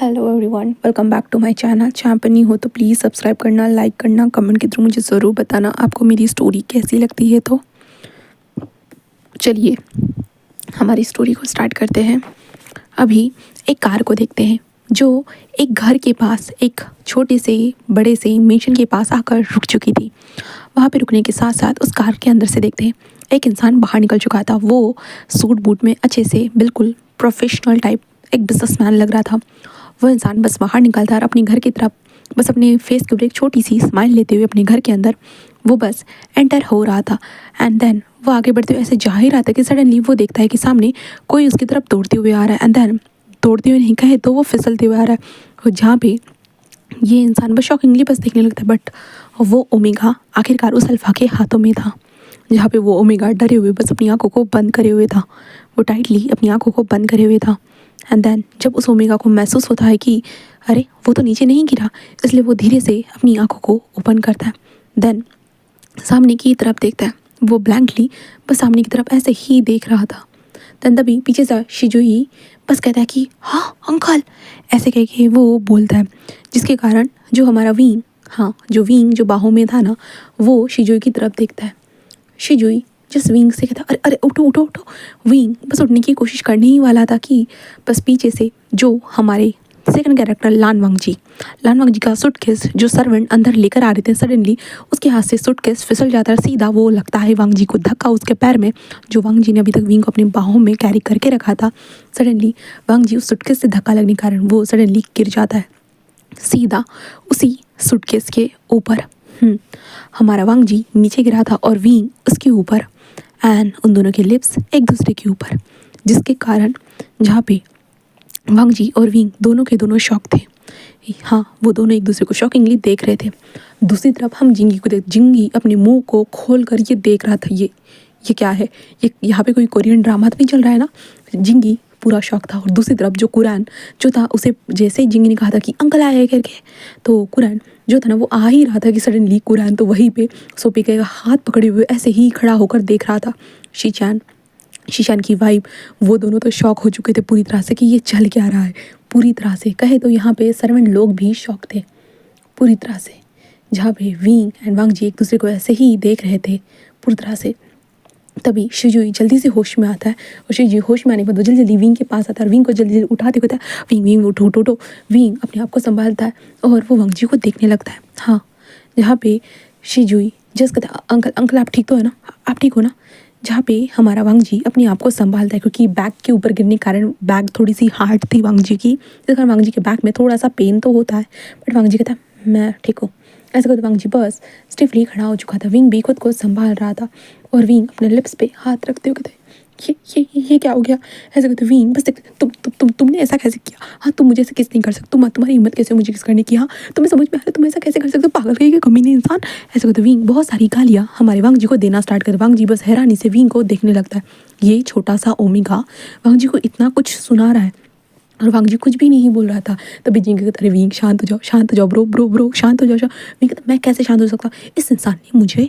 Hello everyone, welcome back to my channel. Channel पर नहीं हो तो प्लीज़ सब्सक्राइब करना, लाइक करना, कमेंट के थ्रू मुझे ज़रूर बताना आपको मेरी स्टोरी कैसी लगती है। तो चलिए हमारी स्टोरी को स्टार्ट करते हैं। अभी एक कार को देखते हैं जो एक घर के पास एक छोटे से बड़े से मेंशन के पास आकर रुक चुकी थी। वहाँ पे रुकने के साथ साथ उस कार के अंदर से देखते हैं एक इंसान बाहर निकल चुका था। वो सूट बूट में अच्छे से बिल्कुल प्रोफेशनल टाइप एक बिजनेसमैन लग रहा था। वो इंसान बस बाहर निकलता और अपने घर की तरफ बस अपने फेस के ऊपर एक छोटी सी स्माइल लेते हुए अपने घर के अंदर वो बस एंटर हो रहा था। एंड देन वो आगे बढ़ते हुए ऐसे जा ही रहा था कि सडनली वो देखता है कि सामने कोई उसकी तरफ दौड़ते हुए आ रहा है। एंड देन दौड़ते हुए नहीं कहे तो वो फिसलते हुए आ रहा है। और जहाँ पे ये इंसान बस शॉकिंगली बस देखने लगता है, बट वो ओमेगा आखिरकार उस अल्फा के हाथों में था। जहाँ पे वो ओमेगा डरे हुए बस अपनी आंखों को बंद करे हुए था। वो टाइटली अपनी आंखों को बंद करे हुए था। एंड देन जब उस ओमेगा को महसूस होता है कि अरे वो तो नीचे नहीं गिरा, इसलिए वो धीरे से अपनी आंखों को ओपन करता है। देन सामने की तरफ देखता है। वो ब्लैंकली बस सामने की तरफ ऐसे ही देख रहा था। देन तभी पीछे से शिजुई बस कहता है कि हाँ अंकल, ऐसे कह के वो बोलता है, जिसके कारण जो हमारा विंग, जो विंग जो बाहों में था ना, वो शिजुई की तरफ देखता है। शिजुई जिस विंग से कहता अरे अरे उठो उठो उठो। विंग बस उठने की कोशिश करने ही वाला था कि बस पीछे से जो हमारे सेकंड कैरेक्टर लान वांग जी का सूटकेस जो सर्वेंट अंदर लेकर आ रहे थे, सडनली उसके हाथ से सूटकेस फिसल जाता है। सीधा वो लगता है वांग जी को धक्का उसके पैर में, जो वांग जी ने अभी तक विंग को अपनी बाहों में कैरी करके रखा था। सडनली वांग जी उस सूटकेस से धक्का लगने के कारण वो सडनली गिर जाता है सीधा उसी सूटकेस के ऊपर। हमारा वांग जी नीचे गिरा था और विंग उसके ऊपर। एंड उन दोनों के लिप्स एक दूसरे के ऊपर, जिसके कारण जहाँ पे वांग जी और विंग दोनों के दोनों शॉक थे। वो दोनों एक दूसरे को शॉकिंगली देख रहे थे। दूसरी तरफ हम जिंगी को जिंगी अपने मुंह को खोल कर ये देख रहा था। ये क्या है? ये यहाँ पे कोई कोरियन ड्रामा तो नहीं चल रहा है ना? जिंगी पूरा शौक था। और दूसरी तरफ जो कुरान जो था, उसे जैसे ही जिंगी ने कहा था कि अंकल आए करके, तो कुरान जो था ना वो आ ही रहा था कि सडनली कुरान तो वहीं पे सोफे के हाथ पकड़े हुए ऐसे ही खड़ा होकर देख रहा था। शीशान की वाइब, वो दोनों तो शौक हो चुके थे पूरी तरह से कि ये चल क्या रहा है। पूरी तरह से कहे तो यहाँ पे सर्वेंट लोग भी शौक थे पूरी तरह से, जहाँ पे विंग एंड वांग जी एक दूसरे को ऐसे ही देख रहे थे पूरी तरह से। तभी शिजुई जल्दी से होश में आता है और शिजुई होश में आने के बाद जल्दी जल्दी विंग के पास आता है और विंग को जल्दी जल्दी उठाते कहता है विंग विंग उठो उठो उठो। विंग अपने आप को संभालता है और वो वांग जी को देखने लगता है। जहाँ पे शिजुई जस्ट कहता है अंकल अंकल आप ठीक तो है ना, आप ठीक हो ना? जहाँ पे हमारा वांग जी अपने आप को संभालता है, क्योंकि बैग के ऊपर गिरने के कारण बैग थोड़ी सी हार्ड थी वांग जी की, जिस कारण वांग जी के बैग में थोड़ा सा पेन तो होता है, बट वांग जी कहता है मैं ठीक हूँ। ऐसे करते वांग जी बस स्टिफली खड़ा हो चुका था। विंग भी खुद को संभाल रहा था और विंग अपने लिप्स पे हाथ रखते हुए कहते ये क्या हो गया? ऐसे करते विंग बस तुमने ऐसा कैसे किया? तुम मुझे ऐसे किस नहीं कर सकते, तुम्हारी हिम्मत कैसे मुझे किस करने की? तुम्हें समझ में आ रहा है तुम ऐसा कैसे कर सकते हो? पागल कहीं के कमीने इंसान। ऐसे करते विंग बहुत सारी गालियाँ हमारे वांग जी को देना स्टार्ट कर। वांग जी बस हैरानी से विंग को देखने लगता है। ये छोटा सा ओमेगा वांग जी को इतना कुछ सुना रहा है और वांग जी कुछ भी नहीं बोल रहा था। तभी जिंग कहता अरे विंग शांत हो जाओ ब्रो ब्रो ब्रो शांत हो जाओ। विंग कहता मैं कैसे शांत हो सकता? इस इंसान ने मुझे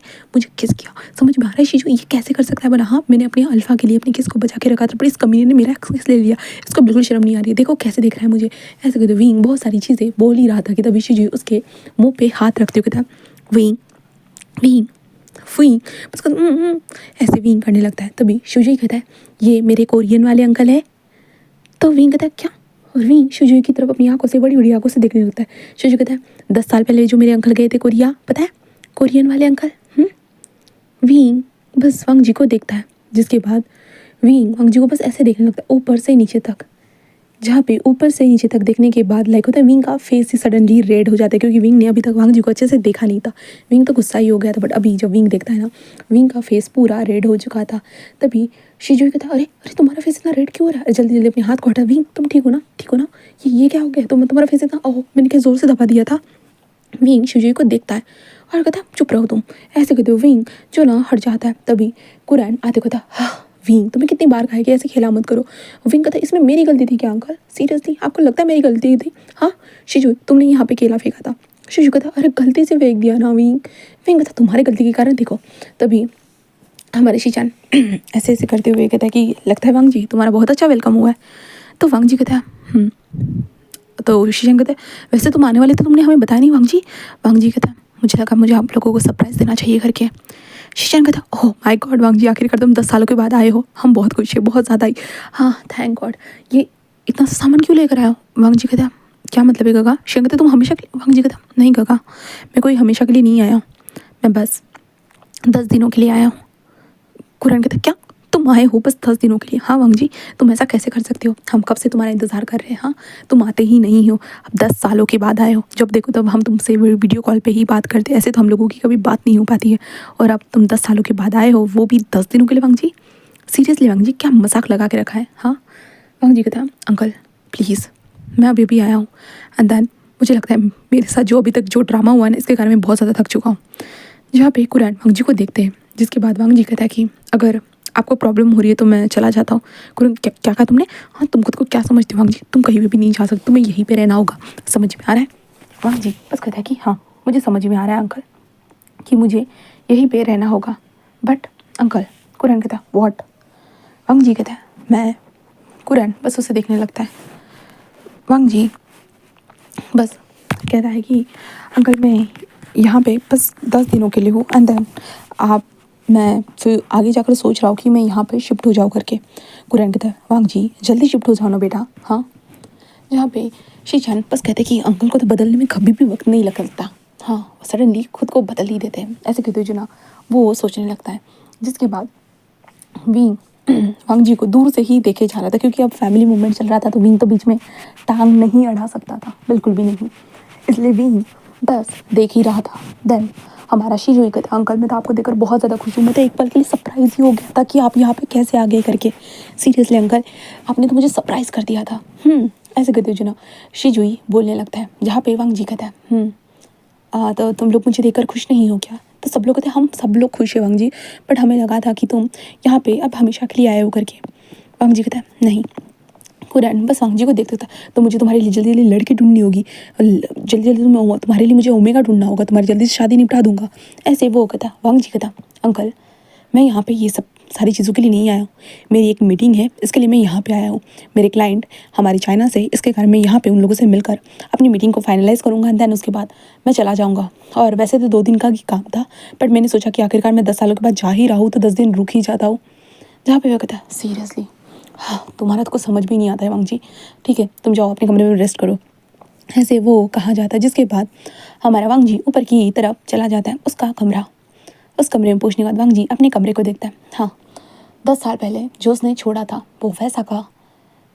किस किया? समझ में आ रहा है शीशु ये कैसे कर सकता है? बोला मैंने अपने अल्फा के लिए अपने किस को बचा के रखा था, पर इस कमीने ने मेरा किस ले लिया। इसको बिल्कुल शर्म नहीं आ रही है, देखो कैसे देख रहा है मुझे। ऐसे कहते विंग बहुत सारी चीज़ें बोल ही रहा था कि तभी शीशु उसके मुँह पे हाथ रखते हुए कहता विंग विंग फुई बस ऐसे विंग करने लगता है। तभी शिवजी कहता है ये मेरे कोरियन वाले अंकल है। तो विंग कहता है क्या? और विंग शिजुई की तरफ अपनी आंखों से बड़ी बड़ी आंखों से देखने लगता है। शिजुई कहता है 10 साल पहले जो मेरे अंकल गए थे कोरिया, पता है? कोरियन वाले अंकल। विंग बस वांग जी को देखता है, जिसके बाद विंग वांग जी को बस ऐसे देखने लगता है ऊपर से नीचे तक। जहाँ पे ऊपर से नीचे तक देखने के बाद लाइक होता है विंग का फेस ही सडनली रेड हो जाता है, क्योंकि विंग ने अभी तक वांग जी को अच्छे से देखा नहीं था। विंग तो गुस्सा ही हो गया था, बट अभी जब विंग देखता है ना, विंग का फेस पूरा रेड हो चुका था। तभी शिजुई कहता अरे अरे तुम्हारा फेस इतना रेड क्यों हो रहा है? जल्दी जल्दी अपने हाथ को हटा। विंग तुम ठीक हो ना? ठीक हो ना? ये क्या हो गया? तुम्हारा फेस इतना, ओह मैंने क्या ज़ोर से दबा दिया था? विंग शिजुई को देखता है और कहता है चुप रहो तुम। ऐसे कहते हो विंग जो ना हट जाता है। तभी कुरान आते कहता विंग तुम्हें कितनी बार कहा कि ऐसे खेला मत करो। विंग कहता इसमें मेरी गलती थी क्या अंकल? सीरियसली आपको लगता है मेरी गलती थी? शिजु तुमने यहाँ पे केला फेंका था। शिजु कहता अरे गलती से फेंक दिया ना विंग। विंग कहता तुम्हारी गलती के कारण देखो। तभी हमारे शीचान ऐसे ऐसे करते हुए कहता है कि लगता है वांग जी तुम्हारा बहुत अच्छा वेलकम हुआ है। तो वांग जी कहता है तो शीशन कहता है वैसे तुम आने वाले थे, तुमने हमें बताया नहीं वांग जी। वांग जी कहता है मुझे लगा मुझे आप लोगों को सरप्राइज़ देना चाहिए करके। शीशन कहता ओह माय गॉड वांग जी, आखिरकार तुम 10 सालों के बाद आए हो, हम बहुत खुश हैं, बहुत ज़्यादा ही। हाँ थैंक गॉड। ये इतना सामान क्यों लेकर आए हो? वांग जी कहता क्या मतलब है गगा? शीशन कहता तुम हमेशा के लिए? वांग जी कहता नहीं गगा, मैं कोई हमेशा के लिए नहीं आया हूँ, मैं बस 10 दिनों के लिए आया हूँ। कुरन कहता क्या तुम आए हो बस 10 दिनों के लिए? हाँ वांग जी, तुम ऐसा कैसे कर सकते हो, हम कब से तुम्हारा इंतज़ार कर रहे हैं। हाँ तुम आते ही नहीं हो, अब 10 सालों के बाद आए हो, जब देखो तब हम तुमसे वीडियो कॉल पे ही बात करते, ऐसे तो हम लोगों की कभी बात नहीं हो पाती है, और अब तुम 10 सालों के बाद आए हो, वो भी 10 दिनों के लिए। वांग जी सीरियसली वांग जी, क्या मजाक लगा के रखा है? हाँ वांग जी कहता अंकल प्लीज़, मैं अभी अभी आया हूँ, एंड देन मुझे लगता है मेरे साथ जो अभी तक जो ड्रामा हुआ है ना, इसके कारण मैं बहुत ज़्यादा थक चुका हूँ। जहाँ पे कुरैन वांग जी को देखते हैं, जिसके बाद वांग जी कहता है कि अगर आपको प्रॉब्लम हो रही है तो मैं चला जाता हूँ। कुरैन क्या क्या कहा तुमने? हाँ तुम खुद को क्या समझते हो वांग जी, तुम कहीं भी नहीं जा सकते, तुम्हें यहीं पे रहना होगा, समझ में आ रहा है? वांग जी बस कहता है कि हाँ मुझे समझ में आ रहा है अंकल, कि मुझे यहीं पे रहना होगा, बट अंकल। कुरैन कहता व्हाट? वांग जी कहता है मैं। कुरैन बस उसे देखने लगता है। वांग जी बस कहता है कि अंकल मैं यहाँ पे बस 10 दिनों के लिए हूँ, एंड देन आप मैं फिर आगे जाकर सोच रहा हूँ कि मैं यहाँ पे शिफ्ट हो जाऊँ करके। कुरैन कहता है वांग जी जल्दी शिफ्ट हो जाओ ना बेटा। हाँ जहाँ पे शीशान बस कहते कि अंकल को तो बदलने में कभी भी वक्त नहीं लगता, हाँ सडनली खुद को बदल ही देते हैं, ऐसे कहते जो ना वो सोचने लगता है। जिसके बाद विंग वांग जी को दूर से ही देखे जा रहा था, क्योंकि अब फैमिली मूवमेंट चल रहा था, तो विंग तो बीच में टांग नहीं अड़ा सकता था, बिल्कुल भी नहीं, इसलिए विंग बस देख ही रहा था। देन हमारा शीजुई कहता अंकल मैं तो आपको देखकर बहुत ज़्यादा खुश हूँ, मैं तो एक पल के लिए सरप्राइज ही हो गया था कि आप यहाँ पे कैसे आ गए करके। सीरियसली अंकल आपने तो मुझे सरप्राइज़ कर दिया था। ऐसे कहते हो ना शीजुई बोलने लगता है, जहाँ पे वांग जी कहता है तो तुम लोग मुझे देखकर खुश नहीं हो क्या? तो सब लोग कहते हैं हम सब लोग खुश हैं वांग जी, बट हमें लगा था कि तुम यहाँ पे अब हमेशा के लिए आए हो करके। वांग जी कहता है नहीं। कुरैन बस वांग जी को देखता था, तो मुझे तुम्हारे लिए जल्दी जल्दी लड़की ढूंढनी होगी, जल्दी जल्दी तुम्हारे लिए मुझे ओमेगा ढूंढना होगा, तुम्हारी जल्दी से शादी निपटा दूंगा। ऐसे वो कहता वांग जी कहता अंकल मैं यहाँ पे ये सब सारी चीज़ों के लिए नहीं आया हूँ, मेरी एक मीटिंग है, इसके लिए मैं यहाँ पे आया हूँ, मेरे क्लाइंट हमारी चाइना से, इसके कारण मैं यहाँ पे उन लोगों से मिलकर अपनी मीटिंग को फाइनलाइज़ करूँगा, देन उसके बाद मैं चला जाऊँगा। और वैसे तो 2 दिन का ही काम था, बट मैंने सोचा कि आखिरकार मैं 10 सालों के बाद जा ही रहा हूँ तो 10 दिन रुक ही जाता हूँ। जहाँ पे वो कहता सीरियसली हाँ तुम्हारा तो कुछ समझ भी नहीं आता है वांग जी, ठीक है तुम जाओ अपने कमरे में रेस्ट करो। ऐसे वो कहा जाता है, जिसके बाद हमारा वांग जी ऊपर की तरफ चला जाता है, उसका कमरा। उस कमरे में पहुंचने के बाद वांग जी अपने कमरे को देखता है। हाँ 10 साल पहले जो उसने छोड़ा था वो वैसा का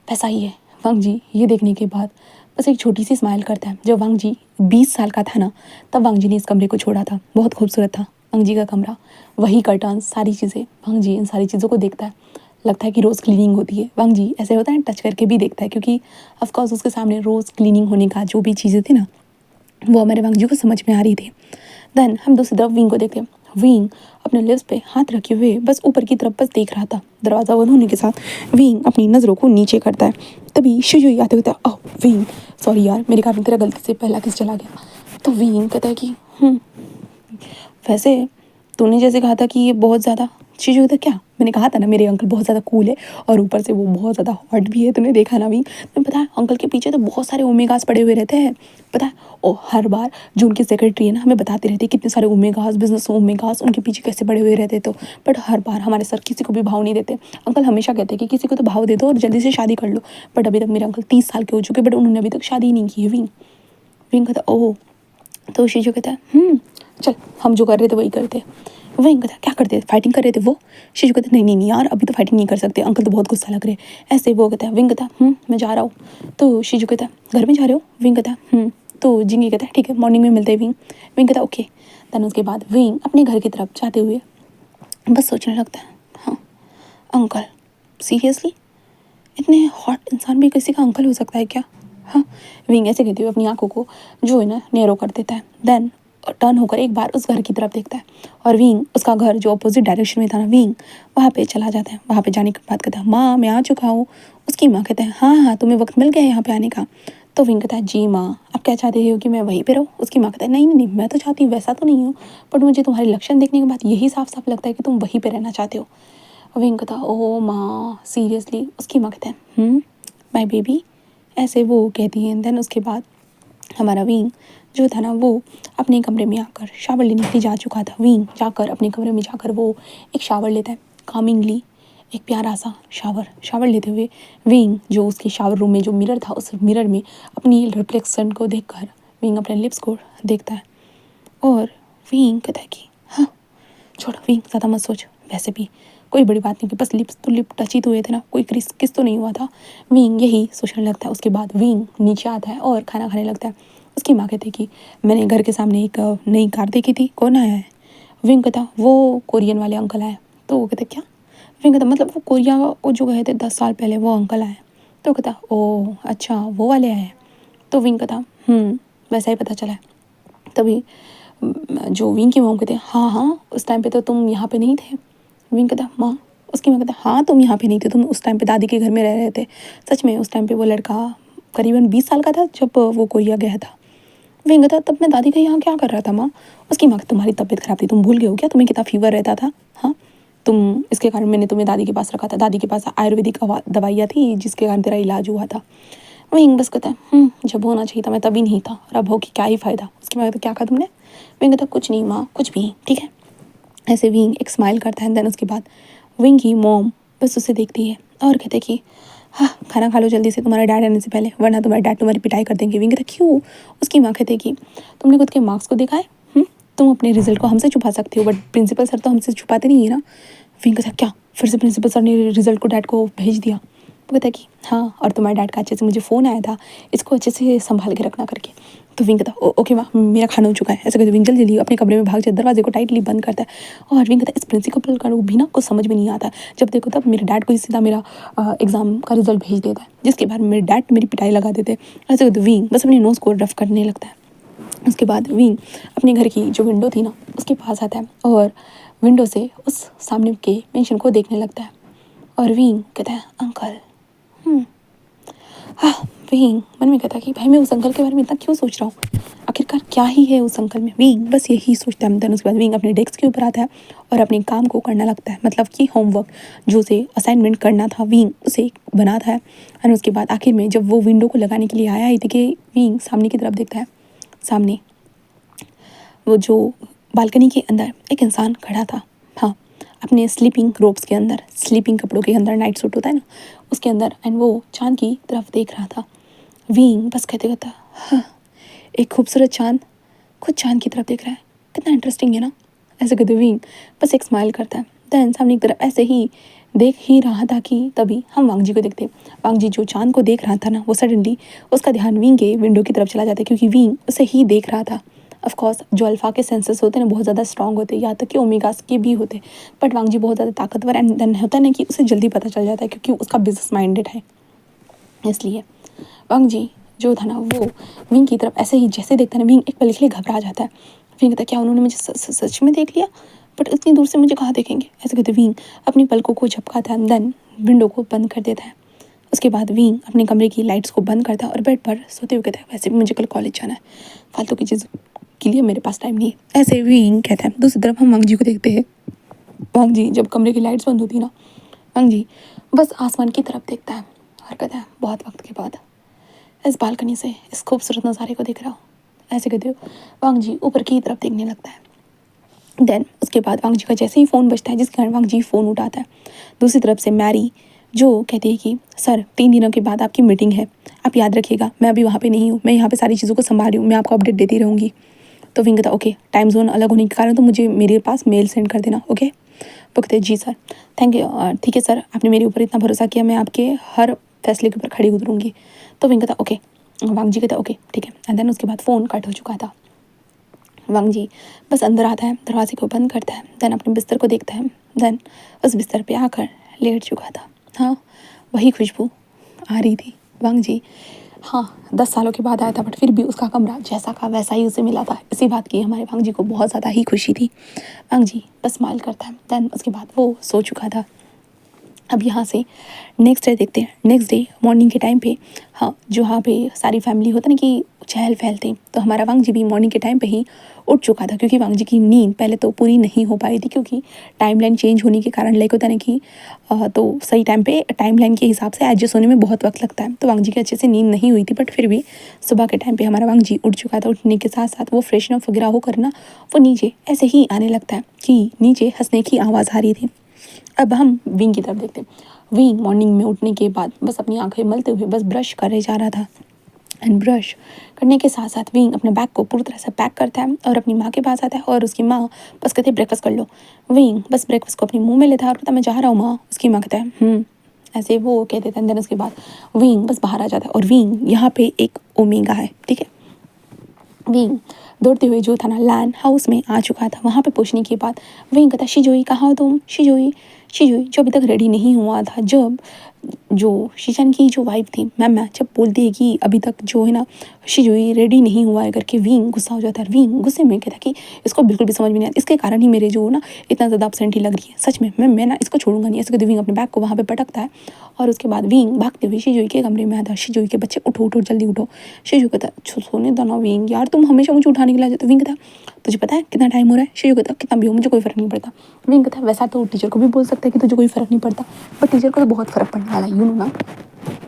वैसा ही है। वांग जी ये देखने के बाद बस एक छोटी सी स्माइल करता है। जब वांग जी 20 साल का था ना, तब वांग जी ने इस कमरे को छोड़ा था, बहुत खूबसूरत था वांग जी का कमरा, वही कर्टन सारी चीज़ें। वांग जी इन सारी चीज़ों को देखता है, लगता है कि रोज़ क्लीनिंग होती है। वांग जी ऐसे होता है टच करके भी देखता है, क्योंकि ऑफकोर्स उसके सामने रोज़ क्लीनिंग होने का जो भी चीज़ें थी ना, वो हमारे वांग जी को समझ में आ रही थी। देन हम दूसरी तरफ विंग को देखते हैं। विंग अपने लिप्स पे हाथ रखे हुए बस ऊपर की तरफ बस देख रहा था। दरवाज़ा बंद होने के साथ विंग अपनी नज़रों को नीचे करता है, तभी शिजुई आते हुए ओह विंग सॉरी यार मेरे कारण तेरा गलती से पहला किस चला गया। तो विंग कहता है कि वैसे तूने जैसे कहा था कि ये बहुत ज़्यादा शिजुई था, क्या मैंने कहा था ना मेरे अंकल बहुत ज़्यादा कूल है, और ऊपर से वो बहुत ज़्यादा हॉट भी है, तूने देखा ना विंग? तुम्हें पता है अंकल के पीछे तो बहुत सारे ओमेगास पड़े हुए रहते हैं, पता है? और हर बार जो उनकी सेक्रेटरी है ना हमें बताती रहती है कितने सारे ओमेगास बिजनेस ओमेगास उनके पीछे कैसे पड़े हुए रहते, तो बट हर बार हमारे सर किसी को भी भाव नहीं देते। अंकल हमेशा कहते हैं कि किसी को तो भाव दे दो और जल्दी से शादी कर लो, बट अभी तक मेरे अंकल 30 साल के हो चुके, बट उन्होंने अभी तक शादी ही नहीं की है। विंग विंग कहता ओह, तो शीजू कहता है चल हम जो कर रहे थे वही करते। विंग कहता क्या करते थे, फाइटिंग कर रहे थे वो? शीजू कहता नहीं नहीं नहीं यार अभी तो फाइटिंग नहीं कर सकते, अंकल तो बहुत गुस्सा लग रहे हैं। ऐसे वो कहता है विंग कहता मैं जा रहा हूँ। तो शीजू कहता घर में जा रहे हो? विंग कहता तो जिंगी कहता है ठीक है मॉर्निंग में मिलते हैं विंग। विंग कहता ओके। देन उसके बाद विंग अपने घर की तरफ जाते हुए बस सोचने लगता है हाँ अंकल सीरियसली इतने हॉट इंसान भी किसी का अंकल हो सकता है क्या? हाँ विंग ऐसे कहते हुए अपनी आंखों को जो है ना नैरो कर देता है। देन टर्न होकर एक बार उस घर की तरफ देखता है, और विंग उसका घर जो अपोजिट डायरेक्शन में था ना, विंग वहाँ पे चला जाता है। वहाँ पे जाने के बाद कहता है माँ मैं आ चुका हूँ। उसकी माँ कहते हैं हाँ हाँ तुम्हें वक्त मिल गया यहाँ पे आने का। तो विंग कहता है जी माँ आप क्या चाहते हो कि मैं वहीं पे रहूँ? उसकी माँ कहता है नहीं नहीं नहीं मैं तो चाहती हूँ वैसा तो नहीं हूँ, बट मुझे तुम्हारे लक्षण देखने के बाद यही साफ साफ लगता है कि तुम वहीं पे रहना चाहते हो। विंग कहता ओ माँ सीरियसली? उसकी माँ कहते हैं माय बेबी ऐसे वो कहती हैं। देन उसके बाद हमारा विंग जो था ना वो अपने कमरे में आकर शावर लेने के लिए जा चुका था। विंग जाकर अपने कमरे में जाकर वो एक शावर लेता है कामिंगली, एक प्यारा सा शावर लेते हुए विंग जो उसके शावर रूम में जो मिरर था उस मिरर में अपनी रिफ्लेक्शन को देखकर विंग अपने लिप्स को देखता है और विंग कहता है कि हाँ छोड़ विंग, ज़्यादा मत सोच, वैसे भी कोई बड़ी बात नहीं कि बस लिप्स तो लिप टच ही तो हुए थे ना, कोई किस तो नहीं हुआ था। विंग यही सोचने लगता है। उसके बाद विंग नीचे आता है और खाना खाने लगता है। उसकी माँ कहती है कि मैंने घर के सामने एक नई कार देखी थी, कौन आया है? विंग कहता वो कोरियन वाले अंकल आए। तो वो कहते क्या? विंग कहता मतलब वो कोरिया को जो गए थे 10 साल पहले वो अंकल आए। तो कहता ओ अच्छा वो वाले आए। तो विंग कहता वैसा ही पता चला है। तभी जो विंग की मॉम कहते हैं हाँ उस टाइम पे तो तुम यहाँ पे नहीं थे। विंग कहता माँ, उसकी माँ कहता हाँ तुम यहाँ पे नहीं थे, तुम उस टाइम पे दादी के घर में रह रहे थे। सच में उस टाइम पे वो लड़का करीबन 20 साल का था जब वो कोरिया गया था। विंग कहता तब मैं दादी का यहाँ क्या कर रहा था माँ? उसकी माँ तुम्हारी तबीयत खराब थी, तुम भूल गए हो क्या तुम्हें कितना फीवर रहता था? हाँ तुम इसके कारण मैंने तुम्हें दादी के पास रखा था, दादी के पास आयुर्वेदिक दवाइयाँ थी जिसके कारण तेरा इलाज हुआ था। विंग बस कहता है जब होना चाहिए था मैं तभी नहीं था और अब हो कि क्या ही फ़ायदा। उसकी माँ कहता क्या कहा तुमने? विंग कहता कुछ नहीं माँ, कुछ भी ठीक है। ऐसे विंग एक स्माइल करता है। देन उसके बाद विंग की मॉम बस उसे देखती है और कहते कि हाँ खाना खा लो जल्दी से तुम्हारे डैड आने से पहले, वरना तुम्हारे डैड तुम्हारी पिटाई कर देंगे। विंग कहता क्यों? उसकी माँ कहते कि तुमने खुद के मार्क्स को देखा है? तुम अपने रिजल्ट को हमसे छुपा सकते हो बट प्रिंसिपल सर तो हमसे छुपाते नहीं है ना। विंग कहता क्या फिर से प्रिंसिपल सर ने रिजल्ट को डैड को भेज दिया? वो कहता कि हाँ और तुम्हारे डैड का अच्छे से मुझे फ़ोन आया था, इसको अच्छे से संभाल के रखना करके। तो विंग कहता ओके माँ मेरा खाना हो चुका है। ऐसे कहते विंग जल्दी जल्दी अपने कमरे में भाग जाए, दरवाजे को टाइटली बंद करता है। और विंग कहता इस प्रिंसिपल का भी ना कुछ समझ में नहीं आता, जब देखो तब मेरे डैड को ही सीधा मेरा एग्ज़ाम का रिजल्ट भेज देता है, जिसके बाद मेरे डैड मेरी पिटाई लगा देते हैं। ऐसे कहते विंग बस अपने नोज़ को रफ करने लगता है। उसके बाद विंग अपने घर की जो विंडो थी ना उसके पास आता है और विंडो से उस सामने के मेंशन को देखने लगता है। और विंग कहता है अंकल। हाँ विंग मन में कहता कि भाई मैं उस अंकल के बारे में इतना क्यों सोच रहा हूँ, आखिरकार क्या ही है उस अंकल में। विंग बस यही सोचता है। देन उसके बाद विंग अपने डेस्क के ऊपर आता है और अपने काम को करना लगता है, मतलब कि होमवर्क जो उसे असाइनमेंट करना था विंग उसे बनाता है। और उसके बाद आखिर में जब वो विंडो को लगाने के लिए आया ही देखिए विंग सामने की तरफ देखता है। सामने वो जो बालकनी के अंदर एक इंसान खड़ा था, हाँ अपने स्लीपिंग रोब्स के अंदर, स्लीपिंग कपड़ों के अंदर, नाइट सूट होता है ना उसके अंदर, एंड वो चांद की तरफ देख रहा था। विंग बस कहते कहता हाँ एक खूबसूरत चांद खुद चांद की तरफ देख रहा है, कितना इंटरेस्टिंग है ना। ऐसे कहते विंग बस एक स्माइल करता है। देन सामने की तरफ ऐसे ही देख ही रहा था कि तभी हम वांग जी को देखते। वांग जी जो चांद को देख रहा था ना वो सडनली उसका ध्यान विंग के विंडो की तरफ चला जाता है क्योंकि विंग उसे ही देख रहा था। ऑफ कोर्स जो अल्फ़ा के सेंसेस होते हैं ना बहुत ज़्यादा स्ट्रॉन्ग होते हैं, यहाँ तक कि ओमेगास के भी होते हैं, बट वांग जी बहुत ज़्यादा ताकतवर एंड देन होता है ना कि उसे जल्दी पता चल जाता है क्योंकि उसका बिजनेस माइंडेड है। इसलिए वांग जी जो था ना वो विंग की तरफ ऐसे ही जैसे देखता है ना विंग एक पल के लिए घबरा जाता है। विंग कहता है क्या उन्होंने मुझे सच में देख लिया, बट इतनी दूर से मुझे कहाँ देखेंगे। ऐसे कहते विंग अपनी पलकों को झपकाता है, देन विंडो को बंद कर देता है। उसके बाद विंग अपने कमरे की लाइट्स को बंद करता है और बेड पर सोते हुए कहता है वैसे भी मुझे कल कॉलेज जाना है, फालतू की चीज़ के लिए मेरे पास टाइम नहीं है। ऐसे विंग कहता है। दूसरी तरफ हम वांग जी को देखते हैं। वांग जी जब कमरे की लाइट्स बंद होती है ना वांग जी बस आसमान की तरफ देखता है और कहता है बहुत वक्त के बाद इस बालकनी से इस खूबसूरत नज़ारे को देख रहा हूँ। ऐसे कहते हो वांग जी ऊपर की तरफ देखने लगता है। देन उसके बाद वांग जी का जैसे ही फ़ोन बजता है जिसके कारण वांग जी फ़ोन उठाता है। दूसरी तरफ से मैरी जो कहती है कि सर 3 दिनों के बाद आपकी मीटिंग है, आप याद रखिएगा मैं अभी वहाँ पे नहीं हूँ, मैं यहाँ पे सारी चीज़ों को संभाल रही हूँ, मैं आपको अपडेट देती रहूँगी। तो विंग कहता ओके टाइम जोन अलग होने के कारण तो मुझे मेरे पास मेल सेंड कर देना। ओके वो कहते जी सर थैंक यू, ठीक है सर आपने मेरे ऊपर इतना भरोसा किया, मैं आपके हर फैसले के ऊपर खड़ी उतरूँगी। तो विंग कहता ओके, वांग जी कहता ओके ठीक है। एंड देन उसके बाद फ़ोन कट हो चुका था। वांग जी बस अंदर आता है, दरवाजे को बंद करता है, देन अपने बिस्तर को देखता है, देन उस बिस्तर पे आकर लेट चुका था। हाँ वही खुशबू आ रही थी। वांग जी हाँ 10 सालों के बाद आया था बट फिर भी उसका कमरा जैसा का वैसा ही उसे मिला था। इसी बात की हमारे वांग जी को बहुत ज़्यादा ही खुशी थी। वांग जी बस स्माइल करता है, देन उसके बाद वो सो चुका था। अब यहाँ से नेक्स्ट डे देखते हैं। नेक्स्ट डे मॉर्निंग के टाइम पे हाँ जो यहाँ पे सारी फैमिली होता है ना कि चहल पहल थी। तो हमारा वांग जी भी मॉर्निंग के टाइम पे ही उठ चुका था, क्योंकि वांग जी की नींद पहले तो पूरी नहीं हो पाई थी, क्योंकि टाइमलाइन चेंज होने के कारण लाइक होता है ना कि तो सही टाइम पे टाइमलाइन के हिसाब से एडजस्ट होने में बहुत वक्त लगता है। तो वांग जी की अच्छे से नींद नहीं हुई थी, बट फिर भी सुबह के टाइम पे हमारा वांग जी उठ चुका था। उठने के साथ साथ वो फ्रेशन अप वगैरह होकर ना वो नीचे ऐसे ही आने लगता है कि नीचे हंसने की आवाज़ आ रही थी। अब हम विंग की तरफ देखते हैं। विंग मॉर्निंग में उठने के बाद बस अपनी आंखें मलते हुए बस ब्रश करे जा रहा था। एंड ब्रश करने के साथ साथ विंग अपने बैग को पूरी तरह से पैक करता है और अपनी माँ के पास आता है, और उसकी माँ बस कहते हैं ब्रेकफास्ट कर लो। विंग बस ब्रेकफास्ट को अपने मुंह में लेता है और कहता है मैं जा रहा हूँ माँ। उसकी माँ कहता है ऐसे वो कह देता है। देन उसके बाद विंग बस बाहर आ जाता है, और विंग यहाँ पे एक ओमेगा है, ठीक है। विंग दौड़ते हुए जो था ना लैन हाउस में आ चुका था। वहाँ पे पहुँचने के बाद विंग कहता शिजोई कहाँ हो तुम। शिजोई शिजोई जो अभी तक रेडी नहीं हुआ था। जब जो शीचन की जो वाइफ थी मैम जब बोलती है कि अभी तक जो है ना शिजोई रेडी नहीं हुआ है करके, विंग गुस्सा हो जाता है। विंग गुस्से में कहता कि इसको बिल्कुल भी समझ में नहीं आता, इसके कारण ही मेरे जो ना इतना ज़्यादा अपसेंटी लग रही है। सच में मैं ना इसको छोड़ूंगा नहीं। ऐसे कहते विंग अपने बैग को वहाँ पे पटकता है, और उसके बाद विंग भागते हुए शिजोई के कमरे में आता है। शिजोई के बच्चे उठो उठो जल्दी उठो। शिजोई कहता सोने दो ना विंग, यार तुम हमेशा मुझे उठाने के लिए आ जाते। विंग कहता तुझे पता है कितना टाइम हो रहा है। शिजोई कहता कितना भी हो मुझे कोई फ़र्क नहीं पड़ता। विंग कहता वैसा तो टीचर को भी बोल सकता है कि तुझे कोई फ़र्क नहीं पड़ता, पर टीचर को तो बहुत फ़र्क पड़ने वाला है, यू नो ना।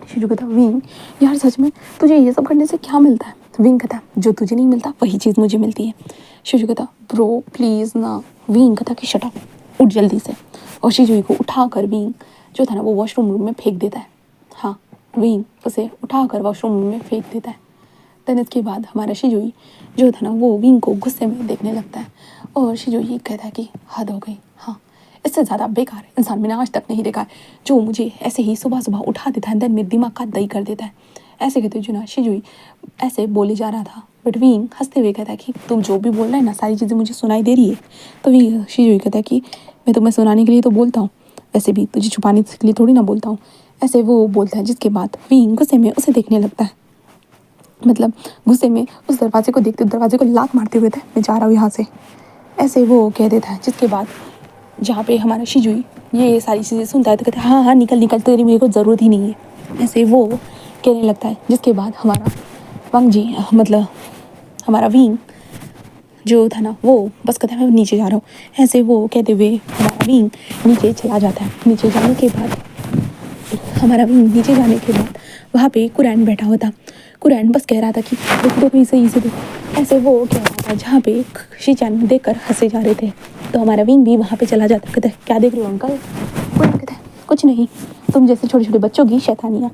शिजू कहता विंग यार सच में तुझे ये सब करने से क्या मिलता है। विंग कहता जो तुझे नहीं मिलता वही चीज़ मुझे मिलती है। शिजू कहता ब्रो प्लीज़ ना। विंग कहता कि शट अप उठ जल्दी से, और शिजुई को उठा कर विंग जो था ना वो वॉशरूम रूम में फेंक देता है। हाँ, विंग उसे उठा कर वॉशरूम रूम में फेंक देता है। देन इसके बाद हमारा शिजुई जो था ना वो विंग को गुस्से में देखने लगता है, और शिजुई कहता है कि हद हो गई। हाँ, इससे ज़्यादा बेकार इंसान मैंने आज तक नहीं देखा है, जो मुझे ऐसे ही सुबह सुबह उठा देता है, देन मेरे दिमाग का दही कर देता है। ऐसे कहते जो ना शिजुई ऐसे बोले जा रहा था, बट विंग हंसते हुए कहता है कि तुम जो भी बोल रहे हैं ना सारी चीज़ें मुझे सुनाई दे रही है। तो विंग शिजुई कहता है कि मैं तुम्हें सुनाने के लिए तो बोलता हूँ, वैसे भी तुझे छुपाने के लिए थोड़ी ना बोलता हूँ। ऐसे वो बोलता है, जिसके बाद विंग गुस्से में उसे देखने लगता है। मतलब गुस्से में उस दरवाजे को देखते दरवाजे को लात मारते हुए थे मैं जा रहा हूँ यहाँ से, ऐसे वो कह देता है। जिसके बाद जहाँ पे हमारा शिजुई ये सारी चीज़ें सुनता है तो कहता है हाँ हाँ निकल निकल तेरी मेरे को ज़रूरत ही नहीं है, ऐसे वो कहने लगता है। जिसके बाद हमारा वांग जी मतलब हमारा विंग जो था ना वो बस कहता है मैं नीचे जा रहा हूँ, ऐसे वो कहते हुए हमारा विंग नीचे चला जाता है। नीचे जाने के बाद हमारा विंग नीचे जाने के बाद वहाँ पे कुरैन बैठा हुआ था। कुरैन बस कह रहा था कि देखो देखो इसे देखो, ऐसे वो कह रहा था जहाँ पे शीचान देख कर हंसे जा रहे थे। तो हमारा विंग भी वहाँ पे चला जाता, कहता है क्या देख रहे हो अंकल। कुरैन कहता है कुछ नहीं, तुम जैसे छोटे छोटे बच्चों की शैतानियाँ।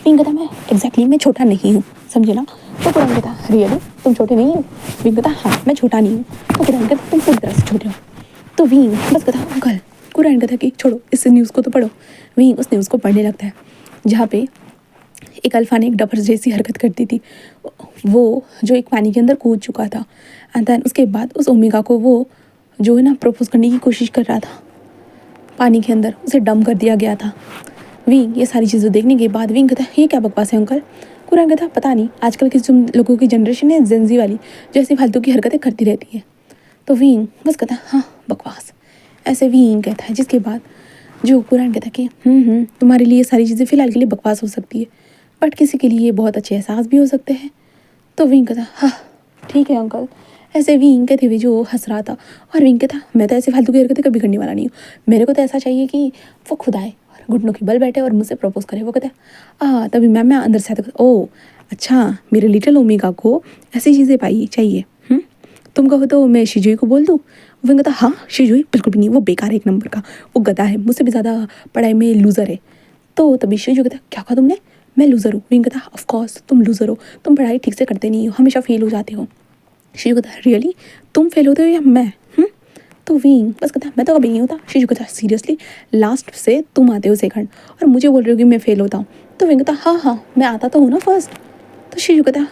विंग कहता मैं एग्जैक्टली मैं छोटा नहीं हूँ, समझे ना। तो कुरैन कहता रियली तुम छोटे नहीं हो। विंग कहता हाँ मैं छोटा नहीं हूँ। तो कुरैन कहता तुम पूरी तरह से छोटे हो। तो विंग बस कहता अंकल। कुरैन कहता कि छोड़ो इस न्यूज़ को तो पढ़ो। विंग उस न्यूज़ को पढ़ने लगता है जहाँ पे एक अल्फा ने एक डबर जैसी हरकत करती थी, वो जो एक पानी के अंदर कूद चुका था। एंड देन उसके बाद उस ओमेगा को वो जो है ना प्रपोज करने की कोशिश कर रहा था पानी के अंदर, उसे डम कर दिया गया था। विंग ये सारी चीज़ें देखने के बाद विंग कहता है ये क्या बकवास है अंकल। कुरान कहता पता नहीं आजकल की जो लोगों की जनरेशन है जेंजी वाली जो ऐसी फालतू की हरकतें करती रहती है। तो विंग बस कहता हाँ बकवास, ऐसे विंग कहता है। जिसके बाद जो कुरान कहता है कि तुम्हारे लिए सारी चीज़ें फ़िलहाल के लिए बकवास हो सकती है, बट किसी के लिए ये बहुत अच्छे एहसास भी हो सकते हैं। तो विंग कहता हाँ ठीक है अंकल। ऐसे विंग कहते हुए जो हंस रहा था, और विंग कहता मैं तो ऐसी फालतू की हरकतें कभी करने वाला नहीं हूँ। मेरे को तो ऐसा चाहिए कि वो खुद आए और घुटनों के बल बैठे और मुझसे प्रपोज करे। वो कहता है तभी मैं अंदर से आता ओ अच्छा मेरे लिटिल ओमेगा को ऐसी चीज़ें पाई चाहिए। तुम कहो तो मैं शिजुई को बोल दूँ। वो कहता हाँ शिजुई बिल्कुल भी नहीं, वो बेकार है एक नंबर का, वो गधा है, मुझसे भी ज़्यादा पढ़ाई में लूज़र है। तो तभी शिजुई कहता क्या कहा तुमने, मैं लूज़र हूँ। विंग कहता ऑफ कोर्स तुम लूज़र हो, तुम पढ़ाई ठीक से करते नहीं हो, हमेशा फेल हो जाते हो। शिजु कहता रियली तुम फेल होते हो या मैं। तो विंग बस कहता मैं तो कभी नहीं होता। शिजु कहता सीरियसली लास्ट से तुम आते हो सेकंड और मुझे बोल रहे हो कि मैं फेल होता हूँ। तो विंग कहता हाँ मैं आता तो हूँ ना फर्स्ट। तो शिजु कहता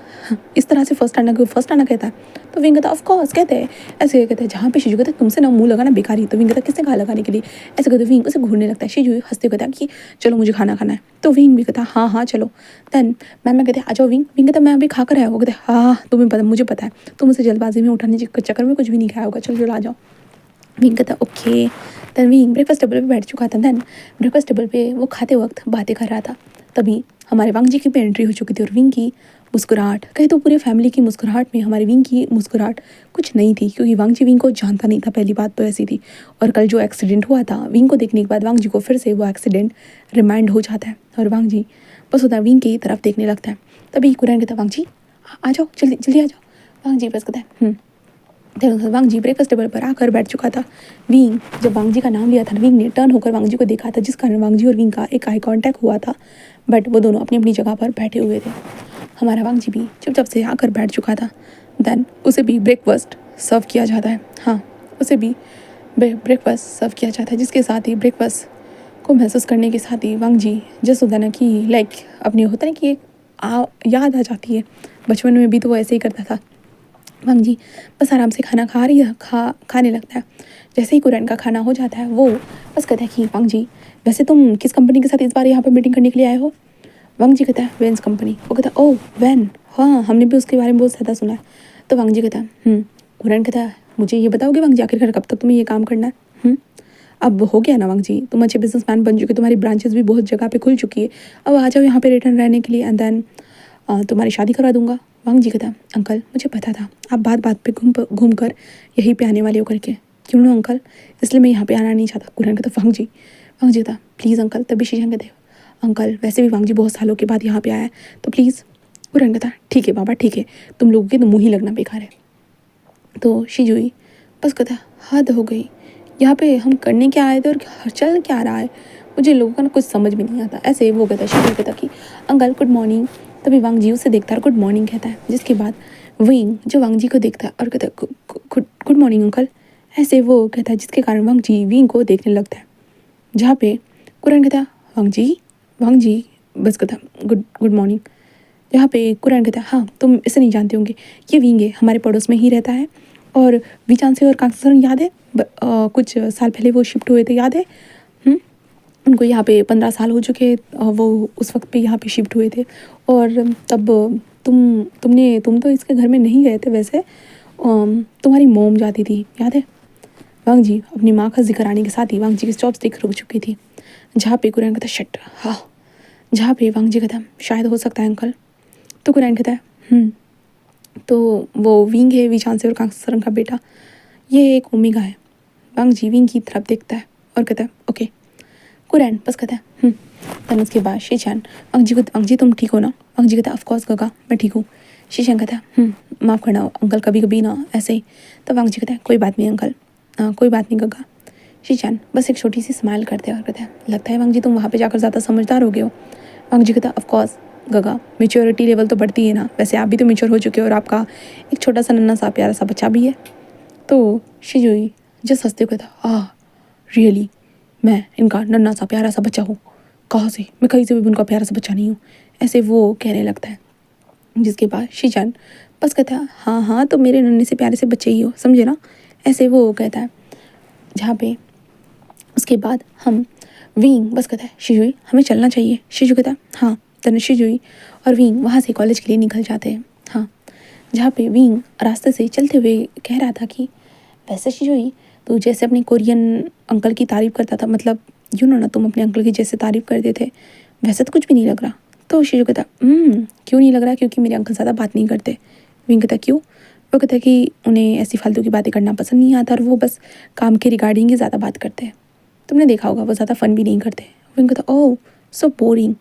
इस तरह से फर्स्ट आना कहता है। तो विंग कहता ऑफ कोर्स कहते हैं। ऐसे कहते हैं जहाँ पे शिजु कहता तुमसे ना मुंह लगाना बेकार ही। तो विंग कहता किसने कहा लगाने के लिए। ऐसे कहते विंग उसे घूरने लगता है। शिजु हंसते कहता कि चलो मुझे खाना खाना है। तो विंग भी कहता हाँ चलो। देन मैम कहते आ जाओ। विंग कहता मैं अभी खा कर आया। वो कहते हाँ तुम्हें पता मुझे पता है तुम उसे जल्दबाजी में उठाने के चक्कर में कुछ भी नहीं खाया होगा, चलो चलो आ जाओ। विंग कहता okay. Then Wing breakfast table पे बैठ चुका था। देन ब्रेकफास्ट टेबल पे वो खाते वक्त बातें कर रहा था। तभी हमारे वांग जी की भी एंट्री हो चुकी थी और विंग की मुस्कुराहट, कहे तो पूरे फैमिली की मुस्कुराहट में हमारे विंग की मुस्कुराहट कुछ नहीं थी, क्योंकि वांग जी विंग को जानता नहीं था। पहली बात तो ऐसी थी। और कल जो एक्सीडेंट हुआ था, विंग को देखने के बाद वांग जी को फिर से वो एक्सीडेंट रिमाइंड हो जाता है और वांग जी बस होता है विंग की तरफ देखने लगता है। तभी कुरैन कहता है वांग जी आ जाओ, जल्दी जल्दी आ जाओ। वांग जी बस कहता है वांग जी ब्रेकफास्ट टेबल पर आकर बैठ चुका था। विंग जब वांग जी का नाम लिया था, विंग ने टर्न होकर वांग जी को देखा था, जिस कारण वांग जी और विंग का एक आई कांटेक्ट हुआ था। बट वो दोनों अपनी अपनी जगह पर बैठे हुए थे। हमारा वांग जी भी चुपचाप से आकर बैठ चुका था। देन उसे भी ब्रेकफास्ट सर्व किया जाता है। हाँ, उसे भी ब्रेकफास्ट सर्व किया जाता है, जिसके साथ ही ब्रेकफास्ट को महसूस करने के साथ ही वांग जी जस्ट होता है ना कि लाइक अपनी होता है ना कि एक याद आ जाती है। बचपन में भी तो वो ऐसे ही करता था। वांग जी बस आराम से खाना खाने लगता है। जैसे ही कुरैन का खाना हो जाता है, वो बस कहता है कि वांग जी वैसे तुम किस कंपनी के साथ इस बार यहाँ पर मीटिंग करने के लिए आए हो? वांग जी कहता है वैन्स कंपनी। वो कहता है ओह वैन, हाँ हमने भी उसके बारे में बहुत ज़्यादा सुना है। तो वांग जी कहता है कुरैन कहता है मुझे ये बताओगे वांग जी आखिरकार कब तक तुम्हें ये काम करना है? अब हो गया ना वांग जी, तुम अच्छे बिजनेसमैन बन चुके, तुम्हारी ब्रांचेस भी बहुत जगह पे खुल चुकी है। अब आ जाओ यहाँ पे रिटर्न रहने के लिए एंड देन तुम्हारी शादी करवा दूंगा। वांग जी कहता अंकल मुझे पता था आप बात बात पे घूम कर यहीं पे आने वाले हो करके। क्यों ना अंकल, इसलिए मैं यहाँ पे आना नहीं चाहता। कुरैन कहता वांग जी कहता प्लीज़ अंकल। तभी शीशा कहते अंकल वैसे भी वांग जी बहुत सालों के बाद यहाँ पे आया है, तो प्लीज़। कुरैन कहता ठीक है बाबा ठीक है, तुम लोगों के तो मुँह ही लगना बेकार है। तो शिजुई बस कहता हद हो गई, यहाँ पे हम करने क्या आए थे और चल क्या रहा है, मुझे लोगों का ना कुछ समझ में नहीं आता। ऐसे वो कहता है शिजुई कहता कि अंकल गुड मॉर्निंग। तभी वांग जी उसे देखता है और गुड मॉर्निंग कहता है, जिसके बाद विंग जो वांग जी को देखता है और कहता है गुड मॉर्निंग अंकल। ऐसे वो कहता है, जिसके कारण वांग जी विंग को देखने लगता है। जहाँ पे कुरैन कहता है वांग जी बस कहता गुड मॉर्निंग। जहाँ पे कुरैन कहता है हाँ तुम इसे नहीं जानते होंगे, ये विंग है, हमारे पड़ोस में ही रहता है। और वीचान से और कांगसरंग याद है, कुछ साल पहले वो शिफ्ट हुए थे, याद है? उनको यहाँ पे 15 साल हो चुके, वो उस वक्त पे यहाँ पे शिफ्ट हुए थे। और तब तुम तो इसके घर में नहीं गए थे वैसे, तुम्हारी मोम जाती थी, याद है? वांग जी अपनी माँ का जिक्र आने के साथ ही वांग जी की चॉपस्टिक रुक चुकी थी। जहाँ पे कुरैन कहता शट हाँ, जहाँ पे वांग जी कहता शायद हो सकता है अंकल। तो कुरैन कहता है तो वो विंग है, वीचान से और कांगसरंग का बेटा, ये एक ओमेगा है। वांग जी विंग की तरफ देखता है और कहता है ओके। कुरैन बस कहता है तब उसके बाद शीचान वांग जी तुम ठीक हो ना? वांग जी कहता है ऑफकोर्स गगा मैं ठीक हूँ। शीचान कहता है माफ़ करना अंकल, कभी कभी ना ऐसे ही। तब वांग जी कहता है कोई बात नहीं अंकल, कोई बात नहीं गगा। शीचान बस एक छोटी सी स्माइल करते हैं और कहता है लगता है वांग जी तुम वहाँ पे जाकर ज़्यादा समझदार हो गए हो। वांग जी कहता है ऑफकोर्स गगा, मेच्योरिटी लेवल तो बढ़ती है ना, वैसे आप भी तो मेच्योर हो चुके हो और आपका एक छोटा सा नन्ना सा प्यारा सा बच्चा भी है। तो शिजुई जस्ट हंसते हुए कहता रियली मैं इनका नन्ना सा प्यारा सा बच्चा हूँ? कहाँ से? मैं कहीं से भी उनका प्यारा सा बच्चा नहीं हूँ। ऐसे वो कहने लगता है, जिसके बाद शीचान बस कहता है हाँ तो मेरे नन्हे से प्यारे से बच्चे ही हो, समझे ना? ऐसे वो कहता है। जहाँ पे उसके बाद हम विंग बस कहता है शिजुई हमें चलना चाहिए। शिजु कहता है हाँ। तन शिजुई और विंग वहाँ से कॉलेज के लिए निकल जाते हैं। हाँ, जहाँ पे विंग रास्ते से चलते हुए कह रहा था कि वैसे शिजुई तो जैसे अपने कोरियन अंकल की तारीफ़ करता था, मतलब ना तुम अपने अंकल की जैसे तारीफ़ करते थे, वैसे तो कुछ भी नहीं लग रहा। तो शिजु कहता क्यों नहीं लग रहा? क्योंकि मेरे अंकल ज़्यादा बात नहीं करते। विंग कहता क्यों? वो कहता कि उन्हें ऐसी फालतू की बातें करना पसंद नहीं आता और वो बस काम के रिगार्डिंग ही ज़्यादा बात करते हैं। तुमने देखा होगा वो ज़्यादा फ़न भी नहीं करते। विंग कहता ओह सो बोरिंग।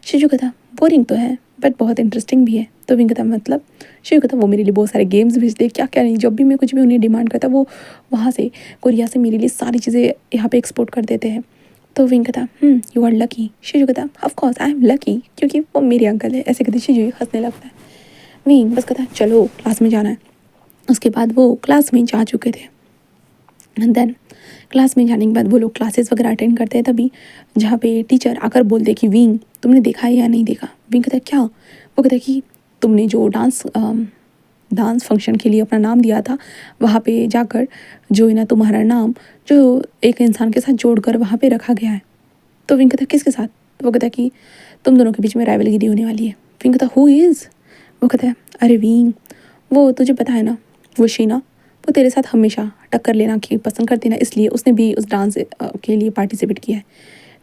शिजु कहता बोरिंग तो है बट बहुत इंटरेस्टिंग भी है। तो विंग कहता मतलब? शिजु कहता वो मेरे लिए बहुत सारे गेम्स भेजते, क्या क्या नहीं, जब भी मैं कुछ भी उन्हें डिमांड करता वो वहाँ से कोरिया से मेरे लिए सारी चीज़ें यहाँ पे एक्सपोर्ट कर देते हैं। तो विंग कहता यू आर लकी। शिजु कहता of course I am lucky क्योंकि वो मेरे अंकल है। ऐसे कहते शिजु हंसने लगता है। विंग बस कहता चलो क्लास में जाना है। उसके बाद वो क्लास में जा चुके थे। एंड देन क्लास में जाने के बाद वो लोग क्लासेस वगैरह अटेंड करते हैं। तभी जहाँ पे टीचर आकर बोलते कि विंग तुमने देखा है या नहीं देखा? विंग कहता है क्या? वो कहता है कि तुमने जो डांस फंक्शन के लिए अपना नाम दिया था, वहाँ पे जाकर जो है ना तुम्हारा नाम जो एक इंसान के साथ जोड़कर वहाँ पे रखा गया है। तो विंग कहता है किसके साथ? वो कहता है कि तुम दोनों के बीच में राइवलरी होने वाली है। विंग कहता हु इज़? वो कहता है अरे विंग वो तुझे पता है ना, वो शीना वो तेरे साथ हमेशा टक्कर लेना की पसंद करती ना, इसलिए उसने भी उस डांस के लिए पार्टिसिपेट किया है।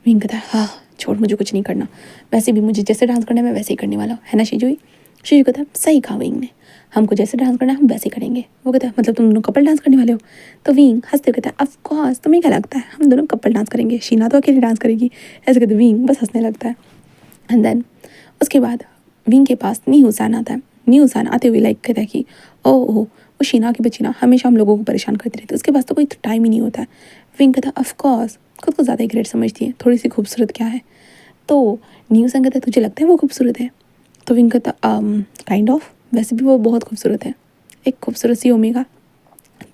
विंग कहता है हाँ छोड़ मुझे कुछ नहीं करना, वैसे भी मुझे जैसे डांस करना है मैं वैसे ही करने वाला हूँ, है ना शिजुई? शीशु कहता है सही कहा विंग ने, हमको जैसे डांस करना है हम वैसे करेंगे। वो कहता है मतलब तुम दोनों कपल डांस करने वाले हो? तो विंग हंसते हुए कहता है ऑफ कोर्स, तुम्हें क्या लगता है हम दोनों कपल डांस करेंगे, शीना तो अकेली डांस करेगी। ऐसे कहते विंग बस हंसने लगता है। एंड देन उसके बाद विंग के पास न्यूसान आता है। न्यूसान आते हुए लाइक कहता है कि ओह वो शीना की बच्ची ना हमेशा हम लोगों को परेशान करती रहती है, उसके पास तो कोई टाइम ही नहीं होता है। विंग कहता है ऑफ कोर्स, खुद को ज़्यादा ही ग्रेट समझती है, थोड़ी सी खूबसूरत क्या है। तो न्यूसान कहता है तुझे लगता है वो खूबसूरत है? तो विंग कहता काइंड ऑफ, वैसे भी वो बहुत खूबसूरत है, एक खूबसूरत सी ओमेगा।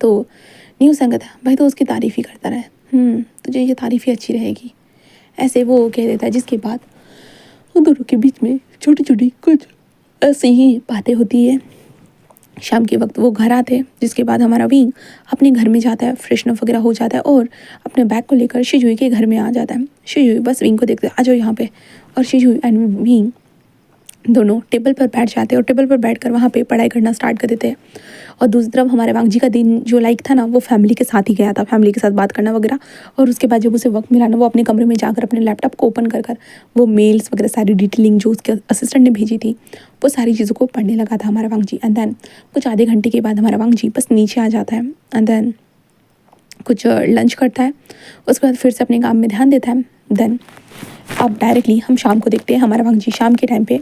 तो न्यूसान कहता है भाई तो उसकी तारीफ़ ही करता रहे, तुझे ये तारीफ़ ही अच्छी रहेगी, ऐसे वो कह देता है। जिसके बाद उन दोनों के बीच में छोटी छोटी कुछ ऐसी ही बातें होती है। शाम के वक्त वो घर आते हैं, जिसके बाद हमारा विंग अपने घर में जाता है, फ्रेशन अप वगैरह हो जाता है और अपने बैग को लेकर शिजुई के घर में आ जाता है। शिजुई बस विंग को देखते हैं आ जाओ यहाँ पे, और शिजुई एंड विंग दोनों टेबल पर बैठ जाते हैं और टेबल पर बैठकर वहाँ पे पढ़ाई करना स्टार्ट कर देते हैं। और दूसरी तरफ हमारे वांगजी का दिन जो लाइक था ना, वो फैमिली के साथ ही गया था, फैमिली के साथ बात करना वगैरह। और उसके बाद जब उसे वक्त मिला ना, वो अपने कमरे में जाकर अपने लैपटॉप को ओपन कर वो मेल्स वगैरह सारी डिटेलिंग जो उसके असिस्टेंट ने भेजी थी, वो सारी चीज़ों को पढ़ने लगा था हमारा वांगजी। एंड देन कुछ आधे घंटे के बाद हमारा वांगजी बस नीचे आ जाता है। एंड देन कुछ लंच करता है, उसके बाद फिर से अपने काम में ध्यान देता है। देन अब डायरेक्टली हम शाम को देखते हैं। हमारा वांगजी शाम के टाइम पे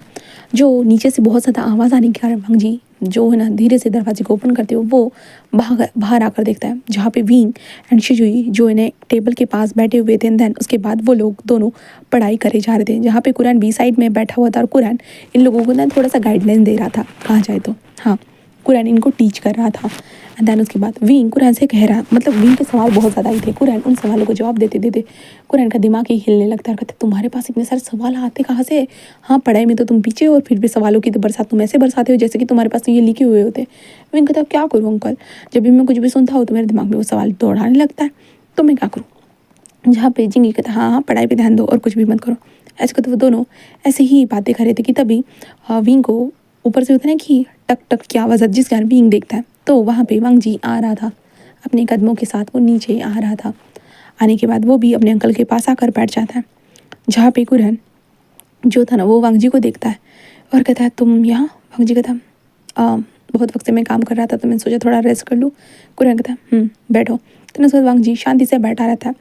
जो नीचे से बहुत ज़्यादा आवाज़ आने के कारण वांगजी जो है ना धीरे से दरवाजे को ओपन करते हो, वो बाहर आकर देखता है, जहाँ पे विंग एंड शिजुई जो इन्हें टेबल के पास बैठे हुए थे। देन उसके बाद वो लोग दोनों पढ़ाई करे जा रहे थे, जहाँ पे कुरान बी साइड में बैठा हुआ था और कुरान इन लोगों को ना थोड़ा सा गाइडलाइन दे रहा था, कहा जाए तो हाँ, कुरान इनको टीच कर रहा था। एंड देन उसके बाद विंग कुरान से कह रहा, मतलब विंग के सवाल बहुत ज़्यादा ही थे, कुरान उन सवालों को जवाब देते देते कुरान का दिमाग ही हिलने लगता है। कहते तुम्हारे पास इतने सारे सवाल आते कहाँ से? हाँ, पढ़ाई में तो तुम पीछे हो और फिर भी सवालों की तो बरसात तुम ऐसे बरसाते हो जैसे कि तुम्हारे पास तो ये लिखे हुए होते। विंग कहता क्या करूँ अंकल, जब भी मैं कुछ भी सुनता हूँ तो मेरे दिमाग में वो सवाल दौड़ाने लगता है, तो मैं क्या करूँ? जहाँ पे जिंगी कहता हाँ पढ़ाई पर ध्यान दो और कुछ भी मत करो। ऐसे कहते वो दोनों ऐसे ही बातें कर रहे थे कि तभी विंग को ऊपर से होता है ना कि टक टक की आवाज़, जिस कारण विंग देखता है तो वहाँ पे वांगजी आ रहा था अपने कदमों के साथ, वो नीचे आ रहा था। आने के बाद वो भी अपने अंकल के पास आकर बैठ जाता है, जहाँ पे कुरान जो था ना वो वांगजी को देखता है और कहता है तुम यहाँ? वांगजी कहता बहुत वक्त से मैं काम कर रहा था तो मैंने सोचा थोड़ा रेस्ट कर लूँ। कुरान कहता बैठो। तो उसके बाद वांगजी शांति से बैठा रहता है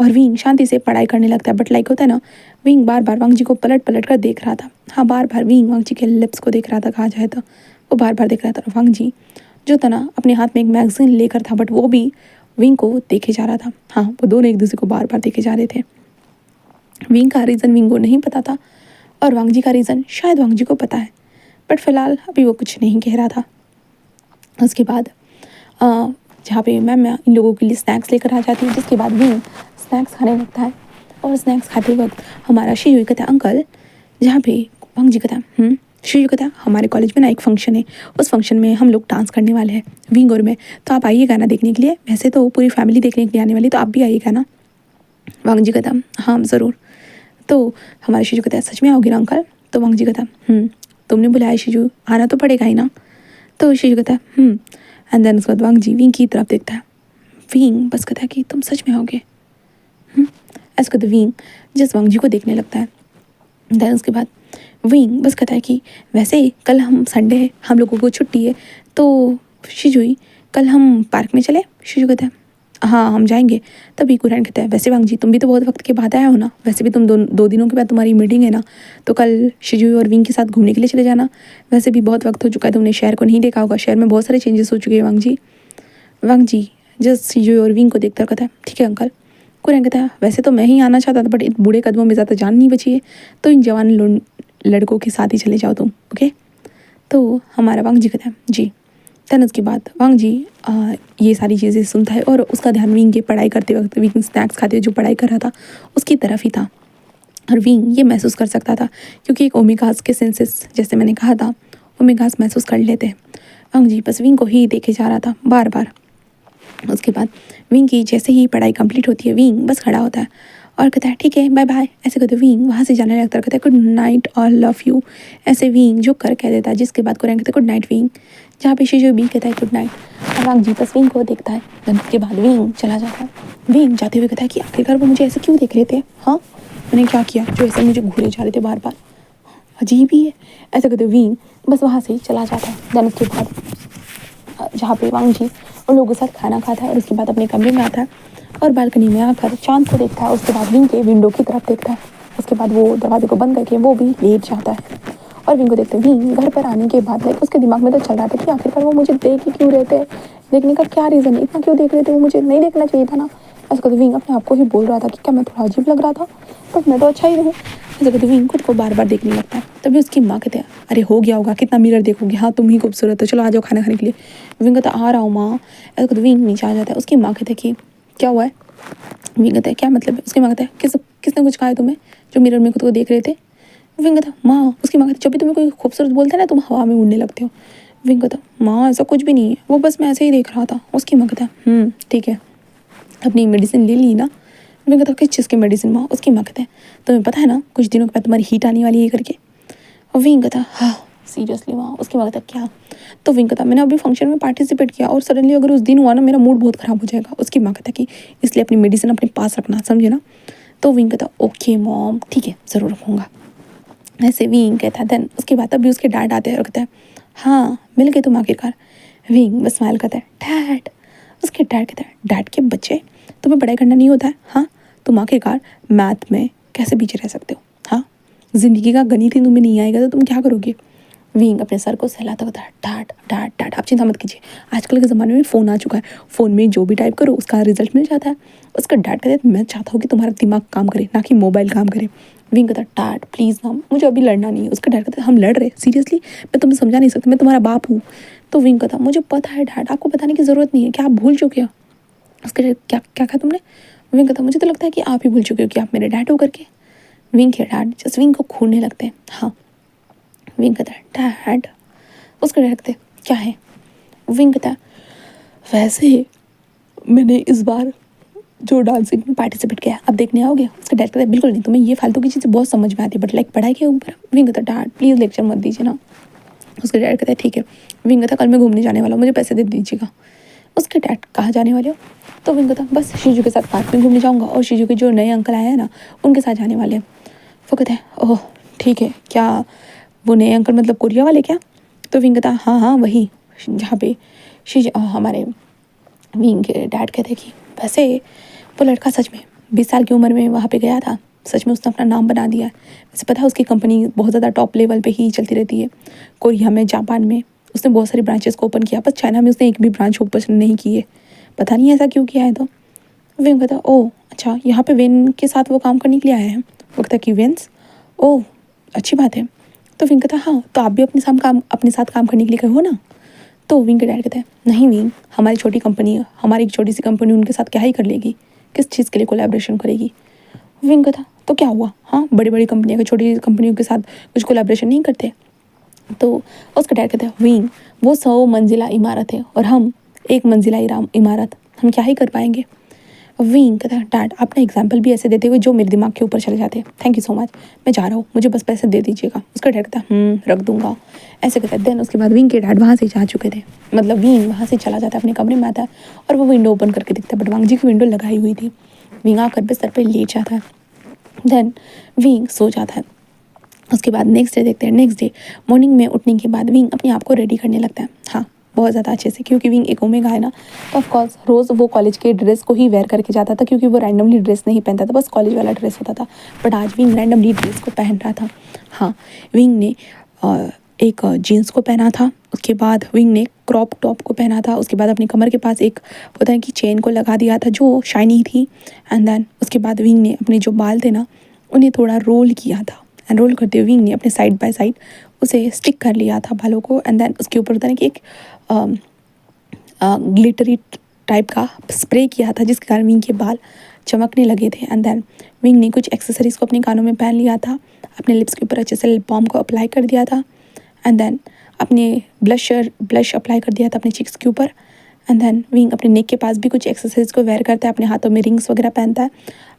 और विंग शांति से पढ़ाई करने लगता है। बट लाइक होता है ना, विंग बार बार वांगजी को पलट पलट कर देख रहा था। हाँ, बार बार विंग वांगजी के लिप्स को देख रहा था, कहा जाए तो वो बार बार देख रहा था। वांगजी जो था ना अपने हाथ में एक मैगजीन लेकर था, बट वो भी विंग को देखे जा रहा था। हाँ, वो दोनों एक दूसरे को बार बार देखे जा रहे थे। विंग का रीज़न विंग को नहीं पता था और वांगजी का रीज़न शायद वांगजी को पता है, बट फिलहाल अभी वो कुछ नहीं कह रहा था। उसके बाद जहाँ पे मैम इन लोगों के लिए स्नैक्स लेकर आ जाती है, जिसके बाद विंग स्नैक्स खाने लगता है। और स्नैक्स खाते वक्त हमारा शिजुई कहता है अंकल, जहाँ पे वांगजी कहता है शिजुई कहता है हमारे कॉलेज में ना एक फंक्शन है, उस फंक्शन में हम लोग डांस करने वाले हैं विंग और मैं, तो आप आइएगा ना देखने के लिए? वैसे तो पूरी फैमिली देखने के लिए आने वाली, तो आप भी आइएगा ना? वांगजी कहता हाँ ज़रूर। तो हमारे शिजू कहता है सच में आओगे ना अंकल? तो वांगजी कहता तुमने बुलाया शिजू, आना तो पड़ेगा ही ना। तो शिजू कहता एंड देन उसके बाद वांगजी विंग की तरफ देखता है। विंग बस कहता है कि तुम सच में आओगे? ऐसे कहते विंग जस्ट वांगजी को देखने लगता है। देन उसके बाद विंग बस कहता है कि वैसे कल हम संडे है, हम लोगों को छुट्टी है, तो शिजुई कल हम पार्क में चले? शिजू कहता है हाँ हम जाएंगे। तभी कुरान कहता है वैसे वांगजी तुम भी तो बहुत वक्त के बाद आया हो ना, वैसे भी तुम दो दिनों के बाद तुम्हारी मीटिंग है ना, तो कल शिजुई और विंग के साथ घूमने के लिए चले जाना। वैसे भी बहुत वक्त हो चुका है, तुमने शहर को नहीं देखा होगा, शहर में बहुत सारे चेंजेस हो चुके हैं वांगजी। वांगजी जस्ट शिजुई और विंग को देखकर कहता है ठीक है अंकल। कुरान कहता है वैसे तो मैं ही आना चाहता था, बट इन बूढ़े कदमों में ज़्यादा जान नहीं बची है, तो इन जवान लड़कों के साथ ही चले जाओ तुम, ओके? तो हमारा वांगजी कहता है जी। देन उसके बाद वांगजी ये सारी चीज़ें सुनता है और उसका ध्यान विंग के पढ़ाई करते वक्त, विंग स्नैक्स खाते हुए जो पढ़ाई कर रहा था उसकी तरफ ही था। और विंग ये महसूस कर सकता था क्योंकि एक ओमेगास के सेंसेस, जैसे मैंने कहा था, ओमेगास महसूस कर लेते हैं। वांगजी बस विंग को ही देखे जा रहा था बार बार। उसके बाद विंग की जैसे ही पढ़ाई कंप्लीट होती है, विंग बस खड़ा होता है और कहता है ठीक है बाय बाय। ऐसे कहते विंग वहाँ से जाने लगता है, कहता है गुड नाइट और लव यू, ऐसे विंग जो कर कह देता है। जिसके बाद कुरान कहता है गुड नाइट विंग, जहाँ पे शिजू भी कहता है गुड नाइट। और वांगजी बस विंग को देखता है। देन उसके बाद विंग चला जाता है। विंग जाते हुए कहता है कि आखिरकार वो मुझे ऐसे क्यों देख रहे थे? हाँ, मैंने क्या किया जो ऐसे मुझे घूरे जा रहे थे बार बार? अजीब ही है, ऐसा कहते विंग बस वहाँ से चला जाता है। देन उसके बाद जहाँ पे वांग जी उन लोगों के साथ खाना खाता है और उसके बाद अपने कमरे में आता है और बालकनी में आकर चांद को देखता है। उसके बाद विंग के विंडो की तरफ देखता है। उसके बाद वो दरवाजे को बंद करके वो भी लेट जाता है और विंग को देखते हैं। विंग घर पर आने के बाद लाइक उसके दिमाग में तो चल रहा था कि आखिरकार वो मुझे देख ही क्यों रहे थे, देखने का क्या रीज़न है, इतना क्यों देख रहे थे, वो मुझे नहीं देखना चाहिए था ना। ऐसा कहते विंग अपने आप को ही बोल रहा था कि क्या मैं थोड़ा अजीब लग रहा था, बट मैं तो अच्छा ही हूँ। ऐसा कहते विंग खुद को बार बार देखने लगता है। तभी उसकी माँ कहते हैं अरे हो गया होगा, कितना मिरर देखोगे, हाँ तुम ही खूबसूरत हो, चलो आ जाओ खाना खाने के लिए। विंग कहता आ रहा हूँ माँ। ऐसा कहते विंग नीचे आ जाता है। उसकी माँ कहते कि क्या हुआ है। विंग कहता है क्या मतलब है। उसकी माँ कहता है किसने कुछ कहा है तुम्हें जो मिरर में खुद को देख रहे थे। विंग कहता माँ। उसकी माँ कहती जब भी तुम्हें कोई खूबसूरत बोलता है ना तुम हवा में उड़ने लगते हो। विंग कहता माँ ऐसा कुछ भी नहीं है, वो बस मैं ऐसे ही देख रहा था। उसकी माँ कहता ठीक है, अपनी मेडिसिन ले ली ना। विंग कहता किस चीज़ की मेडिसिन माँ। उसकी माँ कहते हैं तुम्हें पता है ना कुछ दिनों के बाद तुम्हारी हीट आने वाली है करके। और विंग कहता हाँ सीरियसली माँ। उसकी माँ कहता क्या। तो विंग कहता मैंने अभी फंक्शन में पार्टिसिपेट किया और सडनली अगर उस दिन हुआ ना मेरा मूड बहुत ख़राब हो जाएगा। उसकी माँ कहता कि इसलिए अपनी मेडिसिन अपने पास रखना, समझे ना। तो विंग कहता ओके मॉम ठीक है ज़रूर रखूँगा। ऐसे विंग कहता देन उसके बाद अभी उसके डैड आते हैं और कहता है हाँ मिल गए तुम आखिरकार। विंग बस स्माइल करता है डैड। उसके डैड कहता है डैड के बच्चे तुम्हें पढ़ाई करना नहीं होता है, हाँ तुम आखिरकार मैथ में कैसे पीछे रह सकते हो, हाँ जिंदगी का गणित ही तुम्हें नहीं आएगा तो तुम क्या करोगे। विंग अपने सर को सहलाता होता है डैड डैड डैड आप चिंता मत कीजिए, आजकल के ज़माने में फ़ोन आ चुका है, फ़ोन में जो भी टाइप करो उसका रिजल्ट मिल जाता है। उसका डैड कहते हैं मैं चाहता हूँ कि तुम्हारा दिमाग काम करे ना कि मोबाइल काम करे। विंग कहता है डैड प्लीज़ ना मुझे अभी लड़ना नहीं है। उसका डैड कहता है हम लड़ रहे सीरियसली, मैं तुम्हें समझा नहीं सकती, मैं तुम्हारा बाप हूँ। तो विंग कहता मुझे पता है डैड, आपको बताने की ज़रूरत नहीं है, क्या आप भूल चुके हो। उसके डैड क्या क्या कहा तुमने। विंग कहता मुझे तो लगता है कि आप ही भूल चुके हो कि आप मेरे डैड हो करके। विंग के डैड जस्ट विंग को खूनने लगते हैं। हाँ विंग कहता है डैड। उसके डैड कहते क्या है। विंग कहता वैसे मैंने इस बार जो डांसिंग में पार्टिसिपेट किया अब देखने आओगे। उसका डैड कहता है बिल्कुल नहीं, तुम्हें ये फालतू की चीज़ें बहुत समझ में आती है बट लाइक पढ़ाई के ऊपर। विंग कहता डैड प्लीज़ लेक्चर मत दीजिए ना। उसके डैड कहता है ठीक है। विंग कहता कल मैं घूमने जाने वाला हूँ, मुझे पैसे दे दीजिएगा। उसके डैड कहाँ जाने वाले हो। तो विंग कहता बस शीजू के साथ पार्क में घूमने जाऊँगा और शीजू के जो नए अंकल आए हैं ना उनके साथ जाने वाले हैं। वो कहते हैं ओह ठीक है, क्या वो नए अंकल मतलब कोरिया वाले क्या। तो विंग कहता हाँ हाँ वही जहाँ पे हमारे विंग के डैड कहते कि वैसे वो लड़का सच में 20 साल की उम्र में वहाँ पे गया था, सच में उसने अपना नाम बना दिया है। वैसे पता है उसकी कंपनी बहुत ज़्यादा टॉप लेवल पे ही चलती रहती है, कोरिया में, जापान में उसने बहुत सारी ब्रांचेस को ओपन किया, बस चाइना में उसने एक भी ब्रांच ओपन नहीं की है, पता नहीं ऐसा क्यों किया है। तो विंग कहता ओह अच्छा यहाँ पे वेन के साथ वो काम करने के लिए आए हैं। वो कहता कि वेन्स ओह अच्छी बात है। तो विंग कहता हाँ तो आप भी अपने साथ काम करने के लिए गए हो ना। तो विंग के डैड कहते हैं नहीं विंग हमारी छोटी कंपनी है, हमारी एक छोटी सी कंपनी उनके साथ क्या ही कर लेगी, किस चीज़ के लिए कोलैबोरेशन करेगी। विंग कहता तो क्या हुआ, हाँ बड़ी बड़ी कंपनियाँ के छोटी कंपनियों के साथ कुछ कोलैबोरेशन नहीं करते। तो उसका डैड कहता है विंग वो 100 मंजिला इमारत है और हम 1 मंजिला इमारत, हम क्या ही कर पाएंगे। विंग कहता है डैड आप ना एग्जाम्पल भी ऐसे देते हुए जो मेरे दिमाग के ऊपर चले जाते हैं, थैंक यू सो मच, मैं जा रहा हूँ, मुझे बस पैसे दे दीजिएगा। उसका डैड कहता है रख दूंगा ऐसे कहता है। देन उसके बाद विंग के डैड वहाँ से जा चुके थे, मतलब विंग वहाँ से चला जाता है, अपने कमरे में आता है और वो विंडो ओपन करके दिखता है बट वांग जी की विंडो लगाई हुई थी। विंग आकर बिस्तर पर लेट जाता है। देन विंग सो जाता है। उसके बाद नेक्स्ट डे देखते हैं। नेक्स्ट डे मॉर्निंग में उठने के बाद विंग अपने आप को रेडी करने लगता है, हाँ बहुत ज़्यादा अच्छे से, क्योंकि विंग एक ओमेगा है ना। तो ऑफकोर्स रोज़ वो कॉलेज के ड्रेस को ही वेयर करके जाता था, क्योंकि वो रैंडमली ड्रेस नहीं पहनता था, बस कॉलेज वाला ड्रेस होता था। बट आज विंग रैंडमली ड्रेस को पहन रहा था। हाँ विंग ने एक जीन्स को पहना था, उसके बाद विंग ने क्रॉप टॉप को पहना था, उसके बाद अपनी कमर के पास एक होता है कि चेन को लगा दिया था जो शाइनी थी। एंड देन उसके बाद विंग ने अपने जो बाल थे ना उन्हें थोड़ा रोल किया था। एंड रोल करते हुए विंग ने अपने साइड बाय साइड उसे स्टिक कर लिया था बालों को। एंड देन उसके ऊपर होता है कि एक ग्लिटरी टाइप का स्प्रे किया था जिसके कारण विंग के बाल चमकने लगे थे। एंड देन विंग ने कुछ एक्सेसरीज़ को अपने कानों में पहन लिया था, अपने लिप्स के ऊपर अच्छे से लिप बाम को अप्लाई कर दिया था। एंड देन अपने ब्लश अप्लाई कर दिया था अपने चिक्स के ऊपर। एंड देन विंग अपने नेक के पास भी कुछ एक्सेसरीज़ को वेयर करता है, अपने हाथों में रिंग्स वगैरह पहनता है,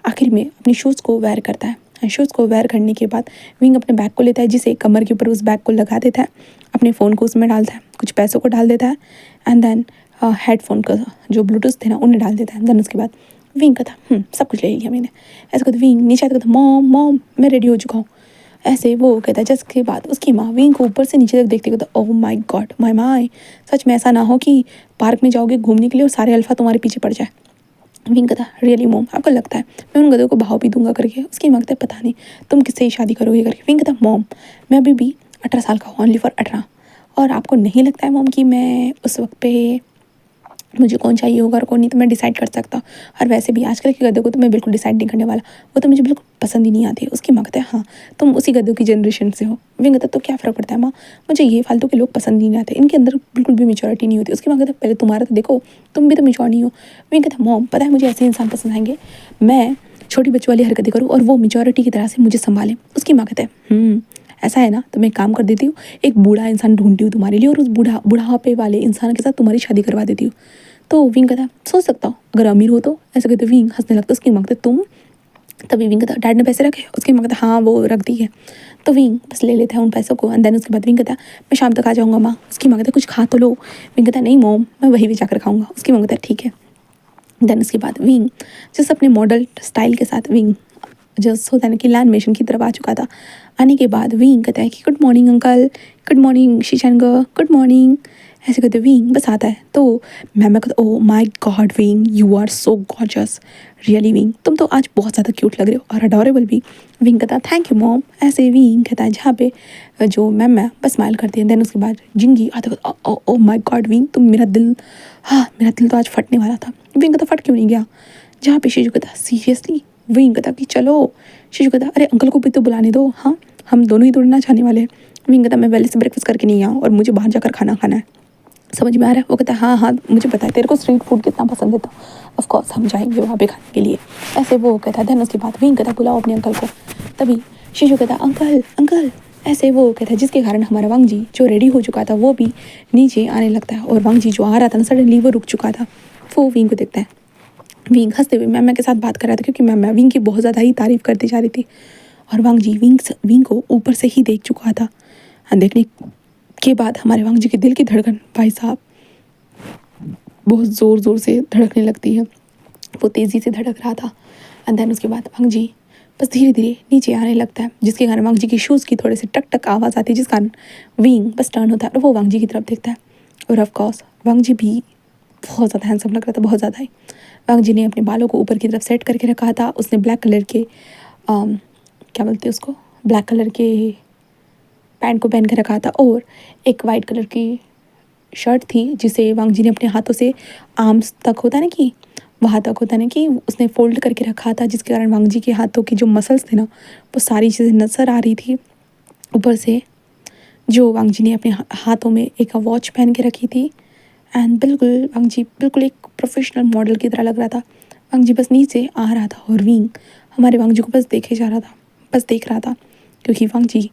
आखिर में अपनी शूज़ को वेयर करता है। शूज़ को वेयर करने के बाद विंग अपने बैग को लेता है, जिसे कमर के ऊपर उस बैग को लगा देता है, अपने फ़ोन को उसमें डालता है, कुछ पैसों को डाल देता है। एंड देन हेडफोन का जो ब्लूटूथ थे ना उन्हें डाल देता है। देन उसके बाद विंग कहता सब कुछ ले लिया मैंने। ऐसा कहता विंग नीचे आता कहता मॉम मॉम मैं रेडी हो चुका हूँ। ऐसे वो कहता है। जिसके बाद उसकी माँ विंग को ऊपर से नीचे तक देखती कहता oh my God my my, सच में ऐसा ना हो कि पार्क में जाओगे घूमने के लिए और सारे अल्फा तुम्हारे पीछे पड़ जाए। विंग कहता रियली मॉम, आपको लगता है मैं उन गधों को भाव भी दूंगा करके? उसकी माँ कहता है पता नहीं तुम किससे ही शादी करोगे करके। विंग कहता मॉम मैं अभी भी 18 साल का हूँ, ओनली फॉर 18, और आपको नहीं लगता है मॉम कि मैं उस वक्त पे मुझे कौन चाहिए होगा और कौन नहीं तो मैं डिसाइड कर सकता हूँ। और वैसे भी आजकल के गधों को तो मैं बिल्कुल डिसाइड नहीं करने वाला, वो तो मुझे बिल्कुल पसंद ही नहीं आती है। उसकी माँ कहता है हाँ तुम उसी गधों की जनरेशन से हो। विंग कहता तो क्या फ़र्क पड़ता है माँ, मुझे ये फालतू के लोग पसंद ही नहीं आते, इनके अंदर बिल्कुल भी मेच्योरिटी नहीं होती। उसकी माँ कहता पहले तुम्हारा तो देखो, तुम भी तो मेच्योर नहीं हो। विंग कहता मॉम पता है मुझे ऐसे इंसान पसंद आएंगे मैं छोटी बच्चों वाली हरकतें करूँ और वो मेच्योरिटी की तरह से मुझे संभालें। उसकी माँ कहता है ऐसा है ना, तो मैं एक काम कर देती हूँ, एक बूढ़ा इंसान ढूंढती हूँ तुम्हारे लिए और उस बुढ़ापे वाले इंसान के साथ तुम्हारी शादी करवा देती हूँ। तो विंग कहता सोच सकता हूँ अगर अमीर हो तो। ऐसे कहते विंग हंसने लगता। उसकी माँ कहते तुम, तभी विंग कहता डैड ने पैसे रखे? उसकी माँ कहता हाँ वो रख दी है। तो विंग बस ले लेता है उन पैसों को एंड देन उसके बाद विंग कहता मैं शाम तक आ जाऊँगा माँ। उसकी माँ कहता कुछ खा तो लो। विंग कहता नहीं मॉम मैं वहीं भी जाकर खाऊंगा। उसकी माँ कहता ठीक है। देन उसके बाद विंग जस्ट अपने मॉडल स्टाइल के साथ विंग जस्ट होता है ना कि लैंड मिशन की तरफ आ चुका था। आने के बाद विंग कहता है कि good morning uncle, good morning Shishang, good morning. ऐसे कहते विंग बस आता है। तो मैम कहता oh my God Wing you are so gorgeous, really Wing तुम तो आज बहुत ज़्यादा क्यूट लग रहे हो और अडोरेबल भी। विंग कहता थैंक यू मॉम। ऐसे विंग कहता है जहाँ पे जो मैम है बस स्माइल करती है। देन उसके बाद जिंगी आता है ओ माय गॉड विंग तुम मेरा दिल, हाँ मेरा दिल तो आज फटने वाला था। विंग कहता फट क्यों नहीं गया? जहाँ पे शीशु कहता सीरियसली। विंग कहता कि चलो। शीशु कहता अरे अंकल को भी तो बुलाने दो, हाँ हम दोनों ही दौड़ना चाहने वाले हैं। विंग कहता मैं पहले से ब्रेकफास्ट करके नहीं आया और मुझे बाहर जाकर खाना खाना है, समझ में आ रहा है? वो कहता है हाँ हाँ मुझे पता है तेरे को स्ट्रीट फूड कितना पसंद है, तो ऑफ कोर्स हम जाएंगे वहाँ पे खाने के लिए। ऐसे वो कहता है। देन उसके बाद विंग कहता बुलाओ अपने अंकल को। तभी शीशु कहता अंकल अंकल। ऐसे वो कहता है जिसके कारण हमारा वांग जी जो रेडी हो चुका था वो भी नीचे आने लगता है और वांग जी जो आ रहा था ना सडनली वो रुक चुका था। वो विंग को देखता है। विंग हंसते हुए मैम के साथ बात कर रहा था क्योंकि मैम विंग की बहुत ज़्यादा ही तारीफ़ करती जा रही थी और वांग जी विंग को ऊपर से ही देख चुका था। देखने के बाद हमारे वांग जी के दिल की धड़कन भाई साहब बहुत ज़ोर ज़ोर से धड़कने लगती है। वो तेज़ी से धड़क रहा था एंड देन उसके बाद वांग जी बस धीरे धीरे नीचे आने लगता है जिसके कारण वांग जी की शूज़ की थोड़े से टक टक आवाज़ आती है जिस कारण विंग बस टर्न होता है और वो वांग जी की तरफ देखता है। और ऑफकोर्स वांग जी भी बहुत ज़्यादा हैंडसम लग रहा था, बहुत ज़्यादा ही। वांग जी ने अपने बालों को ऊपर की तरफ सेट करके रखा था। उसने ब्लैक कलर के क्या बोलते हैं उसको, ब्लैक कलर के पैंट को पहन के रखा था और एक वाइट कलर की शर्ट थी जिसे वांग जी ने अपने हाथों से आर्म्स तक होता है ना कि वहाँ तक होता है ना कि उसने फोल्ड करके रखा था जिसके कारण वांग जी के हाथों की जो मसल्स थे ना वो सारी चीज़ें नज़र आ रही थी। ऊपर से जो वांग जी ने अपने हाथों में एक वॉच पहन के रखी थी एंड बिल्कुल वांग जी बिल्कुल एक प्रोफेशनल मॉडल की तरह लग रहा था। वांग जी बस नीचे आ रहा था और विंग हमारे वांग जी को बस देखे जा रहा था, बस देख रहा था क्योंकि वांग जी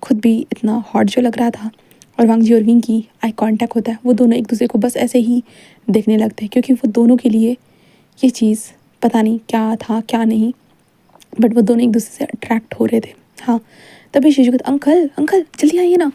खुद भी इतना हॉट जो लग रहा था। और वांग जी और विंग की आई कांटेक्ट होता है, वो दोनों एक दूसरे को बस ऐसे ही देखने लगते हैं क्योंकि वो दोनों के लिए ये चीज़ पता नहीं क्या था क्या नहीं, बट वो दोनों एक दूसरे से अट्रैक्ट हो रहे थे। हाँ तभी शीशु कहता अंकल अंकल जल्दी आइए ना।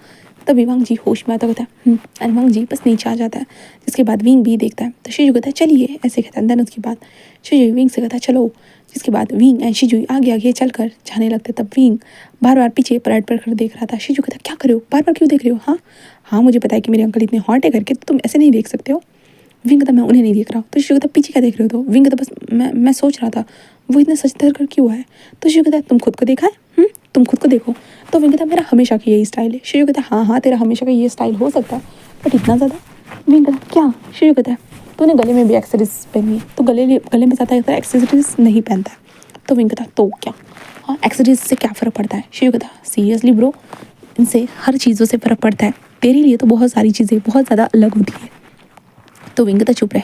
तभी वांग जी होश में आता होता है एंड वांग जी बस नीचे आ जाता है जिसके बाद विंग भी देखता है। तो शीशु कहता है चलिए ऐसे कहता है। देन उसके बाद शीशु विंग से कहता है चलो, जिसके बाद विंग एंड शीशु आगे आगे चलकर जाने लगते। तब विंग बार बार पीछे पलट कर देख रहा था। शीशु कहता क्या कर रहे हो, बार बार क्यों देख रहे हो? हाँ हाँ मुझे पता है कि मेरे अंकल इतने हॉट है करके, तो तुम ऐसे नहीं देख सकते हो। विंग कहता मैं उन्हें नहीं देख रहा हूँ। तो शीशु कहता पीछे क्या देख रहे हो? तो विंग कहता बस मैं सोच रहा था वो इतना सच धर कर क्यों है। तो शीशु कहता तुम खुद को देखा है, तुम खुद को देखो। तो विंग कहता मेरा हमेशा का यही स्टाइल है। शीशु कहता हाँ हाँ तेरा हमेशा का ये स्टाइल हो सकता है बट इतना ज़्यादा। विंग कहता क्या? शीशु कहता है तूने गले में भी एक्सेसरीज पहनी है, तो गले में ज़्यादा एक्सेसरीज नहीं पहनता है। तो विंग कहता तो क्या, हाँ एक्सेसरीज से क्या फ़र्क पड़ता है? शीशु कहता सीरियसली ब्रो इनसे हर चीज़ों से फ़र्क पड़ता है, तेरे लिए तो बहुत सारी चीज़ें बहुत ज़्यादा अलग होती है। तो विंग कहता चुप रहे।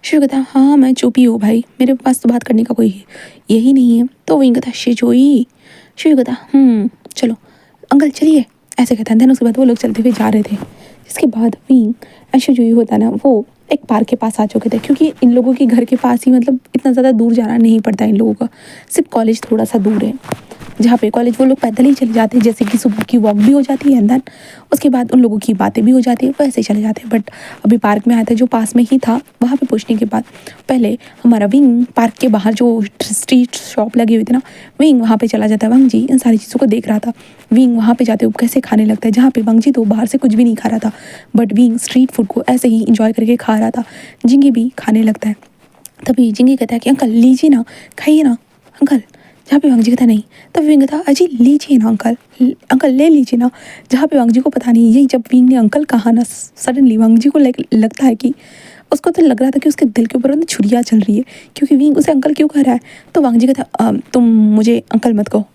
शीशु कहता हाँ मैं चुप ही हूँ भाई, मेरे पास तो बात करने का कोई यही नहीं है। तो विंग कहता शिजोई। शीशु कहता चलो अंकल चलिए, ऐसे कहता है। देन उसके बाद वो लोग चलते हुए जा रहे थे जिसके बाद विंग ऐशु जो होता है ना, वो एक पार्क के पास आ चुके थे, क्योंकि इन लोगों के घर के पास ही मतलब इतना ज़्यादा दूर जाना नहीं पड़ता इन लोगों का, सिर्फ कॉलेज थोड़ा सा दूर है, जहाँ पे कॉलेज वो लोग पैदल ही चले जाते हैं, जैसे कि सुबह की वॉक भी हो जाती है एंड देन उसके बाद उन लोगों की बातें भी हो जाती है, वैसे ही चले जाते हैं। बट अभी पार्क में आया था जो पास में ही था, वहाँ पे पहुँचने के बाद पहले हमारा विंग पार्क के बाहर जो स्ट्रीट शॉप लगी हुई थी ना, विंग वहाँ पे चला जाता है। वंग जी इन सारी चीज़ों को देख रहा था। विंग वहाँ पे जाते हुए कैसे खाने लगता है, जहाँ पे वंग जी तो बाहर से कुछ भी नहीं खा रहा था, बट विंग स्ट्रीट फूड को ऐसे ही इंजॉय करके खा रहा था। जिंगी भी खाने लगता है। तभी जिंगी कहता है कि अंकल लीजिए ना, खाइए ना अंकल। जहाँ पे वांगजी कहता नहीं, तब विंग कहता अजी लीजिए ना अंकल, अंकल ले लीजिए ना। जहाँ पे वांगजी को पता नहीं, यही जब विंग ने अंकल कहा ना, सडनली वांगजी को लगता है कि उसको तो लग रहा था कि उसके दिल के ऊपर छुरियाँ चल रही है, क्योंकि विंग उसे अंकल क्यों कह रहा है। तो वांगजी कहता तुम मुझे अंकल मत कहो।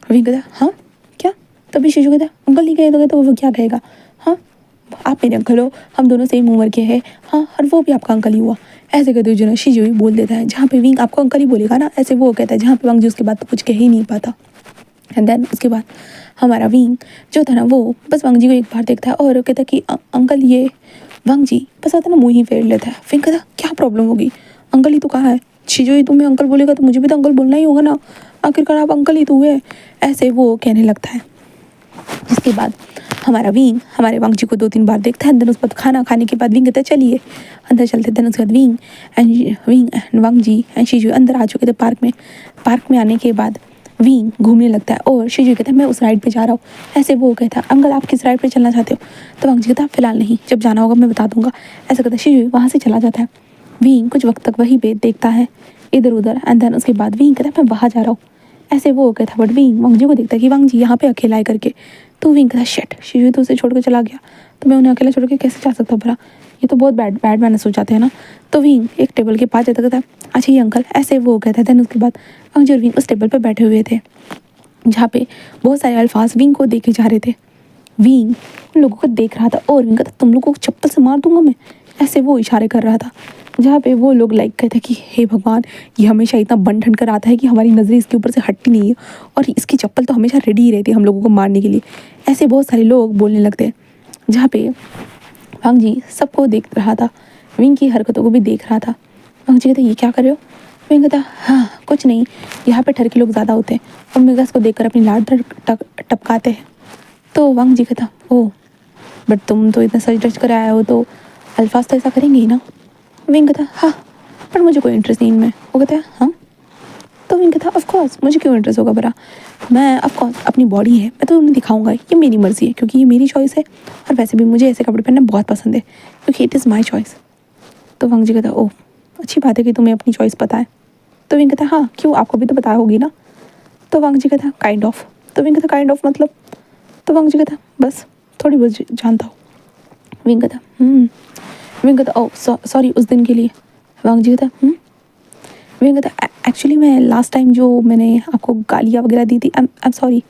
विंग कहता हाँ क्या। तभी शिशु कहता अंकल नहीं कहेगा तो वो क्या कहेगा, हाँ आप मेरे अंकल हो, हम दोनों सेम उम्र के हैं, हाँ और वो भी आपका अंकल ही हुआ। ऐसे कहते हुए जो ना शिजू ही बोल देता है, जहाँ पे विंग आपको अंकल ही बोलेगा ना, ऐसे वो कहता है, जहाँ पे वांगजी उसके बाद तो कुछ कह ही नहीं पाता। एंड देन उसके बाद हमारा विंग जो था ना, वो बस वांगजी को एक बार देखता है और कहता है कि अंकल ये वांगजी बस आता ना मुँह ही फेर लेता है। विंग कहता क्या प्रॉब्लम होगी, अंकल ही तो कहा है, शिजू ही तुम्हें अंकल बोलेगा तो मुझे भी तो अंकल बोलना ही होगा ना, आखिरकार आप अंकल ही तो हुए। ऐसे वो कहने लगता है। जिसके बाद हमारा विंग हमारे वांगजी को 2-3 बार देखता है। अंदर उस बाद खाना खाने के बाद विंग कहता है चलिए अंदर चलते। देन उसके बाद विंग एंड वांगजी एंड शिजू अंदर आ चुके थे पार्क में। पार्क में आने के बाद विंग घूमने लगता है और शिजू कहता है मैं उस राइड पे जा रहा हूँ। ऐसे वो कहता है अंकल आप किस राइड पे चलना चाहते हो। तो वांगजी कहता है फिलहाल नहीं, जब जाना होगा मैं बता दूंगा। ऐसा कहता है शिजू वहाँ से चला जाता है। विंग कुछ वक्त तक वहीं पे देखता है इधर उधर एंड देन उसके बाद विंग कहता है मैं वहाँ जा रहा हूँ। ऐसे वो कहता है, बट विंग वांगजी को देखता है कि वांगजी यहाँ पे अकेला है करके। तो विंग कहता है शिट, शिजू तो उसे छोड़ कर चला गया, तो मैं उन्हें अकेला छोड़ के कैसे जा सकता हूँ भला, ये तो बहुत बैड मैनर्स हो जाते हैं ना। तो विंग एक टेबल के पास जाता कहता है अच्छा ये अंकल। ऐसे वो कहता है। देन उसके बाद वांगजी और विंग उस टेबल पर बैठे हुए थे, जहाँ पे बहुत सारे अल्फाज विंग को देखे जा रहे थे। विंग उन लोगों को देख रहा था और विंग कहता तुम लोगों को चप्पल से मार दूंगा मैं। ऐसे वो इशारे कर रहा था, जहाँ पे वो लोग लाइक कहते हैं कि हे भगवान, ये हमेशा इतना बन ठन कर आता है कि हमारी नज़रें इसके ऊपर से हटती नहीं है, और इसकी चप्पल तो हमेशा रेडी ही रहती है हम लोगों को मारने के लिए। ऐसे बहुत सारे लोग बोलने लगते हैं, जहाँ पे वांगजी सबको देख रहा था, विंग की हरकतों को भी देख रहा था। वांगजी कहते ये क्या कर रहे हो। विंग कहता हाँ कुछ नहीं, यहाँ पे ठरकी लोग ज़्यादा होते हैं और मिर्गास को देखकर अपनी लाड टपकाते हैं। तो वांगजी कहता ओह बट तुम तो इतना सच डच कर आया हो, तो अल्फाज तो ऐसा करेंगे ही ना। विंग कहता हाँ पर मुझे कोई इंटरेस्ट नहीं इनमें। वो कहता है हाँ। तो विंग कहता ऑफ कोर्स मुझे क्यों इंटरेस्ट होगा भला, मैं ऑफ कोर्स अपनी बॉडी है, मैं तो उन्हें दिखाऊंगा, ये मेरी मर्ज़ी है क्योंकि ये मेरी चॉइस है, और वैसे भी मुझे ऐसे कपड़े पहनना बहुत पसंद है क्योंकि इट इज़ माई चॉइस। तो वांगजी कहता ओह अच्छी बात है कि तुम्हें अपनी चॉइस पता है। तो विंग कहता हाँ क्यों, आपको भी तो पता होगी ना। तो वांगजी कहता काइंड ऑफ। तो विंग कहता काइंड ऑफ मतलब। तो वांगजी कहता बस थोड़ी बहुत जानता हूँ। विंग कहता विंग कहता ओह सॉरी उस दिन के लिए। वांगजी कहता विंग कहता एक्चुअली मैं लास्ट टाइम जो मैंने आपको गालियाँ वगैरह दी थी, आई एम सॉरी।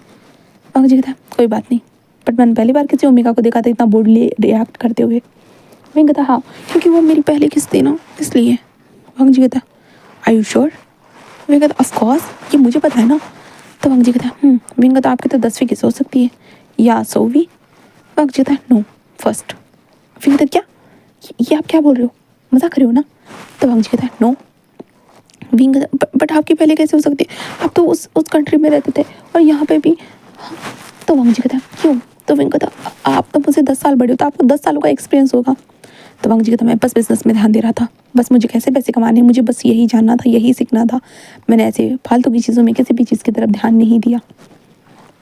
वांगजी कहता कोई बात नहीं, बट मैंने पहली बार किसी ओमेगा को देखा था इतना बोल्डली रिएक्ट करते हुए। विंग कहता हाँ क्योंकि वो मेरी पहली किस थी ना इसलिए। वांगजी कहता आर यू श्योर। विंग कहता ऑफ कोर्स ये मुझे पता है ना। तो वांगजी कहता विंग कहता आपकी तो 10वीं किस हो सकती है या 100वीं। वांगजी कहता नो फर्स्ट। विंग कहता क्या, ये आप क्या बोल रहे हो, मजाक कर रहे हो ना। तो वांगजी कहता है नो। विंग कहता बट आपकी पहले कैसे हो सकती है, आप तो उस कंट्री में रहते थे और यहाँ पे भी। तो वांगजी कहता क्यों। तो विंग कहता आप तो मुझसे 10 साल बड़े हो, तो आपको 10 सालों का एक्सपीरियंस होगा। तो वांगजी कहता मैं बस बिजनेस में ध्यान दे रहा था, बस मुझे कैसे पैसे कमाने, मुझे बस यही जानना था, यही सीखना था, मैंने ऐसे फालतू की चीज़ों में किसी भी चीज़ की तरफ ध्यान नहीं दिया।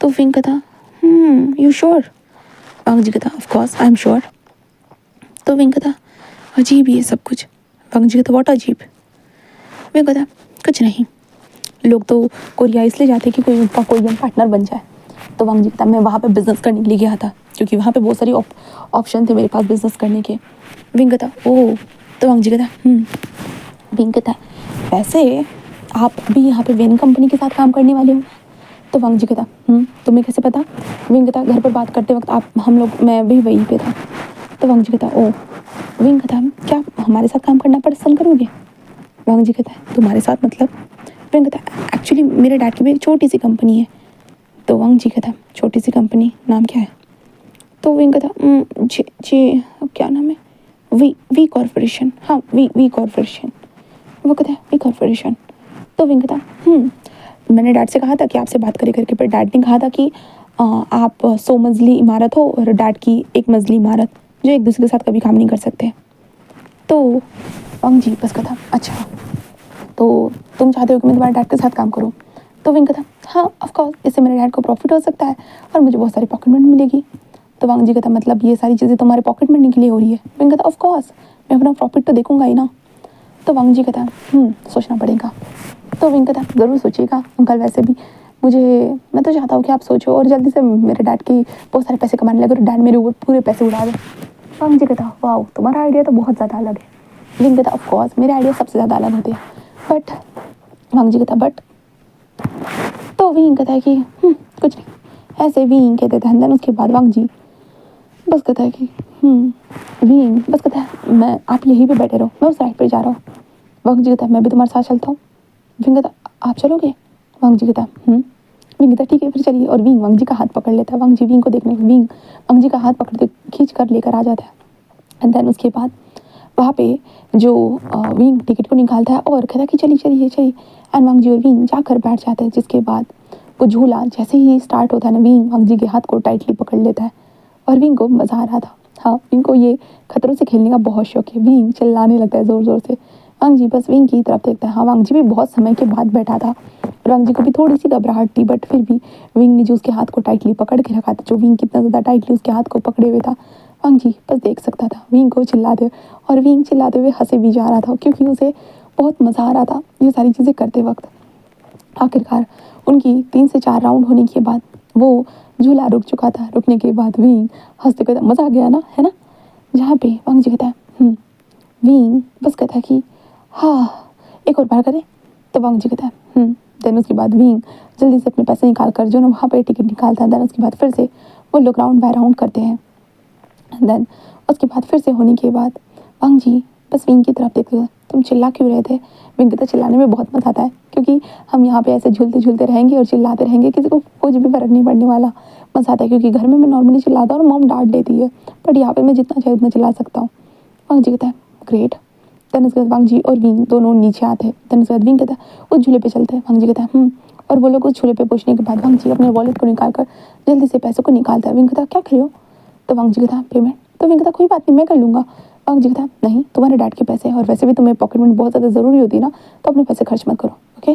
तो विंग कहता यू श्योर। वांगजी कहता of course I am sure. तो विंग कहता अजीब ही है सब कुछ। वांगजी कहता व्हाट अजीब। विंग कहता कुछ नहीं, लोग तो कोरिया इसलिए जाते कि कोई उनका कोरियन पार्टनर बन जाए। तो वांगजी कहता मैं वहाँ पे बिजनेस करने के लिए गया था क्योंकि वहाँ पे बहुत सारी ऑप्शन थे मेरे पास बिजनेस करने के। विंग कहता ओह। तो वांगजी कहता विंग कहता वैसे आप अभी यहाँ पे वेन कंपनी के साथ काम करने वाले हो। तो वांगजी कहता तुम्हें कैसे पता। विंग कहता घर पर बात करते वक्त आप हम लोग मैं भी वहीं पे था। तो वांगजी कहता ओह। विंग कहता क्या हमारे साथ काम करना पसंद करोगे। वांगजी कहता तुम्हारे साथ मतलब। विंग कहता एक्चुअली मेरे डैड की भी एक छोटी सी कंपनी है। तो वांगजी कहता छोटी सी कंपनी नाम क्या है। तो विंग कहता जी क्या नाम है, वी कॉर्पोरेशन, हाँ वी कॉर्पोरेशन। वो कहता है वी कॉर्पोरेशन। तो विंग कहता मैंने डैड से कहा था कि आपसे बात करे करके, पर डैड ने कहा था कि आप 100 मंजिली इमारत हो और डैड की 1 मंजिली इमारत, जो एक दूसरे के साथ कभी काम नहीं कर सकते। तो वांग जी बस कहता अच्छा, तो तुम चाहते हो कि मैं तुम्हारे डैड के साथ काम करूँ? तो विंग कहता हाँ ऑफ कोर्स, इससे मेरे डैड को प्रॉफिट हो सकता है और मुझे बहुत सारी पॉकेट मनी मिलेगी। तो वांग जी कहता मतलब ये सारी चीज़ें तुम्हारे पॉकेट मनी के लिए हो रही है? विंग कहता ऑफ कोर्स, मैं अपना प्रॉफिट तो देखूंगा ही ना। तो वांग जी कहता सोचना पड़ेगा। तो विंग कहता ज़रूर सोचिएगा अंकल, वैसे भी मैं तो चाहता हूँ कि आप सोचो और जल्दी से मेरे डैड की बहुत सारे पैसे कमाने लगे और डैड मेरे ऊपर पूरे पैसे उड़ा दे। वांग जी कहता वाह, तुम्हारा आइडिया तो बहुत ज़्यादा अलग है। विंग कहता ऑफ कोर्स, मेरे आइडिया सबसे ज़्यादा अलग होते हैं, बट वांग जी कहता बट। तो विंग कहता है कि कुछ नहीं, ऐसे विंग कहते थे। देन उसके बाद वांग जी बस कहता है कि विंग बस कहता है मैं, आप यहीं पे बैठे रहो, मैं उस साइड पे जा रहा हूँ। वांग जी कहता है मैं भी तुम्हारे साथ चलता हूँ। विंग कहता आप चलोगे? वांग जी कहता विंग कहता ठीक है फिर चलिए, और विंग वांग जी का हाथ पकड़ लेता है। वांग जी विंग को देखने, विंग वांग जी का हाथ पकड़ के खींच कर लेकर आ जाता है। एंड देन उसके बाद वहाँ पे जो विंग टिकट को निकालता है और कहता है कि चलिए चलिए चलिए। एंड वांग जी और विंग जाकर बैठ जाते हैं, जिसके बाद वो झूला जैसे ही स्टार्ट होता है ना, विंग वांग जी के हाथ को टाइटली पकड़ लेता है और विंग को मज़ा आ रहा था। हाँ, विंग को ये खतरों से खेलने का बहुत शौक है। विंग चिल्लाने लगता है ज़ोर ज़ोर से। वांग जी बस विंग की तरफ देखता है। हाँ, वांग जी भी बहुत समय के बाद बैठा था और वांग जी को भी थोड़ी सी घबराहट थी, बट फिर भी विंग ने जो उसके हाथ को टाइटली पकड़ के रखा था, जो विंग कितना ज़्यादा टाइटली उसके हाथ को पकड़े हुए था, वांग जी बस देख सकता था विंग को चिल्लाते, और विंग चिल्लाते हुए हंसे भी जा रहा था क्योंकि उसे बहुत मज़ा आ रहा था ये सारी चीज़ें करते वक्त। आखिरकार उनकी 3 से 4 राउंड होने के बाद वो झूला रुक चुका था। रुकने के बाद विंग हंसते कहता मज़ा आ गया ना, है ना? जहाँ पे वांग जी कहता है विंग बस कहता है कि हाँ एक और बार करें। तो वांग जी कहता है देन उसके बाद विंग जल्दी से अपने पैसे निकाल कर जो ना वहाँ पर टिकट निकालता है। देन उसके बाद फिर से वो लोग राउंड बाय राउंड करते हैं। देन उसके बाद फिर से होने के बाद वांग जी बस विंग की तरफ देखते हुए तुम चिल्ला क्यों रहे थे? विंग कहता चिल्लाने में बहुत मज़ा आता है क्योंकि हम यहाँ पे ऐसे झूलते झूलते रहेंगे और चिल्लाते रहेंगे, किसी को कुछ भी फर्क नहीं पड़ने वाला। मज़ा आता है क्योंकि घर में मैं नॉर्मली चिल्लाता हूँ और मॉम डांट देती है, बट यहाँ पे मैं जितना चाहे उतना चिल्ला सकता हूँ। वांग जी कहता है ग्रेट। देन उसके बाद वांग जी और विंग दोनों नीचे आते हैं। देन उसके बाद विंग कहता है उस झूले पे चलते हैं। वांग जी कहता है और वो लोग उस झूले पे पहुँचने के बाद वांग जी अपने वॉलेट को निकाल कर जल्दी से पैसों को निकालता है। विंग कहता क्या करे हो? तो वांग जी कहता है पेमेंट। तो विंग कहता कोई बात नहीं मैं कर लूँगा। वांग जी कहता नहीं, तुम्हारे डैड के पैसे हैं और वैसे भी तुम्हें पॉकेट मनी बहुत ज़्यादा ज़रूरी होती है ना, तो अपने पैसे खर्च मत करो, ओके?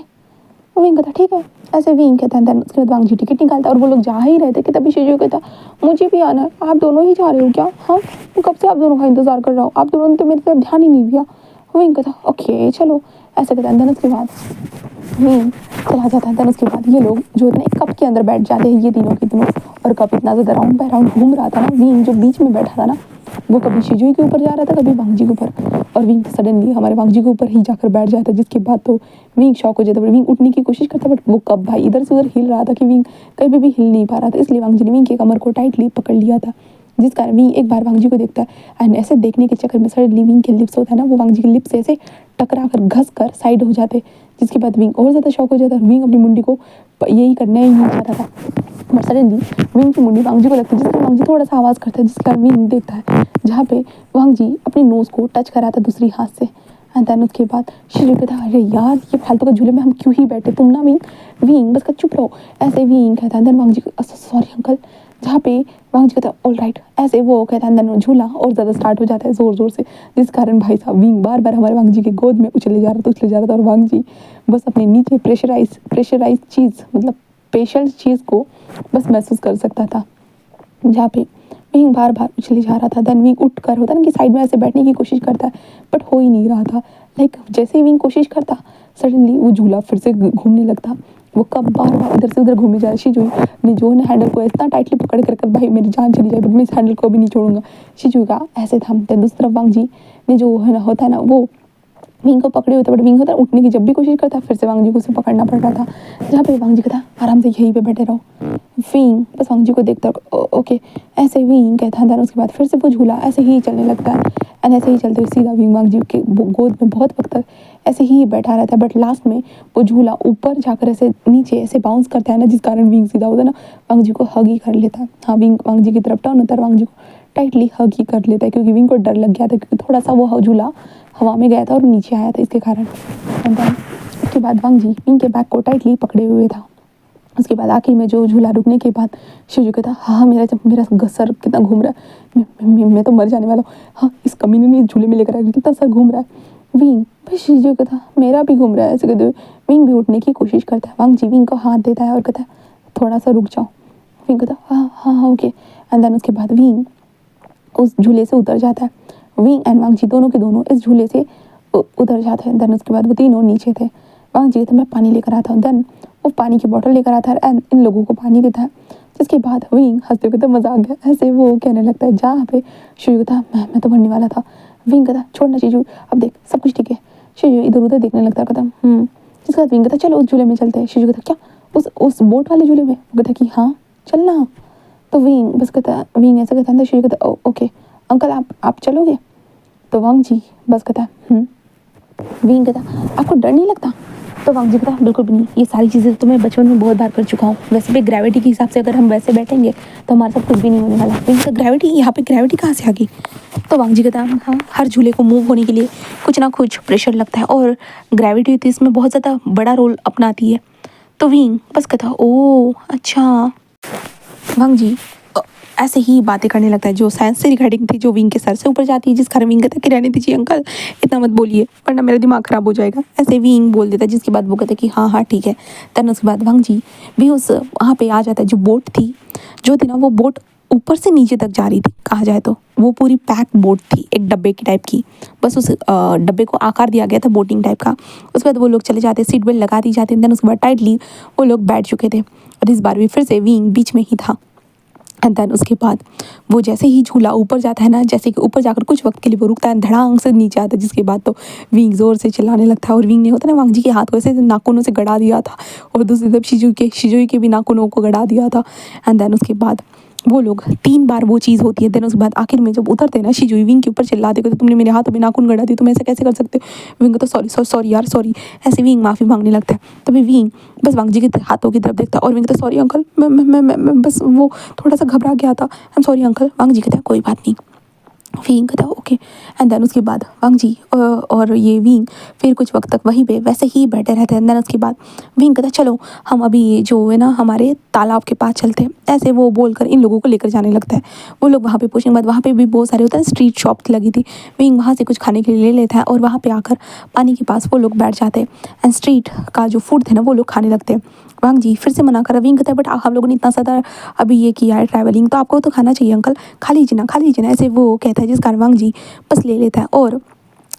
वो विंग कहता ठीक है। ऐसे विंग कहता है। देन उसके बाद वांग जी टिकट निकालता है और वो लोग जा ही रहे थे कि तभी शिजू कहता मुझे भी आना है। आप दोनों ही जा रहे हो क्या? हाँ, कब से आप दोनों का इंतजार कर रहा हूँ, आप दोनों ने तो मेरी तरफ ध्यान ही नहीं दिया। विंग कहता ओके चलो, ऐसे कहता है। देन उसके बाद विंग चला जाता है। देन उसके बाद ये लोग जो इतने कप के अंदर बैठ जाते हैं, ये तीनों के तीनों, और कप इतना ज़्यादा राउंड बाय राउंड घूम रहा था ना, विंग जो बीच में बैठा था ना, वो कभी शिजुई के ऊपर जा रहा था कभी वांग जी के ऊपर, और विंग सडनली हमारे वांग जी के ऊपर ही जाकर बैठ जाता है, जिसके बाद तो विंग शॉक हो जाता है। विंग उठने की कोशिश करता बट वो कब भाई इधर से उधर हिल रहा था कि विंग कहीं भी हिल नहीं पा रहा था, इसलिए वांग जी ने विंग की कमर को टाइटली पकड़ लिया था, जिस कारण विंग एक बार वांग जी को देखता है एंड ऐसे देखने के चक्कर में सडनली विंग के लिप्स होता है ना, वो वांग जी के लिप्स से ऐसे टकरा कर घस कर साइड हो जाते, जिसके बाद विंग और ज़्यादा शॉक हो जाता है। विंग अपनी मुंडी को यही करना ही नहीं चाहता था, बट सडनली विंग की मुंडी वांग जी को लगती है, जिसका वांग जी थोड़ा सा आवाज़ करता है, जिसका विंग देखता है जहाँ पे वांग जी अपनी नोज़ को टच कराता दूसरी हाथ से। एंड देन उसके बाद शिजू कहता है अरे यार ये फालतू का झूले में हम क्यों ही बैठे, तुम ना विंग विंग बस का चुप रहो, ऐसे विंग कहता है। देन वांग जी सॉरी अंकल, जहाँ पे वांग जी कहता है ऑल राइट, ऐसे वो कहता है। देन झूला और ज़्यादा स्टार्ट हो जाता है ज़ोर ज़ोर से, जिस कारण भाई साहब विंग बार बार हमारे वांग जी के गोद में उछले जा रहा था और वांग जी बस अपने नीचे प्रेशराइज चीज़ मतलब स्पेशल चीज़ को बस महसूस कर सकता था, जहाँ पे विंग बार बार उछले जा रहा था। देन विंग उठ कर होता है ना कि साइड में ऐसे बैठने की कोशिश करता है, बट हो ही नहीं रहा था। लाइक जैसे ही विंग कोशिश करता, सडनली वो झूला फिर से घूमने लगता। वो कब बार बार इधर से उधर घूमे जा रही। शिजुई ने जो है हैंडल को इतना टाइटली पकड़ कर भाई मेरी जान चली जाए बट मैं इस हैंडल को भी नहीं छोड़ूंगा, शिजुई का ऐसे था। देन दूसरी तरफ वांग जी ने जो है ना होता है ना, वो विंग को पकड़े हुए थे, बट विंग होता है उठने की जब भी कोशिश करता फिर से वांग जी को उसे पकड़ना पड़ रहा था, जहाँ पे वांग जी कहता आराम से यहीं पे बैठे रहो। विंग बस वांग जी को देखता ओके, ऐसे विंग कहता है। देन उसके बाद फिर से वो झूला ऐसे ही चलने लगता है एंड ऐसे ही चलते सीधा विंग वांग जी के गोद में बहुत वक्त तक ऐसे ही बैठा रहता है, बट लास्ट में वो झूला ऊपर जाकर ऐसे नीचे ऐसे बाउंस करता है ना, जिस कारण विंग सीधा होता है ना वांग जी को हग ही कर लेता है। हाँ, विंग वांग जी की तरफ टर्न होता है, वांग जी को टाइटली हग ही कर लेता है, क्योंकि विंग को डर लग गया था, क्योंकि थोड़ा सा वो झूला हवा में गया था और नीचे आया था इसके कारण। एंड देन उसके बाद वांग जी विंग के बैग को टाइटली पकड़े हुए था। उसके बाद आखिर में जो झूला रुकने के बाद शिवजी कहता, हाँ मेरा सर कितना घूम रहा है, मैं तो मर जाने वाला हूँ। हाँ, इस कमीने ने झूले में लेकर आया, कितना सर घूम रहा है। विंग भाई शिवजी कहता, मेरा भी घूम रहा है। ऐसे कहते हुए विंग भी उठने की कोशिश करता है। वांग जी विंग को हाथ देता है और कहता है, थोड़ा सा रुक जाओ। विंग कहता, हाँ हाँ हाँ ओके। एंड देन उसके बाद विंग उस झूले से उतर जाता है। विंग एंड वांग जी दोनों के दोनों इस झूले से उतर जाते हैं। देन उसके बाद वो तीनों नीचे थे। वांग जी कहता, मैं पानी लेकर आता हूँ। देन वो पानी की बोतल लेकर आता है एंड इन लोगों को पानी देता है। जिसके बाद विंग हंसते हुए, तो मजा आ गया, ऐसे वो कहने लगता है, जहाँ पे शिशु कहता, मैं तो मरने वाला था। विंग कहता, छोड़ना शिशु, अब देख सब कुछ ठीक है। शिशु इधर उधर देखने लगता है, कहता जिसके बाद विंग कहता, चलो उस झूले में चलते हैं। शिशु कहता, क्या उस बोट वाले झूले में? वो कहता कि हाँ चलना। तो विंग बस कहता, विंग ऐसा कहता है, शिशु कहता, ओके अंकल आप चलोगे? तो वांग जी बस कहता विंग कहता, आपको डर नहीं लगता? तो वांग जी कहता, बिल्कुल भी नहीं, ये सारी चीज़ें तो मैं बचपन में बहुत बार कर चुका हूँ। वैसे भी ग्रेविटी के हिसाब से अगर हम वैसे बैठेंगे तो हमारे साथ कुछ भी नहीं होने वाला। विंग कहता, ग्रेविटी, यहाँ पे ग्रेविटी कहाँ से आ गई? तो वांग जी कहता, हाँ, हर झूले को मूव होने के लिए कुछ ना कुछ प्रेशर लगता है और ग्रेविटी तो इसमें बहुत ज़्यादा बड़ा रोल अपनाती है। तो विंग बस कहता, ओ अच्छा। वांग जी ऐसे ही बातें करने लगता है जो साइंस से रिगार्डिंग थी, जो विंग के सर से ऊपर जाती है, जिस कारण विंग कहता है कि रहने दीजिए अंकल, इतना मत बोलिए वरना मेरा दिमाग खराब हो जाएगा। ऐसे विंग बोल देता है, जिसके बाद वो कहता है कि हाँ हाँ ठीक है। तब उसके बाद वांग जी भी उस वहाँ पे आ जाता है। जो बोट थी ना, वो बोट ऊपर से नीचे तक जा रही थी, कहा जाए तो वो पूरी पैक बोट थी, एक डब्बे की टाइप की। बस उस डब्बे को आकार दिया गया था बोटिंग टाइप का। उसके बाद वो लोग चले जाते, सीट बेल्ट लगा दी जाती, देन उसके बाद टाइटली वो लोग बैठ चुके थे। और इस बार भी फिर से विंग बीच में ही था। एंड देन उसके बाद वो जैसे ही झूला ऊपर जाता है ना, जैसे कि ऊपर जाकर कुछ वक्त के लिए वो रुकता है, धड़ांग से नीचे आता है, जिसके बाद तो विंग जोर से चिल्लाने लगता है। और विंग ने होता है ना, वांग जी के हाथ को ऐसे नाखूनों से गड़ा दिया था और दूसरी तरफ शिजुई के भी नाखूनों को गड़ा दिया था। एंड देन उसके बाद वो लोग 3 बार वो चीज़ होती है। देन उसके बाद आखिर में जब उतरते हैं ना, शिजुई विंग के ऊपर चिल्लाते कहते, तुमने मेरे हाथों में नाखून गड़ा दी, तुम ऐसे कैसे कर सकते हो? विंग तो सॉरी यार सॉरी। ऐसे विंग माफ़ी मांगने लगता है। तभी विंग बस वांग जी के हाथों की तरफ देखता है और विंग कहता, सॉरी अंकल, मैं बस वो थोड़ा सा घबरा गया था, आई am sorry uncle. Wang Ji कहता है, कोई बात नहीं। विंग कहता, ओके। एंड देन उसके बाद वांग जी और ये विंग फिर कुछ वक्त तक वहीं पे वैसे ही बैठे रहते हैं। देन उसके बाद विंग कहता, चलो हम अभी जो है ना हमारे तालाब के पास चलते हैं। ऐसे वो बोलकर इन लोगों को लेकर जाने लगता है। वो लोग वहाँ पे पहुँचने के बाद वहाँ पे भी बहुत सारे होता है, स्ट्रीट शॉप लगी थी। विंग वहाँ से कुछ खाने के लिए ले लेता है और वहाँ पे आकर पानी के पास वो लोग बैठ जाते हैं एंड स्ट्रीट का जो फूड थे ना वो लोग खाने लगते हैं। वांग जी फिर से मना कर, विंग कहता है, बट हम लोगों ने इतना ज़्यादा अभी ये किया है ट्रैवलिंग, तो आपको तो खाना चाहिए अंकल, खा लीजिए ना। ऐसे वो कहता है, जिस कारण वांग जी बस ले लेता है और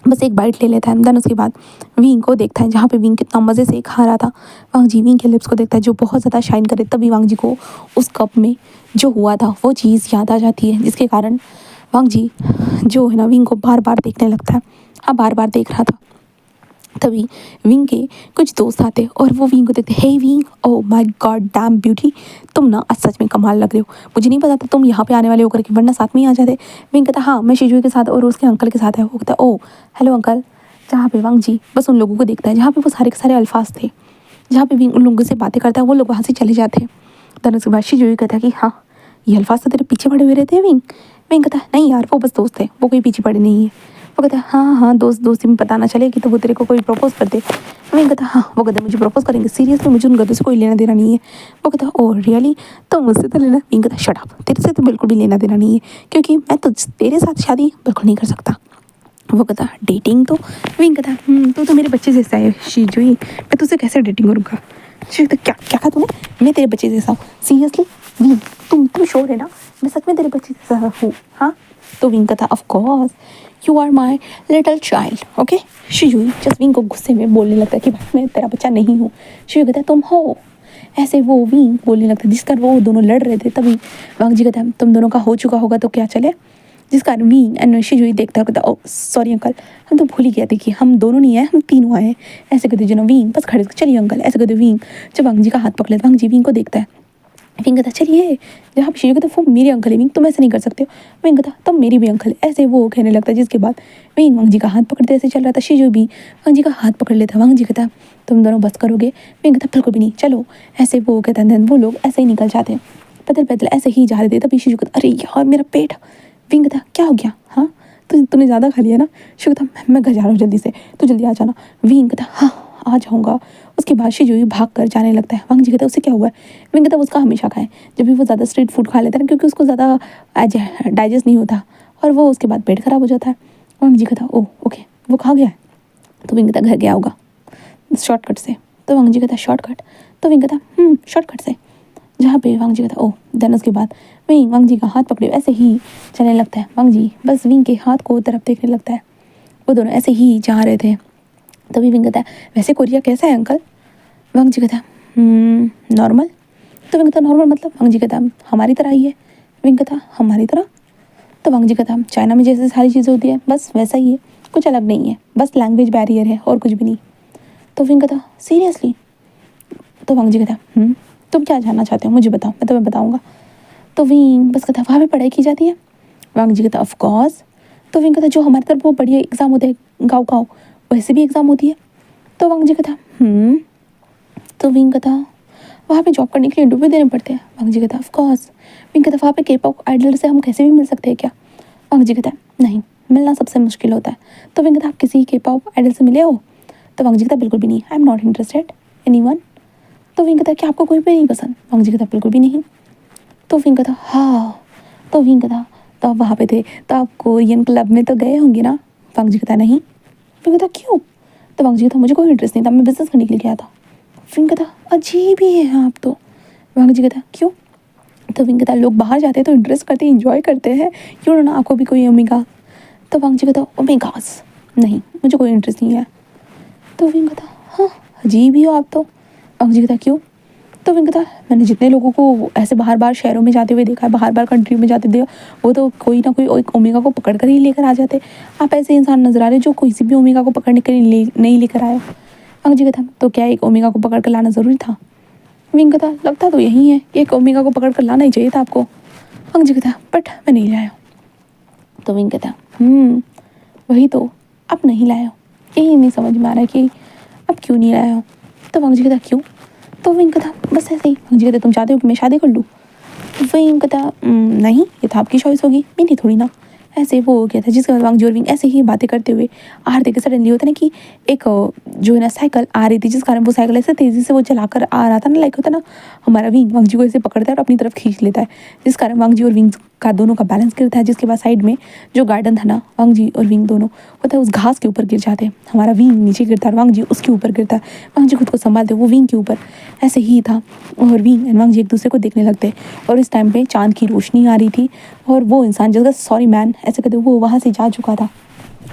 बस एक बाइट ले लेता है। देन उसके बाद विंग को देखता है, जहाँ पे विंग कितना मज़े से खा रहा था। वांग जी विंग के लिप्स को देखता है जो बहुत ज़्यादा शाइन करे। तभी वांग जी को उस कप में जो हुआ था वो चीज़ याद आ जाती है, जिसके कारण वांग जी जो है ना विंग को बार बार देखने लगता है। हाँ, बार बार देख रहा था। तभी विंग के कुछ दोस्त आते और वो विंग को देखते, hey Wing, oh my God damn beauty, तुम ना आज सच में कमाल लग रहे हो, मुझे नहीं पता था तुम यहाँ पे आने वाले हो करके, वरना साथ में ही आ जाते। विंग कहता, हाँ मैं शिजुई के साथ और उसके अंकल के साथ है। वो कहता, ओह हेलो अंकल। जहाँ पे वांग जी बस उन लोगों को देखता है, जहाँ पे वो सारे के सारे अल्फाज थे, जहाँ पे विंग उन लोगों से बातें करता है, वो लोग वहाँ से चले जाते हैं। तब उसके बाद शिजुई कहता है कि हाँ ये अल्फाज तो तेरे पीछे पड़े हुए रहते हैं विंग। विंग कहता है, नहीं यार वो बस दोस्त है, वो कोई पीछे पड़े नहीं है। वो कहता है, हाँ दोस्ती में पता ना चले कि तो वो तेरे को कोई प्रपोज कर दे। विंग कहता है, हाँ वो गधे मुझे प्रपोज करेंगे, सीरियसली मुझे उन गधों से कोई लेना देना नहीं है। वो कहता है, ओह रियली, तो मुझसे तो लेना। विंग कहता है, शट अप, तेरे से तो बिल्कुल भी लेना देना नहीं है, क्योंकि मैं तो तेरे साथ शादी बिल्कुल नहीं कर सकता। वो कहता है, डेटिंग तो? विंग कहता है, तो मेरे बच्चे जैसा है शिजुई, मैं तुझसे कैसे डेटिंग करूँगा? शिजुई क्या क्या कहा तूने? मैं तेरे बच्चे जैसा हूँ? सीरियसली विंग, तुम श्योर है ना मैं सच में तेरे बच्चे जैसा हूँ? हाँ। तो विंग कहता, of course you are my little child, okay. Shijui just Wing को गुस्से में बोलने लगता है कि भाई मैं तेरा बच्चा नहीं हूँ। शिजुई कहता है, तुम हो। ऐसे वो विंग बोलने लगता है, जिस कारण वो दोनों लड़ रहे थे। तभी वांग जी कहता है, तुम दोनों का हो चुका होगा तो क्या चले? जिस कारण विंग एंड शिजुई देखता है, कहता, ओ सॉरी अंकल, हम तो भूल ही गए थे कि हम दोनों नहीं आए, हम तीनों आए हैं। ऐसे कहते जो विंग बस खड़े, चलिए अंकल। ऐसे कहते विंग जब वांग जी का हाथ पकड़ लेता, वांग जी विंग को देखता है। विंग कहता, चलिए। जहाँ पे शिजू कहता, वो मेरे अंकल है विंग, तुम ऐसे नहीं कर सकते हो। विंग कहता, तुम मेरी भी अंकल है। ऐसे वो कहने लगता है, जिसके बाद विंग वांग जी का हाथ पकड़ते ऐसे चल रहा था। शिजू भी वांग जी का हाथ पकड़ लेता। वांग जी कहता, तुम दोनों बस करोगे? विंग कहता, बिल्कुल भी नहीं, चलो। ऐसे वो कहता है, वो लोग ऐसे ही निकल जाते हैं, पैदल पैदल ऐसे ही जा रहे थे। तभी शिजू कहता, अरे यार मेरा पेट। विंग कहता क्या हो गया, हाँ तूने ज़्यादा खा लिया ना। शिव कहता मैं घर जा रहा हूँ जल्दी से, तू जल्दी आ जाना। विंग कहता हाँ आ जाऊँगा। उसके बाद शिजुई भाग कर जाने लगता है। वांग जी कहता है उससे क्या हुआ है। विंग कहता उसका हमेशा खाए, जब भी वो ज़्यादा स्ट्रीट फूड खा लेता है ना, क्योंकि उसको ज़्यादा डाइजेस्ट नहीं होता और वो उसके बाद पेट खराब हो जाता है। वांग जी कहता ओह ओके, वो खा गया है। तो विंग कहता घर गया होगा शॉर्टकट से। तो वांग जी कहता शॉर्टकट। तो विंग कहता शॉर्टकट से, जहाँ पे वांग जी कहता ओह। देन उसके बाद विंग वांग जी का हाथ पकड़े ऐसे ही चलने लगता है। वांग जी बस विंग के हाथ को तरफ देखने लगता है। वो दोनों ऐसे ही जा रहे थे। तभी विंग कहता है वैसे कोरिया कैसा है अंकल। वांग जी कहता नॉर्मल। तो विंग कहता नॉर्मल मतलब। वांग जी कहता हमारी तरह ही है। विंग कहता हमारी तरह। तो वांग जी कहता चाइना में जैसे सारी चीज़ें होती है बस वैसा ही है, कुछ अलग नहीं है, बस लैंग्वेज बैरियर है और कुछ भी नहीं। तो विंग कहता सीरियसली। तो वांग जी कहता तुम क्या जानना चाहते हो मुझे बताओ, मैं तुम्हें बताऊंगा। तो विंग बस कहता वहाँ पे पढ़ाई की जाती है। वांग जी कहता ऑफ कोर्स। तो विंग कहता जो हमारी तरफ वो बढ़िया एग्जाम होते हैं गाँव गाँव, वैसे भी एग्जाम होती है। तो वांग जी कहता तो विंग कहता वहाँ पे जॉब करने के लिए इंटरव्यू देने पड़ते हैं। वांग जी कहता ऑफ कोर्स। विंग कहता वहाँ पे के पॉप आइडल से हम कैसे भी मिल सकते हैं क्या। वांग जी कहता नहीं, मिलना सबसे मुश्किल होता है। तो विंग कहता आप किसी के पॉप आइडल से मिले हो। तो वांग जी कहता बिल्कुल भी नहीं, I am not interested anyone. तो विंग कहता क्या आपको कोई भी नहीं पसंद। वांग जी कहता बिल्कुल भी नहीं। तो विंग कहता हाँ। तो विंग कहता तो आप वहाँ पे थे तो आप कोरियन क्लब में तो गए होंगे ना। वांग जी कहता नहीं। विंग कहता क्यों। तो वांग जी कहता मुझे कोई इंटरेस्ट नहीं था, मैं बिजनेस करने के लिए गया था। विंग कहता अजीब ही है आप तो। वांग जी कहता क्यों। तो विंग कहता लोग बाहर जाते हैं तो इंटरेस्ट करते हैं, इंजॉय करते हैं, क्यों ना आपको भी कोई ओमेगा। तो वांग जी कहता ओमेगास नहीं, मुझे कोई इंटरेस्ट नहीं है। तो विंग कहता हाँ अजीब ही हो आप तो। वांग जी कहता क्यों। तो विंग कहता मैंने जितने लोगों को ऐसे बाहर बाहर शहरों में जाते हुए देखा है, बाहर बाहर कंट्री में जाते देखा, वो तो कोई ना कोई एक ओमेगा को पकड़ कर ही लेकर आ जाते। आप ऐसे इंसान नजर आ रहे जो किसी भी ओमेगा को पकड़ने के लिए नहीं लेकर आए। वांग जी कहता तो क्या एक ओमेगा को पकड़ कर लाना ज़रूरी था। विंग कहता लगता तो यही है, एक ओमेगा को पकड़ कर लाना ही चाहिए था आपको। वांग जी कहता बट मैं नहीं लाया। तो विंग कहता वही तो, अब नहीं लाया, यही नहीं समझ में आ रहा है कि अब क्यों नहीं लाया हो। तो वांग जी कहता क्यों। तो विंग कहता बस ऐसे ही। वांग जी कहता तुम चाहते हो कि मैं शादी कर लूँ। विंग कहता नहीं, ये तो आपकी चॉइस होगी, मेरी थोड़ी ना। ऐसे वो हो गया था, जिसके बाद वांग जी और विंग ऐसे ही बातें करते हुए आ रहे थे। सडनली होता ना कि एक जो है ना साइकिल आ रही थी, जिस कारण वो साइकिल ऐसे तेज़ी से वो चलाकर आ रहा था ना, लाइक होता ना हमारा विंग वांग जी को ऐसे पकड़ता है और अपनी तरफ खींच लेता है, जिस कारण वांग जी और विंग का दोनों का बैलेंस गिरता है। जिसके बाद साइड में जो गार्डन था ना, वांग जी और विंग दोनों होता है उस घास के ऊपर गिर जाते हैं। हमारा विंग नीचे गिरता है और वांग जी उसके ऊपर गिरता है। वांग जी खुद को संभालते वो विंग के ऊपर ऐसे ही था, और विंग एंड वांग जी एक दूसरे को देखने लगते। और इस टाइम पे चांद की रोशनी आ रही थी और वो इंसान जिसका सॉरी मैन ऐसे कहते वो वहाँ से जा चुका था।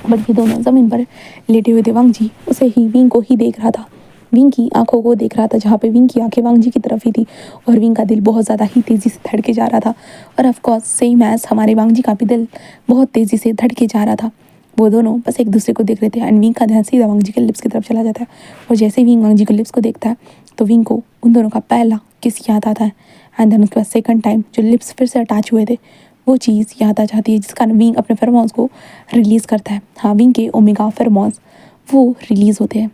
बट ये दोनों ज़मीन पर लेटे हुए थे। वांग जी उसे ही विंग को ही देख रहा था, विंग की आंखों को देख रहा था, जहाँ पे विंग की आंखें वांग जी की तरफ ही थी और विंग का दिल बहुत ज़्यादा ही तेज़ी से धड़के जा रहा था। और ऑफ कोर्स सेम एज हमारे वांग जी का भी दिल बहुत तेज़ी से धड़के जा रहा था। वो दोनों बस एक दूसरे को देख रहे थे एंड विंग का ध्यान सीधा वांग जी के लिप्स की तरफ चला जाता है। और जैसे ही विंग वांग जी के लिप्स को देखता है तो विंग को उन दोनों का पहला किस याद आता है। एंड देन उसके बाद सेकंड टाइम जो लिप्स फिर से अटैच हुए थे वो चीज़ याद आ जाती है, जिस कारण विंग अपने फेरोमोन्स को रिलीज़ करता है। हाँ, विंग के ओमेगा फेरोमोन्स वो रिलीज़ होते हैं।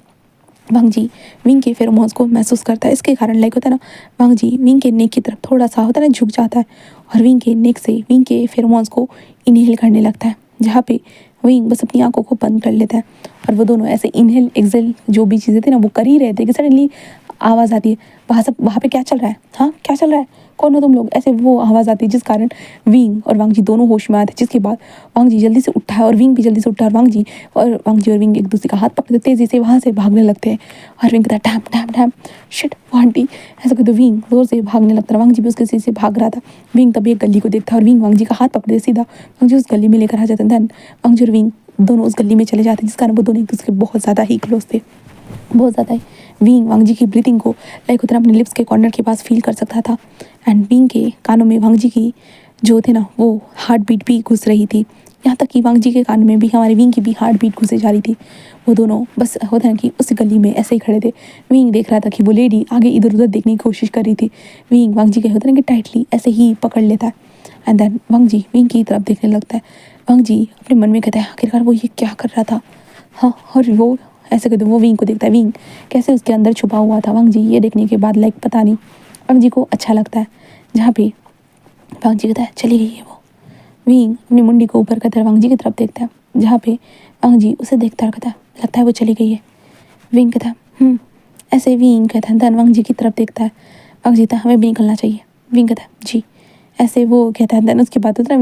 वांग जी विंग के फेरोमोन्स को महसूस करता है, इसके कारण लाइक होता है ना वांग जी विंग के नेक की तरफ थोड़ा सा होता है ना झुक जाता है और विंग के नेक से विंग के फेरोमोन्स को इनहेल करने लगता है, जहाँ पे विंग बस अपनी आंखों को बंद कर लेता है। और वो दोनों ऐसे इनहेल एक्सेल जो भी चीज़ें थी ना वो कर ही रहे थे कि सडनली आवाज़ आती है वहाँ पे क्या चल रहा है, हाँ क्या चल रहा है, कौन हो तुम लोग, ऐसे वो आवाज़ आती है, जिस कारण विंग और वांग जी दोनों होश में आते हैं। जिसके बाद वांग जी जल्दी से उठा है और विंग भी जल्दी से उठा है और वांग जी और विंग एक दूसरे का हाथ पकड़ते तेज़ी से वहाँ से भागने लगते हैं। और विंग कहता है डैम डैम डैम शिट वो आंटी, ऐसा कहते विंग जोर से भागने लगता है। वांग जी भी उसके से भाग रहा था। विंग तभी एक गली को देखता है और विंग वांग जी का हाथ पकड़ते सीधा वांग जी उस गली में लेकर आ जाते हैं। देन वांग जी और विंग दोनों उस गली में चले जाते हैं, जिस कारण वो दोनों एक दूसरे के बहुत ज़्यादा ही क्लोज थे, बहुत ज़्यादा ही। विंग वांग जी की ब्रीथिंग को लाइक उतना अपने लिप्स के कॉर्नर के पास फील कर सकता था एंड विंग के कानों में वांग जी की जो थे ना वो हार्ट बीट भी घुस रही थी, यहाँ तक कि वांग जी के कान में भी हमारे विंग की भी हार्ट बीट घुसे जा रही थी। वो दोनों बस होता है कि उस गली में ऐसे ही खड़े थे। विंग देख रहा था कि वो लेडी आगे इधर उधर देखने की कोशिश कर रही थी। विंग वांग जी के होता है कि टाइटली ऐसे ही पकड़ लेता है and then Wang ji Wing की तरफ देखने लगता है। वांग जी अपने मन में कहता है आखिरकार वो ये क्या कर रहा था, हाँ। और वो ऐसे कहते वो विंग को देखता है, विंग कैसे उसके अंदर छुपा हुआ था। वांग जी ये देखने के बाद लाइक पता नहीं वांग जी को अच्छा लगता है, जहाँ पे वांग जी कहता है चली गई है वो। विंग अपनी मुंडी को ऊपर करता है, वांग जी की तरफ देखता है, जहाँ पे वांग जी उसे देखता है और कहता है लगता है वो चली गई है। विंग कहता है ऐसे विंग कहता है, धन वांग जी की तरफ देखता है। वांग जी कहता है हमें भी निकलना चाहिए। विंग कहता है जी। ऐसे वो कहता है, देन उसके बाद होता है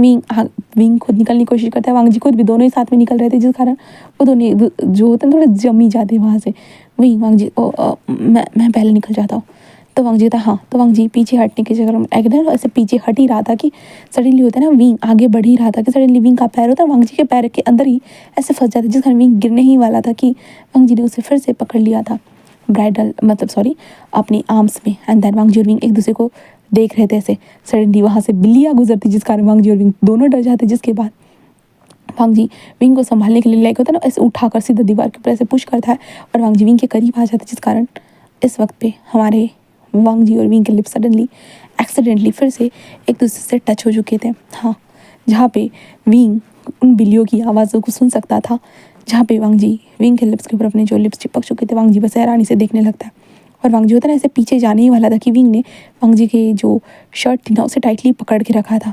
विंग खुद निकलने की कोशिश करता है, वांग जी खुद भी दोनों ही साथ में निकल रहे थे, जिस कारण वो दोनों जो होते हैं थोड़े जमी जाते हैं वहाँ से। वांग जी मैं पहले निकल जाता हूँ। तो वांग जी था हाँ, तो वांग जी पीछे हटने के चक्कर में एकदम ऐसे पीछे हट ही रहा था कि सडनली होता है ना विंग आगे बढ़ ही रहा था कि सडनली विंग का पैर होता है वांग जी के पैर के अंदर ही ऐसे फंस जाता है, जिस कारण विंग गिरने ही वाला था कि वांग जी ने उसे फिर से पकड़ लिया था ब्राइडल मतलब सॉरी अपनी आर्म्स में। एंड देन वांग जी और विंग एक दूसरे को देख रहे थे ऐसे। सडनली वहाँ से बिल्लियाँ गुजरती, जिस कारण वांग जी और विंग दोनों डर जाते, जिसके बाद वांग जी विंग को संभालने के लिए लाइक होता है ना ऐसे उठाकर सीधा दीवार के ऊपर ऐसे पुश करता है और वांग जी विंग के करीब आ जाता है, जिस कारण इस वक्त पे हमारे वांग जी और विंग के लिप्स सडनली एक्सीडेंटली फिर से एक दूसरे से टच हो चुके थे। हाँ, जहाँ पे विंग उन बिल्लियों की आवाज़ों को सुन सकता था, जहाँ पे वांग जी विंग के लिप्स के ऊपर अपने जो लिप्स चिपक चुके थे, वांग जी बस हैरानी से देखने लगता है। और वांग जी होता है ना ऐसे पीछे जाने ही वाला था कि विंग ने वांग जी के जो शर्ट थी ना उसे टाइटली पकड़ के रखा था।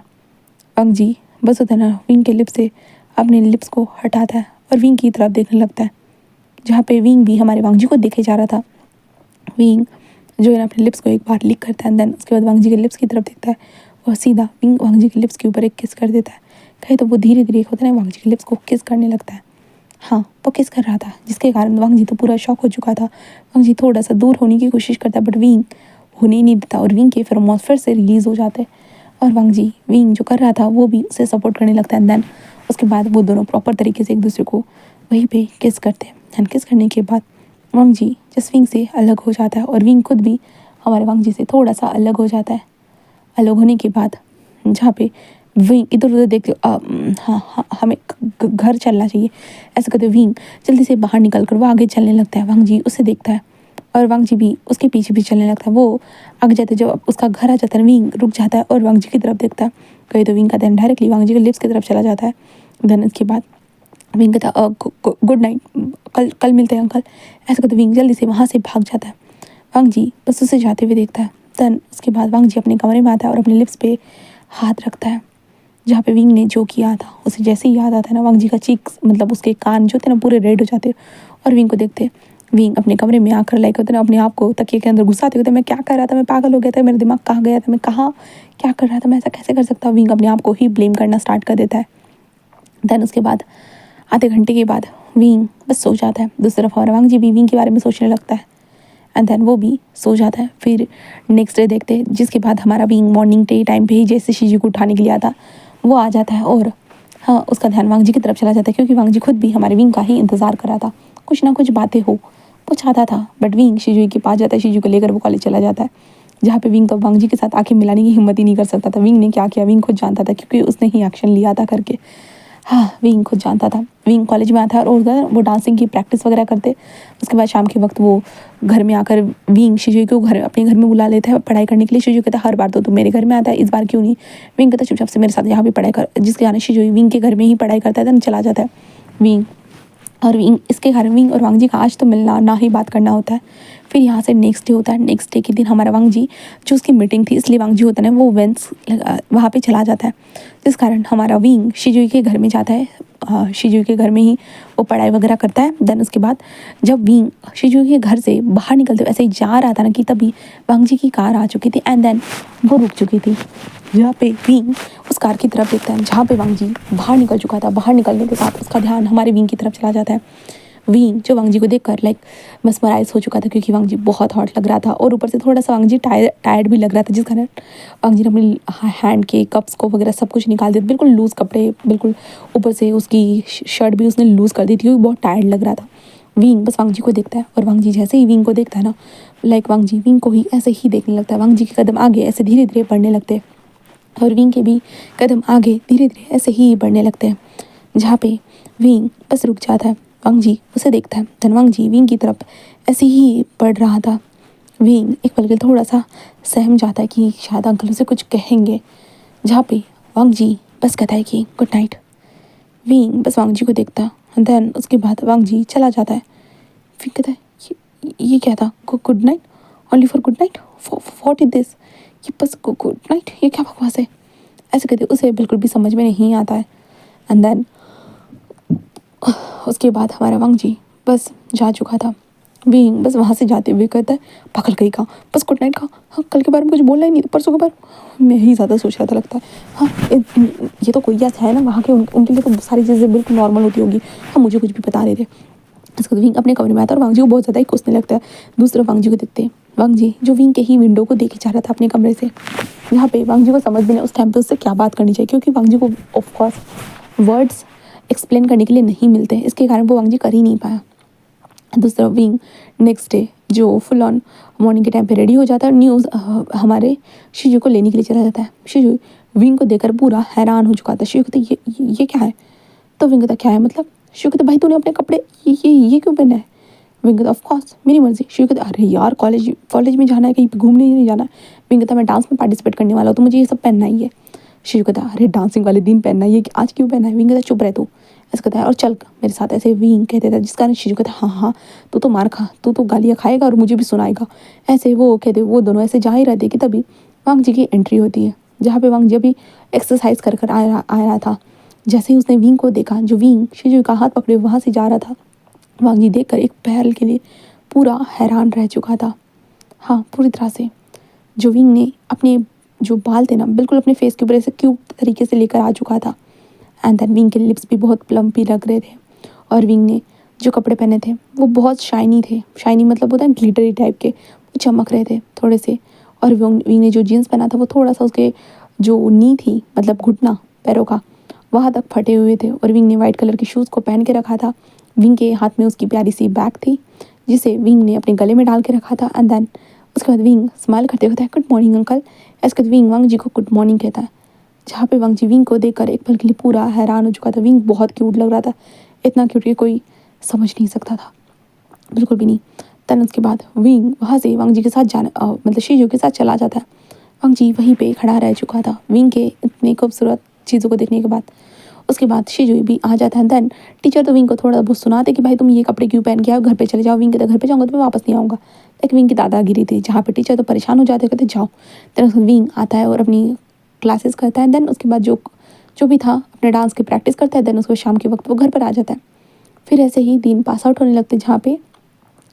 वांग जी बस होता है ना विंग के लिप्स से अपने लिप्स को हटाता है और विंग की तरफ देखने लगता है, जहाँ पे विंग भी हमारे वांग जी को देखे जा रहा था। विंग जो है ना अपने लिप्स को एक बार लिक करता है, देन उसके बाद वांग जी के लिप्स की तरफ देखता है और सीधा विंग वांग जी के लिप्स के ऊपर एक किस कर देता है। कहे तो वो धीरे धीरे होता है ना वांग जी के लिप्स को किस करने लगता है। हाँ, वो किस कर रहा था, जिसके कारण वांग जी तो पूरा शॉक हो चुका था। वांग जी थोड़ा सा दूर होने की कोशिश करता है, बट विंग होने ही नहीं देता और विंग के फेरोमोन्स फिर से रिलीज हो जाते हैं और वांग जी विंग जो कर रहा था वो भी उसे सपोर्ट करने लगता है। देन उसके बाद वो दोनों प्रॉपर तरीके से एक दूसरे को वहीं पे किस करते हैं। एंड किस करने के बाद वांग जी जस्ट विंग से अलग हो जाता है और विंग खुद भी हमारे वांग जी से थोड़ा सा अलग हो जाता है। अलग होने के बाद जहाँ पे विंग इधर उधर देखते हाँ हमें घर चलना चाहिए ऐसे कहते विंग जल्दी से बाहर निकल कर वो आगे चलने लगता है। वांग जी उसे देखता है और वांग जी भी उसके पीछे भी चलने लगता है। वो आगे जाते जब उसका घर आ जाता है विंग रुक जाता है और वांग जी की तरफ देखता है। कहीं तो विंग का ध्यान डायरेक्टली वांग जी के लिप्स की तरफ चला जाता है। देन इसके बाद विंग कहता गुड नाइट, कल कल मिलते हैं अंकल। ऐसा कहते विंग जल्दी से वहाँ से भाग जाता है। वांग जी बस उसे जाते हुए देखता है। देन उसके बाद वांग जी अपने कमरे में आता है और अपने लिप्स पे हाथ रखता है, जहाँ पे विंग ने जो किया था उसे जैसे ही याद आता है ना वांग जी का चीक्स मतलब उसके कान जो थे ना पूरे रेड हो जाते और विंग को देखते विंग अपने कमरे में आकर लाइक होता है ना अपने आप को तकिए के अंदर घुसाते होते मैं क्या कर रहा था, मैं पागल हो गया था, मेरा दिमाग कहाँ गया था, मैं कहाँ क्या कर रहा था, मैं ऐसा कैसे कर सकता। विंग अपने आप को ही ब्लेम करना स्टार्ट कर देता है। देन उसके बाद आधे घंटे के बाद विंग बस सो जाता है। दूसरी तरफ हमारा वांग जी भी विंग के बारे में सोचने लगता है एंड देन वो भी सो जाता है। फिर नेक्स्ट डे देखते हैं, जिसके बाद हमारा विंग मॉर्निंग डे टाइम पे ही जैसे शिजू को उठाने के लिए आता वो आ जाता है और हाँ उसका ध्यान वांग जी की तरफ चला जाता है, क्योंकि वांग जी खुद भी हमारे विंग का ही इंतज़ार कर रहा था। कुछ ना कुछ बातें हो वो चाहता था, बट विंग शिजू के पास जाता है, शिजू को लेकर वो कॉलेज चला जाता है, जहाँ पे विंग तो वांग जी के साथ आंखें मिलाने की हिम्मत ही नहीं कर सकता था। विंग ने क्या किया विंग खुद जानता था, क्योंकि उसने ही एक्शन लिया था करके। हाँ, विंग खुद जानता था। विंग कॉलेज में आता है और उधर वो डांसिंग की प्रैक्टिस वगैरह करते। उसके बाद शाम के वक्त वो घर में आकर विंग शिजू को अपने घर में बुला लेता है पढ़ाई करने के लिए। शिजू कहता है हर बार तो तू मेरे घर में आता है, इस बार क्यों नहीं। विंग कहता है चुपचाप से मेरे साथ यहाँ भी पढ़ाई कर, जिसके कारण शिजू विंग के घर में ही पढ़ाई करता है। देन चला जाता है विंग और विंग इसके कारण विंग और वांग जी का आज तो मिलना ना ही बात करना होता है। फिर यहाँ से नेक्स्ट डे होता है। नेक्स्ट डे के दिन हमारा वांग जी जो उसकी मीटिंग थी इसलिए वांग जी होता है ना वो वेंस वहाँ पे चला जाता है, जिस कारण हमारा विंग शिजुई के घर में जाता है। शिजुई के घर में ही वो पढ़ाई वगैरह करता है। देन उसके बाद जब विंग शिजुई के घर से बाहर निकलते ऐसे ही जा रहा था ना कि तभी वांग जी की कार आ चुकी थी एंड देन वो रुक चुकी थी, जहाँ पे विंग उस कार की तरफ देखता है जहाँ पे वांग जी बाहर निकल चुका था। बाहर निकलने के साथ उसका ध्यान हमारे विंग की तरफ चला जाता है। विंग जो वांग जी को देखकर लाइक मस्मराइज हो चुका था, क्योंकि वांग जी बहुत हॉट लग रहा था और ऊपर से थोड़ा सा वांग जी टायर्ड भी लग रहा था, जिस कारण वांग जी ने अपनी हैंड के कप्स को वगैरह सब कुछ निकाल दिया। बिल्कुल लूज़ कपड़े, बिल्कुल ऊपर से उसकी शर्ट भी उसने लूज़ कर दी थी क्योंकि बहुत टायर्ड लग रहा था। विंग बस वांग जी को देखता है और वांग जी जैसे ही विंग को देखता है ना लाइक वांग जी विंग को ही ऐसे ही देखने लगता है। वांग जी के कदम आगे ऐसे धीरे धीरे बढ़ने लगते हैं और विंग के भी कदम आगे धीरे धीरे ऐसे ही बढ़ने लगते हैं, जहाँ पे विंग बस रुक जाता है। वांग जी उसे देखता है। धन वांग जी विंग की तरफ ऐसे ही बढ़ रहा था। विंग एक पल के लिए थोड़ा सा सहम जाता है कि शायद अंकल उसे कुछ कहेंगे, जहाँ पे वांग जी बस कहता है कि गुड नाइट। विंग बस वांग जी को देखता है। देन उसके बाद वांग जी चला जाता है। विंग कहता है ये क्या था, good night, only for good night, what is this, ये बस गुड नाइट, ये क्या बकवास है। ऐसे कहते उसे बिल्कुल भी समझ में नहीं आता है। एंड देन उसके बाद हमारा वांग जी बस जा चुका था। विंग बस वहाँ से जाते हुए कहता है पागल कहीं का, बस गुड नाइट का, हाँ कल के बारे में कुछ बोलना ही नहीं, परसों के बारे में ही ज़्यादा सोच रहा था लगता है। हाँ ये तो कोई ऐसा है ना वहाँ के, उनके लिए तो सारी चीज़ें बिल्कुल नॉर्मल होती होंगी, हाँ मुझे कुछ भी बता रहे थे। इसके बाद विंग अपने कमरे में आता है और वांग जी को बहुत ज़्यादा ही कोसने लगता है। दूसरा वांग जी को देखते हैं, वांग जी जो विंग के ही विंडो को देखे जा रहा था अपने कमरे से। यहाँ पे वांग जी को समझ भी नहीं उस टाइम पे उससे क्या बात करनी चाहिए, क्योंकि वांग जी को ऑफकोर्स वर्ड्स एक्सप्लेन करने के लिए नहीं मिलते, इसके कारण वो वांग जी कर ही नहीं पाया। दूसरा विंग नेक्स्ट डे जो फुल ऑन मॉर्निंग के टाइम पे रेडी हो जाता है, न्यूज़ हमारे शिजू को लेने के लिए चला जाता है। शिजू विंग को देखकर पूरा हैरान हो चुका था। शिजू कहता ये क्या है, तो विंग कहता क्या है मतलब। शिजू कहता भाई तूने अपने कपड़े ये क्यों पहना है। विंग कहता ऑफ कोर्स मेरी मर्जी। शिजू कहता अरे यार कॉलेज में जाना है, कहीं घूमने नहीं जाना है। विंग कहता मैं डांस में पार्टिसिपेट करने वाला हूँ तो मुझे ये सब पहनना ही है। शिजू कहता अरे डांसिंग वाले दिन पहनना है, ये आज क्यों पहना है। विंग कहता चुप रह तू, ऐसा कहता है और चल मेरे साथ। ऐसे विंग कहते थे जिस कारण शिजू कहता हाँ हाँ तू तो मार खा, तू तो गालियाँ खाएगा और मुझे भी सुनाएगा। ऐसे वो कहते वो दोनों ऐसे जा ही रहते कि तभी वांग जी की एंट्री होती है, जहाँ पे वांग जी अभी एक्सरसाइज कर आ रहा था। जैसे ही उसने विंग को देखा, जो विंग शिजू का हाथ पकड़े वहाँ से जा रहा था, वांग जी देख कर एक पहल के लिए पूरा हैरान रह चुका था। हाँ पूरी तरह से। जो विंग ने अपने जो बाल थे ना बिल्कुल अपने फेस के ऊपर ऐसे क्यूब तरीके से लेकर आ चुका था। एंड देन विंग के लिप्स भी बहुत प्लम्पी लग रहे थे, और विंग ने जो कपड़े पहने थे वो बहुत शाइनी थे। शाइनी मतलब होता है ग्लिटरी टाइप के, वो चमक रहे थे थोड़े से। और विंग ने जो जीन्स पहना था वो थोड़ा सा उसके जो नी थी मतलब घुटना पैरों का वहाँ तक फटे हुए थे। और विंग ने वाइट कलर के शूज़ को पहन के रखा था। विंग के हाथ में उसकी प्यारी सी बैग थी जिसे विंग ने अपने गले में डाल के रखा था। एंड देन उसके बाद विंग स्माइल करते हुए कहता है गुड मॉर्निंग अंकल। इसके बाद विंग वांग जी को गुड मॉर्निंग कहता है, जहाँ पे वांग जी विंग को देखकर एक पल के लिए पूरा हैरान हो चुका था। विंग बहुत क्यूट लग रहा था, इतना क्यूट कि कोई समझ नहीं सकता था, बिल्कुल भी नहीं। तन उसके बाद विंग वहाँ से वांग जी के साथ मतलब शिजू के साथ चला जाता है। वांग जी वहीं पे खड़ा रह चुका था विंग के इतनी खूबसूरत चीज़ों को देखने के बाद। उसके बाद शिजू भी आ जाता है। देन टीचर तो विंग को थोड़ा बहुत सुनाते कि भाई तुम ये कपड़े क्यों पहन के आओ, घर पे चले जाओ। विंग कहता घर पे जाऊँगा तो मैं वापस नहीं आऊँगा। एक विंग की दादागिरी थी जहाँ पे टीचर तो परेशान हो जाते, कहते जाओ। देन विंग आता है और अपनी क्लासेस करता है। देन उसके बाद जो भी था अपने डांस की प्रैक्टिस करता है। देन उसको शाम के वक्त वो घर पर आ जाता है। फिर ऐसे ही दिन पास आउट होने लगते जहाँ पे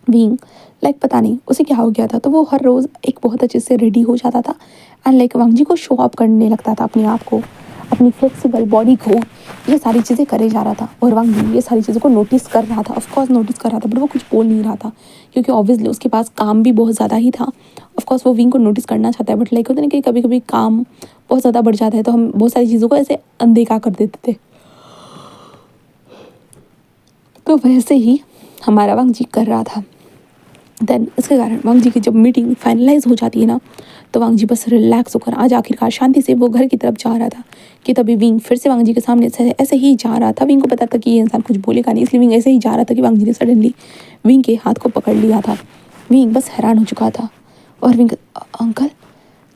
विंग पता नहीं उसे क्या हो गया था, तो वो हर रोज़ एक बहुत अच्छे से रेडी हो जाता था एंड वांग जी को शो अप करने लगता था अपने आप को, अपनी फ्लेक्सिबल बॉडी को, ये सारी चीज़ें करे जा रहा था। और वांग जी ये सारी चीज़ों को नोटिस कर रहा था, ऑफकोर्स नोटिस कर रहा था, बट वो कुछ बोल नहीं रहा था क्योंकि ऑब्वियसली उसके पास काम भी बहुत ज़्यादा ही था। ऑफकोर्स वो विंग को नोटिस करना चाहता है, बट होता नहीं कि कभी कभी काम बहुत ज़्यादा बढ़ जाता है तो हम बहुत सारी चीज़ों को ऐसे अनदेखा कर देते थे। तो वैसे ही हमारा वांग जी कर रहा था। देन इसके कारण वांग जी की जब मीटिंग फाइनलाइज हो जाती है ना, तो वांग जी बस रिलैक्स होकर आज आखिरकार शांति से वो घर की तरफ जा रहा था कि तभी विंग फिर से वांग जी के सामने से ऐसे ही जा रहा था। विंग को पता था कि ये इंसान कुछ बोलेगा नहीं, इसलिए विंग ऐसे ही जा रहा था कि वांग जी ने सडनली विंग के हाथ को पकड़ लिया था। विंग बस हैरान हो चुका था और विंग अंकल,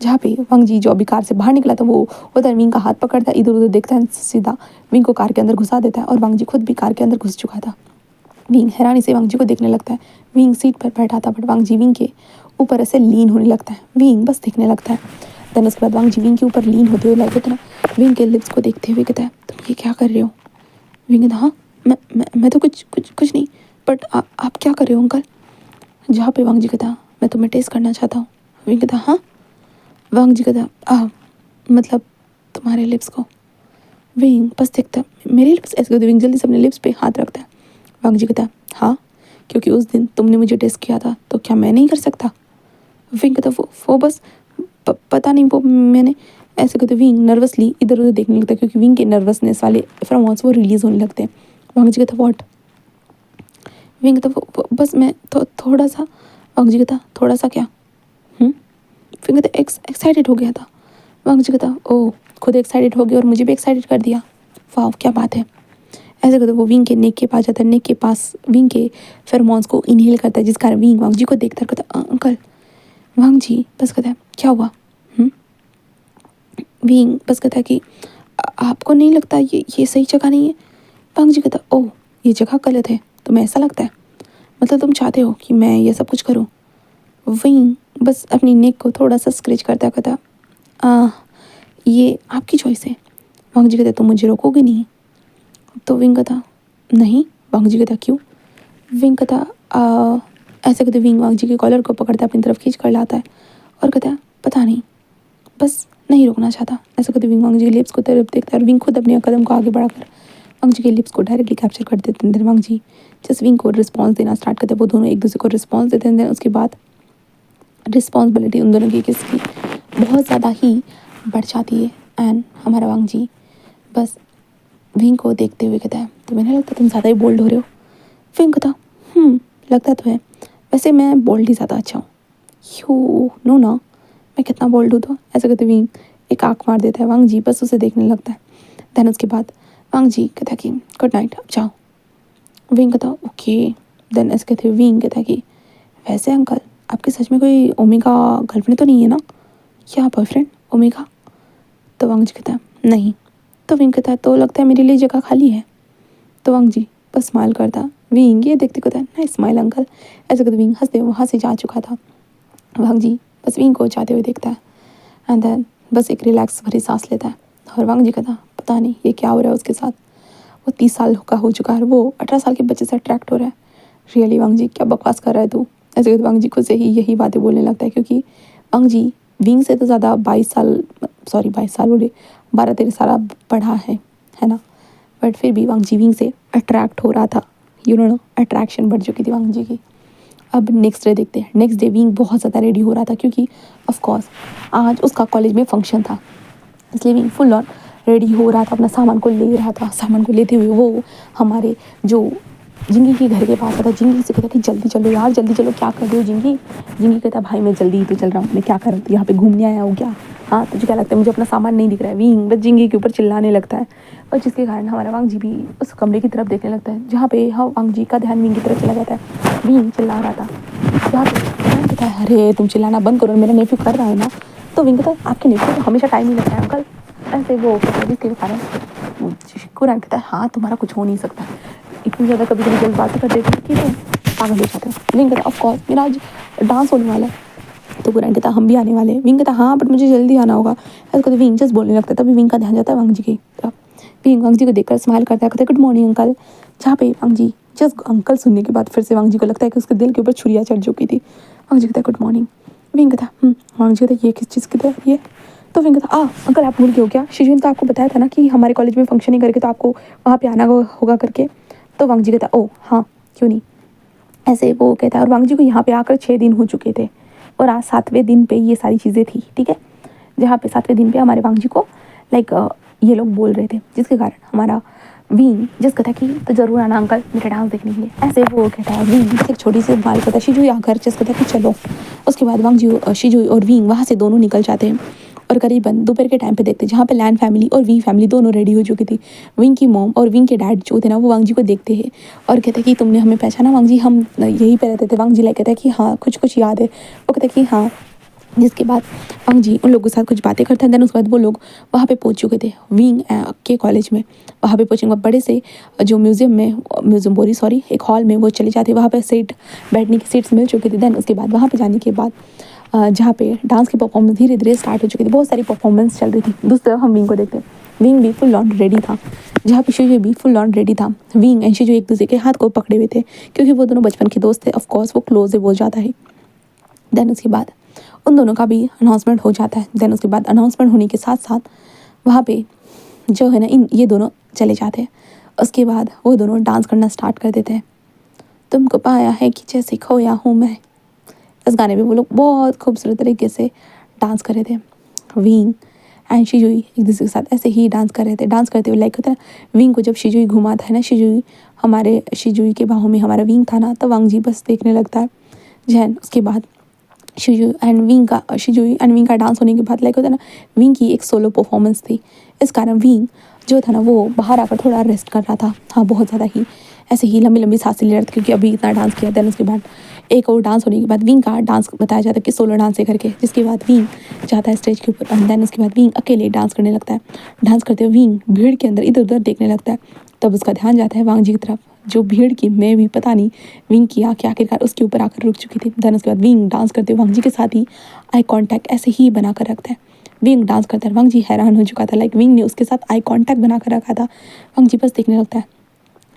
जहाँ पे वांग जी जो अभी कार से बाहर निकला था वो होता है विंग का हाथ पकड़ता है, इधर उधर देखता है, सीधा विंग को कार के अंदर घुसा देता है और वांग जी खुद भी कार के अंदर घुस चुका था। विंग हैरानी से वांग जी को देखने लगता है। विंग सीट पर बैठा था बट वांग जी विंग के ऊपर ऐसे लीन होने लगता है। विंग बस देखने लगता है। देन उसके बाद वांग जी विंग के ऊपर लीन होते हुए लगता है, विंग के लिप्स को देखते हुए कहता है तुम ये क्या कर रहे हो। विंग कहता हाँ मैं तो कुछ नहीं, बट आप क्या कर रहे हो अंकल। जहाँ पे वांग जी कहता मैं तुम्हें टेस्ट करना चाहता हूँ। विंग कहता हाँ। वांग जी कहता मतलब तुम्हारे लिप्स को। विंग बस देखता मेरे लिप्स, ऐसे विंग जल्दी से अपने लिप्स पे हाथ रखता है। वांग जी कहता हाँ क्योंकि उस दिन तुमने मुझे टेस्ट किया था तो क्या मैं नहीं कर सकता। विंग कहता वो बस पता नहीं वो मैंने ऐसे कहते। विंग नर्वसली इधर उधर देखने लगता है क्योंकि विंग के नर्वसनेस वाले फ्रॉमॉन्स वो रिलीज होने लगते हैं। वांग जी कहता व्हाट। विंग कहता वो बस मैं थोड़ा सा। वांग जी कहता थोड़ा सा क्या। विंग कहता एक्साइटेड हो गया था। वांग जी कहता ओह खुद एक्साइटेड हो गया और मुझे भी एक्साइटेड कर दिया, वाह क्या बात है। ऐसे करते वो विंग के नेक के पास जाता है, नेक के पास विंग के फेरोमोन्स को इनहेल करता है, जिस कारण विंग वांग जी को देखता है कहता अंकल। वांग जी बस कहता है क्या हुआ। विंग बस कहता है कि आपको नहीं लगता ये सही जगह नहीं है। वांग जी कहता ओह ये जगह गलत है, तुम्हें ऐसा लगता है, मतलब तुम चाहते हो कि मैं ये सब कुछ करूँ। विंग बस अपनी नेक को थोड़ा सा स्क्रैच करता कहता ये आपकी चॉइस है। वांग जी कहता तुम मुझे रोकोगे नहीं? तो विंग कहता नहीं। वांग जी कहता क्यों? विंग कहता ऐसे कहते विंग वांग जी के कॉलर को पकड़ता है, अपनी तरफ खींच कर लाता है और कहता है पता नहीं, बस नहीं रोकना चाहता। ऐसे कहते विंग वांग जी के लिप्स को तरफ देखता है और विंग खुद अपने कदम को आगे बढ़ाकर वांग जी के लिप्स को डायरेक्टली कैप्चर कर देते हैं। वांग जी जस्ट विंग को रिस्पॉन्स देना स्टार्ट करते हैं। वो दोनों एक दूसरे को रिस्पॉन्स देते हैं। उसके बाद रिस्पॉन्सिबिलिटी उन दोनों की किसकी बहुत ज़्यादा ही बढ़ जाती है। एंड हमारा वांग जी बस विंग को देखते हुए कहता है तो मैंने लगता तुम ज़्यादा ही बोल्ड हो रहे हो। विंग कहता लगता तो है, वैसे मैं बोल्ड ही ज़्यादा अच्छा हूँ। यू नो ना मैं कितना बोल्ड हूँ। तो ऐसे कहते विंग एक आँख मार देता है। वांग जी बस उसे देखने लगता है। देन उसके बाद वांग जी कहता है कि गुड नाइट, अब जाओ। विंग कहता ओके। देन ऐसे कहते विंग कहता है कि वैसे अंकल आपके सच में कोई ओमेगा गर्लफ्रेंड तो नहीं है ना, क्या बॉयफ्रेंड ओमेगा? तो वांग जी कहता है नहीं। तो विंग कहता है तो लगता है मेरे लिए जगह खाली है। तो वांग जी बस स्माइल करता। विंग ये देखते कहता है नाइस स्माइल अंकल। ऐसे कहते विंग हंसते वहाँ से जा चुका था। वांग जी बस विंग को जाते हुए देखता है एंड देन बस एक रिलैक्स भरी सांस लेता है। और वांग जी कहता पता नहीं ये क्या हो रहा है उसके साथ, वो 30 साल का हो चुका है, वो 18 साल के बच्चे से अट्रैक्ट हो रहा है। रियली वांग जी क्या बकवास कर रहा है तू? ऐसे कहते वांग जी खुद से ही यही बातें बोलने लगता है क्योंकि वांग जी विंग से तो ज़्यादा 22 साल बोले 12-13 साल बड़ा है ना। बट फिर भी वांग जी विंग से अट्रैक्ट हो रहा था। यू नो अट्रैक्शन बढ़ चुकी थी वांग जी की। अब नेक्स्ट डे देखते हैं। नेक्स्ट डे विंग बहुत ज़्यादा रेडी हो रहा था क्योंकि ऑफ कोर्स आज उसका कॉलेज में फंक्शन था, इसलिए विंग फुल ऑन रेडी हो रहा था, अपना सामान को ले रहा था। सामान को लेते हुए वो हमारे जो जिंगी के घर के पास आता। जिंगी से कहता कि जल्दी चलो यार, जल्दी चलो, क्या कर रहे हो जिंगी? जिंगी कहता भाई मैं जल्दी ही तो चल रहा हूँ, मैं क्या कर रहा हूँ, यहाँ पे घूमने आया हूँ क्या? हाँ तुझे क्या लगता है मुझे अपना सामान नहीं दिख रहा है? विंग बस जिंगी के ऊपर चिल्लाने लगता है और जिसके कारण हमारा वांग जी भी उस कमरे की तरफ देखने लगता है जहाँ पे वांग जी का ध्यान विंग की तरफ चला जाता है। विंग चिल्ला रहा था जहाँ पे विंग कहता है अरे तुम चिल्लाना बंद करो, मेरा नेफ्यू कर रहा है ना। तो विंग कहता है आपके नेफ्यू को हमेशा टाइम ही लगता है अंकल। ऐसे वो जिसके कारण कुरान कहता है हाँ तुम्हारा कुछ हो नहीं सकता, इतनी ज़्यादा कभी कभी जल्दबाजी कर देते कि तुम पागल हो जाते हो। विंग कहता ऑफकोर्स मेरा आज डांस होने वाला है। तो कुरान कहता हम भी आने वाले हैं। विंग कहता हाँ बट मुझे जल्दी आना होगा। ऐसे कहते विंग जस्ट बोलने लगता है। तभी विंग का ध्यान जाता है वांग जी की तरफ। विंग वांग जी को देखकर स्माइल करता है, कहता है गुड मॉर्निंग अंकल। जहाँ पे वांग जी जस्ट अंकल सुनने के बाद फिर से वांग जी को लगता है कि उसके दिल के ऊपर छुरियाँ चढ़ चुकी थी। वांग जी कहता है गुड मॉर्निंग। विंग कहता वांग जी कहता ये किस चीज़ की तरह ये? तो विंग कहता अंकल आप भूल गए हो क्या? शिजुन तो आपको बताया था ना कि हमारे कॉलेज में फंक्शन ही करके तो आपको वहाँ पे आना होगा करके। तो वांग जी कहता ओ हाँ क्यों नहीं। ऐसे वो कहता है और वांग जी को यहाँ पे आकर 6 दिन हो चुके थे और आज 7वें दिन पे ये सारी चीज़ें थी, ठीक है। जहाँ पे 7वें दिन पे हमारे वांग जी को लाइक ये लोग बोल रहे थे, जिसके कारण हमारा विंग जिस कहता कि तो ज़रूर आना अंकल मेरा डांस देखने के लिए। ऐसे वो कहता है विंग एक छोटी सी बाल कहता शिजुई आकर जिस कहता कि चलो। उसके बाद वांग जी शिजुई और विंग वहाँ से दोनों निकल जाते हैं और करीबन दोपहर के टाइम पे देखते हैं जहाँ पे लैंड फैमिली और वी फैमिली दोनों रेडी हो चुकी थी। विंग की मॉम और विंग के डैड जो थे ना वो वांग जी को देखते हैं और कहते हैं कि तुमने हमें पहचाना वांग जी, हम यहीं पे रहते थे। वांग जी लाइक कहता है कि हाँ कुछ कुछ याद है। वो कहते हैं कि हाँ। जिसके बाद वांग जी उन लोगों के साथ कुछ बातें करते हैं। देन उसके बाद वो लोग वहाँ पे पहुँच चुके थे विंग के कॉलेज में। वहाँ पे पहुँचेंगे बड़े से जो म्यूज़ियम बोली सॉरी एक हॉल में वो चले जाते। वहाँ पे सीट बैठने की सीट्स मिल चुकी थी। देन उसके बाद वहाँ पे जाने के बाद जहाँ पे डांस की परफॉर्मेंस धीरे धीरे स्टार्ट हो चुकी थी, बहुत सारी परफॉर्मेंस चल रही थी। दूसरी तरफ हम विंग को देखते हैं। विंग भी फुल ऑन रेडी था, जहाँ पे शिजू भी फुल ऑन रेडी था। विंग एंड शिजू एक दूसरे के हाथ को पकड़े हुए थे क्योंकि वो दोनों बचपन के दोस्त थे। ऑफकोर्स वो क्लोज है बहुत ज़्यादा है। देन उसके बाद उन दोनों का भी अनाउंसमेंट हो जाता है। देन उसके बाद अनाउंसमेंट होने के साथ साथ वहाँ पे जो है ना ये दोनों चले जाते हैं। उसके बाद वो दोनों डांस करना स्टार्ट कर देते हैं। तुमको पाया है कि जैसे खोया हूँ मैं, इस गाने में वो लोग बहुत खूबसूरत तरीके से डांस कर रहे थे। विंग एंड शिजुई एक दूसरे के साथ ऐसे ही डांस कर रहे थे। डांस करते हुए लाइक होता है विंग को जब शिजुई घुमाता है ना, शिजुई के बाहों में हमारा विंग था ना, तो वांग जी बस देखने लगता है। जैन उसके बाद शिजुई एंड विंग का डांस होने के बाद लाइक होता है ना विंग की एक सोलो परफॉर्मेंस थी। इस कारण विंग जो था ना वो बाहर आकर थोड़ा रेस्ट कर रहा था। हाँ बहुत ज़्यादा ही ऐसे ही लंबी लंबी सांसें ले रहा था क्योंकि अभी इतना डांस किया। देन उसके बाद एक और डांस होने के बाद विंग का डांस बताया जाता है कि सोलो डांस है करके, जिसके बाद विंग जाता है स्टेज के ऊपर। एंड देन उसके बाद विंग अकेले डांस करने लगता है। डांस करते हुए विंग भीड़ के अंदर इधर उधर देखने लगता है। तब उसका ध्यान जाता है वांग जी की तरफ, जो भीड़ की मैं भी पता नहीं विंग की आँखें आखिरकार उसके ऊपर आकर रुक चुकी थी। देन उसके बाद विंग डांस करते हुए वांग जी के साथ ही आई कांटेक्ट ऐसे ही बना कर रखता है। विंग डांस करता है। वांग जी हैरान हो चुका था, लाइक विंग ने उसके साथ आई कांटेक्ट बना कर रखा था। वांग जी बस देखने लगता है।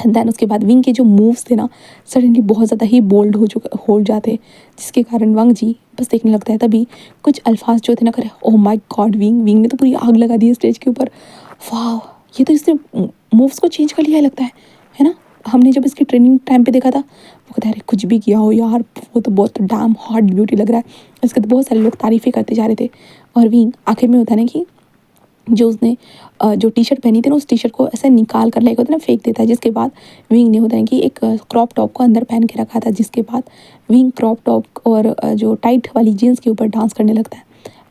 एंड देन उसके बाद विंग के जो मूव्स थे ना सडनली बहुत ज़्यादा ही बोल्ड हो जाते, जिसके कारण वांग जी बस देखने लगता है। तभी कुछ अल्फाज जो थे ना करे, ओह माय गॉड, विंग ने तो पूरी आग लगा दी है स्टेज के ऊपर। वाह, ये तो इसने मूव्स को चेंज कर लिया है लगता है ना। हमने जब इसकी ट्रेनिंग टाइम पे देखा था, वो कहता है अरे कुछ भी किया हो यार, वो तो बहुत डैम हॉट ब्यूटी लग रहा है। इसके तो बहुत सारे लोग तारीफ़ें करते जा रहे थे। और विंग आखिर में होता है ना कि जो उसने जो टी शर्ट पहनी थी ना, उस टी शर्ट को ऐसे निकाल कर लाइक होता है ना, फेंक देता है। जिसके बाद विंग ने होता है कि एक क्रॉप टॉप को अंदर पहन के रखा था, जिसके बाद विंग क्रॉप टॉप और जो टाइट वाली जीन्स के ऊपर डांस करने लगता है।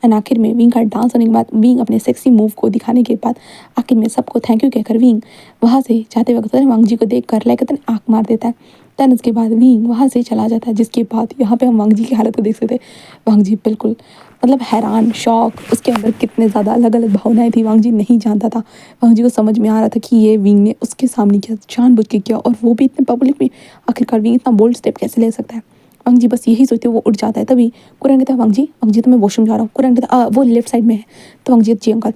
एंड आखिर में विंग का डांस होने के बाद, विंग अपने सेक्सी मूव को दिखाने के बाद आखिर में सबको थैंक यू कहकर विंग वहाँ से जाते वक्त वांग जी को देख कर लाइक होता है आँख मार देता है। दैन उसके बाद विंग वहाँ से चला जाता है। जिसके बाद यहाँ पे हम वांग जी की हालत को देख सकते हैं। वांग जी बिल्कुल मतलब हैरान, शॉक, उसके अंदर कितने ज़्यादा अलग अलग भावनाएं थी वांग जी नहीं जानता था। वांग जी को समझ में आ रहा था कि ये विंग ने उसके सामने किया, जानबूझ के किया, और वो भी इतने पब्लिक में। आखिरकार विंग इतना बोल्ड स्टेप कैसे ले सकता है। वांग जी बस यही सोचते वो उठ जाता है। तभी कुरन कहता है वांग जी तो मैं वॉशरूम जा रहा हूँ। कुरन कहता वो लेफ्ट साइड में है। तो वांग जी अंकल।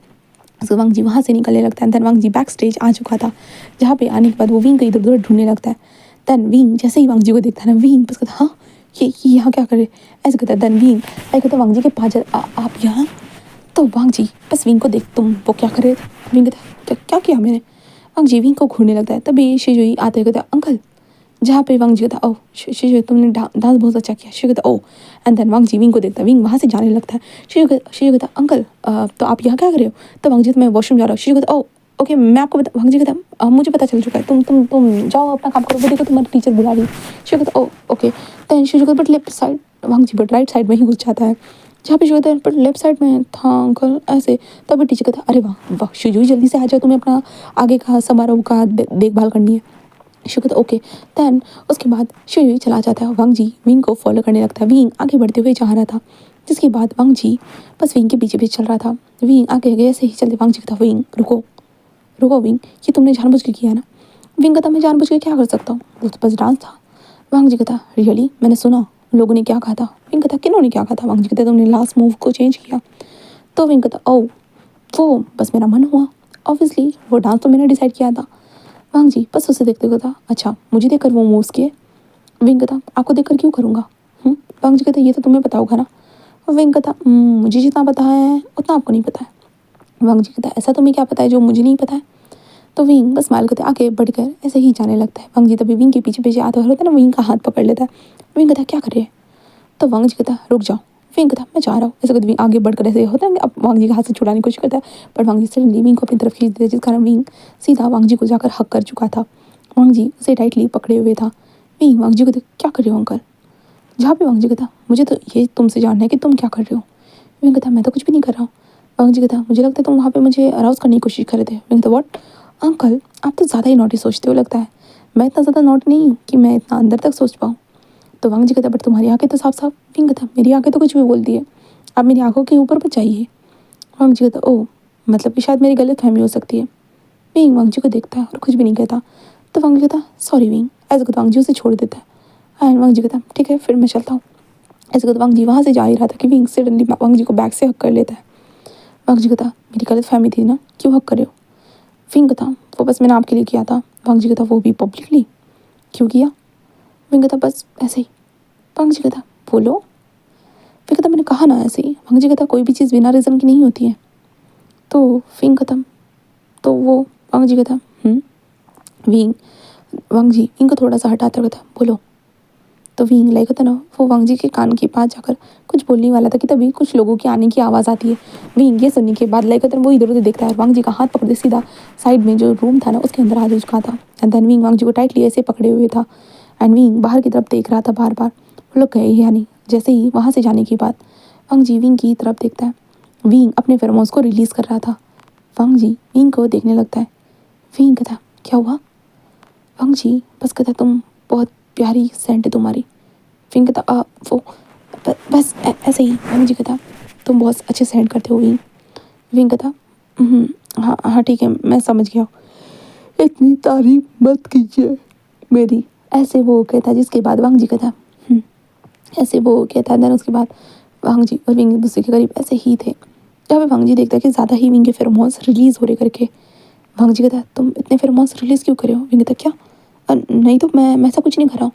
तो वांग जी वहाँ से निकलने लगता है। देन वांग जी बैक स्टेज आ चुका था, जहाँ पे आने के बाद वो विंग को इधर उधर ढूंढने लगता है। देन विंग जैसे ही वांग जी को देखता है ना, विंग बस कहता हाँ ये यहाँ क्या कर रहे, ऐसे कहता है। देन विंग ऐसे कहता वांग जी के पास आप यहाँ। तो वांग जी बस विंग को देख, तुम वो क्या कर रहे थे। विंग कहता क्या क्या किया मैंने। वांग जी विंग को घूरने लगता है। तभी शिजुई आते कहता अंकल, जहाँ पे वांग जी कहता ओ शिजुई तुमने डांस बहुत अच्छा किया। शिजु कहता oh. And then Wang ji Wing को देखता है, विंग वहाँ से जाने लगता है। शिजु कहता अंकल तो आप यहाँ क्या कर रहे हो। तो वांग जी तो मैं वॉशरूम जा रहा हूँ। शिजु कहता ओ ओके मैं आपको बता। वांग जी कहता मुझे पता चल चुका है, तुम जाओ अपना काम करो, वो देखो तुम्हारी टीचर बुला रही है। शिजु कहता ओ ओके। देन शिजु कहता but left side. Wang Ji but right side में ही घुस जाता है, जहाँ पे शिजु कहता है बट लेफ्ट साइड में था अंकल ऐसे। तभी टीचर कहता अरे वाह वाह शिजु जल्दी से आ जाओ, तुम्हें अपना आगे का समारोह का देखभाल करनी है। शिजु कहता ओके। देन उसके बाद शिजु चला जाता है। वांग जी विंग को फॉलो करने लगता है। विंग आगे बढ़ते हुए जा रहा था, जिसके बाद वांग जी बस विंग के पीछे पीछे चल रहा था। विंग आगे आगे ऐसे ही चलते वांग जी कहता विंग रुको रुको विंग, ये तुमने जानबूझ के किया ना। विंग कहता मैं जानबूझ के क्या कर सकता हूँ, वो तो बस डांस था। वांग जी कहता रियली मैंने सुना लोगों ने क्या कहा था। विंग कहता किन्होंने क्या कहा था। वांग जी कहता तुमने लास्ट मूव को चेंज किया। तो विंग कहता ओ वो बस मेरा मन हुआ, ऑब्वियसली वो डांस तो मैंने डिसाइड किया था। वांग जी बस उसे देखते कहता अच्छा मुझे देखकर वो मूव्स किए। विंग कहता आपको देखकर क्यों करूँगा। वांग जी कहता ये तो तुम्हें पता होगा ना। विंग कहता मुझे जितना पता है उतना आपको नहीं पता है। वांग जी कहता ऐसा तुम्हें क्या पता है जो मुझे नहीं पता है। तो विंग बस स्माइल करते आगे बढ़कर ऐसे ही जाने लगता है। वांग जी तभी विंग के पीछे पीछे आता होता है ना, विंग का हाथ पकड़ लेता है। विंग कहता क्या कर रहे हैं। तो वांग जी कहता रुक जाओ। विंग कहता मैं जा रहा हूँ। ऐसे कहते विंग आगे बढ़कर ऐसे होता है अब वांग जी के हाथ से छुड़ाने की कोशिश करता है, but Wang Ji suddenly Wing को अपनी तरफ खींच देता है, जिस कारण विंग सीधा वांग जी को जाकर हक कर चुका था। वांग जी उसे टाइटली पकड़े हुए था। विंग वांग जी को क्या कर रहे हो अंकल। जहाँ पे वांग जी कहता मुझे तो ये तुमसे जानना है कि तुम क्या कर रहे हो। विंग कहता मैं तो कुछ भी नहीं कर रहा हूँ। वांग जी कहता मुझे लगता है तुम वहाँ पे मुझे अराउज करने की कोशिश कर रहे थे। विंग कहता व्हाट अंकल आप तो ज़्यादा ही नॉटी सोचते हो लगता है। मैं इतना ज़्यादा नॉटी नहीं हूँ कि मैं इतना अंदर तक सोच पाऊँ। तो वांग जी कहता बट तुम्हारी आंखें तो साफ साफ। विंग कहता मेरी आंखें तो कुछ भी बोलती है, आप मेरी आंखों के ऊपर बच जाइए। वांग जी कहता ओह मतलब कि शायद मेरी गलत फहमी हो सकती है। विंग वांग जी को देखता है और कुछ भी नहीं कहता। तो वांग जी कहता सॉरी विंग, ऐसे कहता वांग जी उसे छोड़ देता है। एंड वांग जी कहता ठीक है फिर मैं चलता हूँ। ऐसे कहता वांग जी वहाँ से जा ही रहा था कि विंग सडनली वांग जी को बैक से हक कर लेता है। वांग जी कहता मेरी गलत फहमी थी ना, क्यों हक करे हो। विंग कहता वो बस मैंने आपके लिए किया था। वांग जी कहता वो भी पब्लिकली, क्यों किया। विंग कहता बस ऐसे ही। वांग जी कहता बोलो। विंग कहता मैंने कहा ना ऐसे ही। वांग जी कहता कोई भी चीज़ बिना रीज़न की नहीं होती है। तो विंग खत्म। तो वो वांग जी कहता विंग वांग जी विंग को थोड़ा सा हटाता कहता बोलो। तो विंग लाइक होता ना वो वांग जी के कान के पास जाकर कुछ बोलने वाला था कि तभी कुछ लोगों की आने की आवाज़ आती है। विंग ये सुनने के बाद लाइक होता है वो इधर उधर देखता है और वांग जी का हाथ पकड़ते सीधा साइड में जो रूम था ना उसके अंदर आ चुका था। एंड देन विंग वांग जी को टाइटली ऐसे पकड़े हुए था। एंड विंग बाहर की तरफ देख रहा था बार बार वो लोग गए या नहीं। जैसे ही वहाँ से जाने के बाद वांग जी विंग की तरफ देखता है। विंग अपने फेरोमोन्स को रिलीज़ कर रहा था। वांग जी विंग को देखने लगता है। विंग कहता क्या हुआ। वांग जी बस कहता तुम बहुत प्यारी सेंट है तुम्हारी। विंग कहता वो बस ऐसे ही। वांग जी कहता तुम बहुत अच्छे सेंट करते हो विंग। विंग कहता हाँ हाँ ठीक है मैं समझ गया, इतनी तारीफ मत कीजिए मेरी। ऐसे वो कहता जिसके बाद वांग जी कहता ऐसे वो कहता। देन उसके बाद वांग जी और विंग एक दूसरे के करीब ऐसे ही थे। जहाँ पे वांग जी देखता है कि ज़्यादा ही विंग के फेरोमोन्स रिलीज़ हो रहे करके। वांग जी कहता है तुम इतने फेरोमोन्स रिलीज़ क्यों कर रहे हो? विंग कहता क्या? नहीं तो मैं ऐसा कुछ नहीं कर रहा हूँ।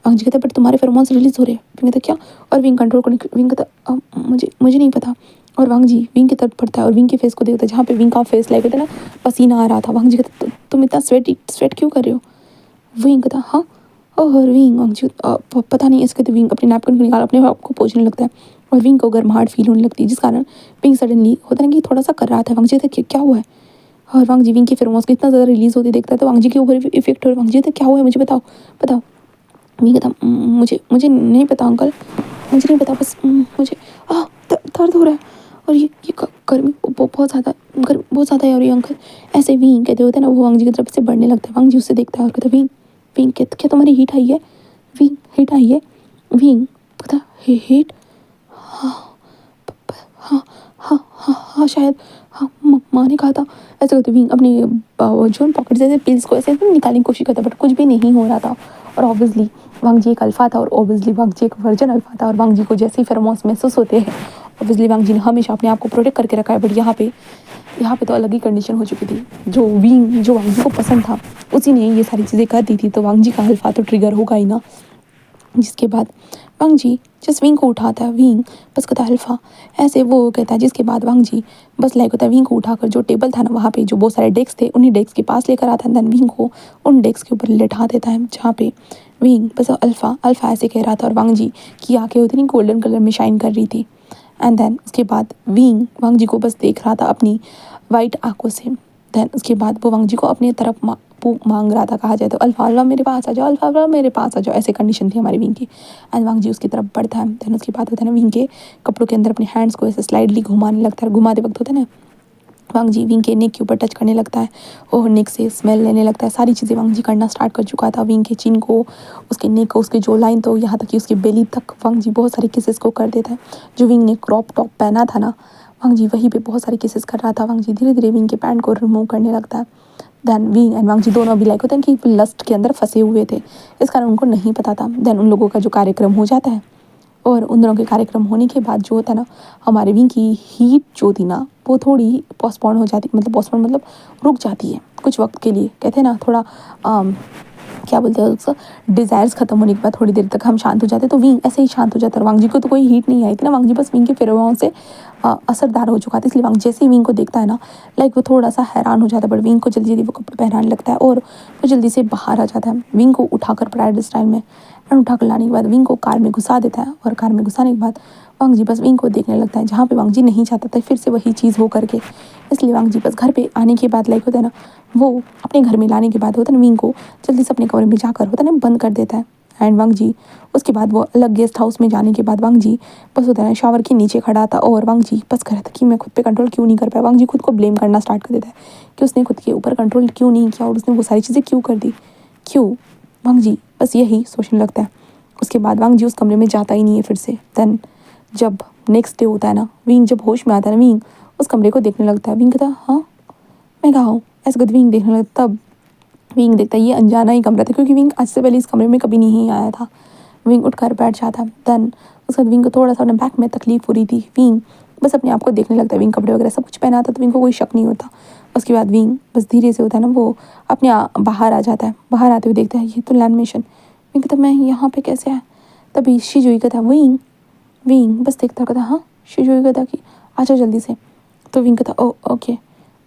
वांग जी कहता बट तुम्हारे फेरोमोन्स रिलीज़ हो रहे हैं। विंग कहता क्या? और विंग कंट्रोल करने विंग कहता मुझे नहीं पता। और वांग जी विंग की तरफ पड़ता है और विंग के फेस को देखता है जहाँ पे विंग का फेस लाइक होता है ना, पसीना आ रहा था। वांग जी कहता तुम इतना स्वेट क्यों कर रहे हो? विंग कहता हाँ। और विंग वांग जी पता नहीं इसके, तो विंग अपने नैपकिन को निकाल अपने आप को पोंछने लगता है और विंग को गर्माहट फील होने लगती है, जिस कारण विंग सडनली होता है ना कि थोड़ा सा कर रहा था। वांग जी कहता क्या हुआ है? और वांग जी विंग की फेरोमोन्स को इतना ज़्यादा रिलीज होती देखता है तो वांग जी के ऊपर इफेक्ट हो रहा है। वांग जी कहता क्या हुआ है मुझे बताओ बताओ। विंग कहता मुझे नहीं पता अंकल, मुझे नहीं पता, बस मुझे दर्द हो रहा है और ये गर्मी बहुत ज़्यादा, गर्मी बहुत ज़्यादा है और ये अंकल ऐसे विंग कहते होते हैं ना, वो वांग जी की तरफ से बढ़ने लगता है। वांग जी उससे देखता है और कहता विंग विंग क्या तुम्हारी हीट आई है? विंग हीट आई है? विंग कहता हीट? हाँ हाँ हाँ हाँ हाँ शायद हाँ, माँ ने कहा था। ऐसे करते विंग अपनी जो पॉकेट से पिल्स को ऐसे निकालने की कोशिश करता बट कुछ भी नहीं हो रहा था। और ऑब्वियसली वांग जी एक अल्फा था और ऑब्वियसली वांग जी एक वर्जन अल्फा था और वांग जी को जैसे ही फेरोमोन्स महसूस होते हैं, ऑब्वियसली वांग जी ने हमेशा अपने आप को प्रोटेक्ट करके रखा है। बट यहाँ पे तो अलग ही कंडीशन हो चुकी थी। जो वांग जी को पसंद था उसी ने ये सारी चीज़ें कर दी थी, तो वांग जी का अल्फा तो ट्रिगर होगा ही ना। जिसके बाद वांग जी जिस विंग को उठाता है, विंग बस कहता है अल्फा, ऐसे वो कहता है। जिसके बाद वांग जी बस लाइक होता है विंग को उठाकर जो टेबल था ना वहाँ पे जो बहुत सारे डेस्क थे उन्हीं डेस्क के पास लेकर आता है। देन विंग को उन डेस्क के ऊपर लेटा देता है जहाँ पे विंग बस अल्फा अल्फा ऐसे कह रहा था और वांग जी की आंखें होती नहीं गोल्डन कलर में शाइन कर रही थी। एंड देन उसके बाद विंग वांग जी को बस देख रहा था अपनी वाइट आंखों से। देन उसके बाद वो वांग जी को अपनी तरफ मांग रहा था, कहा जाए तो अल्फा अल्फा मेरे पास आ जाओ, अल्फा अल्फा मेरे पास आ जाओ, ऐसे कंडीशन थी हमारी विंग की। एंड वांग जी उसकी तरफ बढ़ता है। देन उसके बाद होता है ना विंग के कपड़ों के अंदर अपने हैंड्स को ऐसे स्लाइडली घुमाने लगता है। घुमाते वक्त होता है ना वांग जी विंग के नेक के ऊपर टच करने लगता है और नेक से स्मेल लेने लगता है। सारी चीज़ें वांग जी करना स्टार्ट कर चुका था। विंग के चिन को, उसके नेक को, उसके जो लाइन तो यहाँ तक कि उसकी बेली तक वांग जी बहुत सारी किसेस को कर देता है। जो विंग ने क्रॉप टॉप पहना था ना, वांग जी वहीं पे बहुत सारी किसेस कर रहा था। वांग जी धीरे धीरे विंग के पैंट को रिमूव करने लगता है। देन विंग एंड वांग जी दोनों अभी लाइक होते हैं कि लस्ट के अंदर फंसे हुए थे, इस कारण उनको नहीं पता था। देन उन लोगों का जो कार्यक्रम हो जाता है और उन दोनों के कार्यक्रम होने के बाद जो होता है ना, हमारे विंग की हीट जो थी ना वो थोड़ी पोस्टपोन हो जाती, मतलब पोस्टपोन मतलब रुक जाती है कुछ वक्त के लिए। कहते हैं ना थोड़ा क्या बोलते हैं उसको, डिज़ायर्स खत्म होने के बाद थोड़ी देर तक हम शांत हो जाते, तो विंग ऐसे ही शांत हो जाता है। वांग जी को तो कोई हीट नहीं आई थी ना, वांग जी बस विंग के फेरोमोन से असरदार हो चुका था। इसलिए वांग जैसे ही विंग को देखता है ना लाइक वो थोड़ा सा हैरान हो जाता है, बट विंग को जल्दी जल्दी वो कपड़े पहनाने लगता है और वो जल्दी से बाहर आ जाता है। विंग को उठाकर प्राइड स्टाइल में एंड उठाकर लाने के बाद विंग को कार में घुसा देता है और कार में घुसाने के बाद वांग जी बस विंग को देखने लगता है जहाँ पे वांग जी नहीं चाहता था फिर से वही चीज़ हो करके। इसलिए वांग जी बस घर पे आने के बाद लाइक होता है ना, वो अपने घर में लाने के बाद होता है ना विंग को जल्दी से अपने कमरे में जाकर होता है ना बंद कर देता है। एंड वांग जी उसके बाद वो अलग गेस्ट हाउस में जाने के बाद वांग जी बस होता है ना शावर के नीचे खड़ा था और वांग जी बस कर रहा था कि मैं खुद पे कंट्रोल क्यों नहीं कर पाया। वांग जी खुद को ब्लेम करना स्टार्ट कर देता है कि उसने खुद के ऊपर कंट्रोल क्यों नहीं किया और उसने वो सारी चीज़ें क्यों कर दी, क्यों। वांग जी बस यही सोचने लगता है। उसके बाद वांग जी उस कमरे में जाता ही नहीं है फिर से। देन जब नेक्स्ट डे होता है ना, विंग जब होश में आता है ना, विंग उस कमरे को देखने लगता है। विंग कहता हाँ मैं कहाँ हूँ, ऐसे करके विंग देखने लगता। तब विंग देखता है ये अनजाना ही कमरा था क्योंकि विंग आज से पहले इस कमरे में कभी नहीं आया था। विंग उठकर बैठ जाता है। देन उसके बाद विंग को थोड़ा सा अपने बैक में तकलीफ हो रही थी। विंग बस अपने आप को देखने लगता है। विंग कपड़े वगैरह सब कुछ पहना था तो विंग को कोई शक नहीं होता। उसके बाद विंग बस धीरे से होता है ना वो अपने बाहर आ जाता है। बाहर आते हुए देखता है ये तो लैंडमेशन। विंग कहता मैं यहाँ पे कैसे आया। तभी शिजुई कहता विंग विंग बस देखता कहता हाँ। शिजुई कहता कि आ जाओ जल्दी से। तो विंग कहता ओ ओके।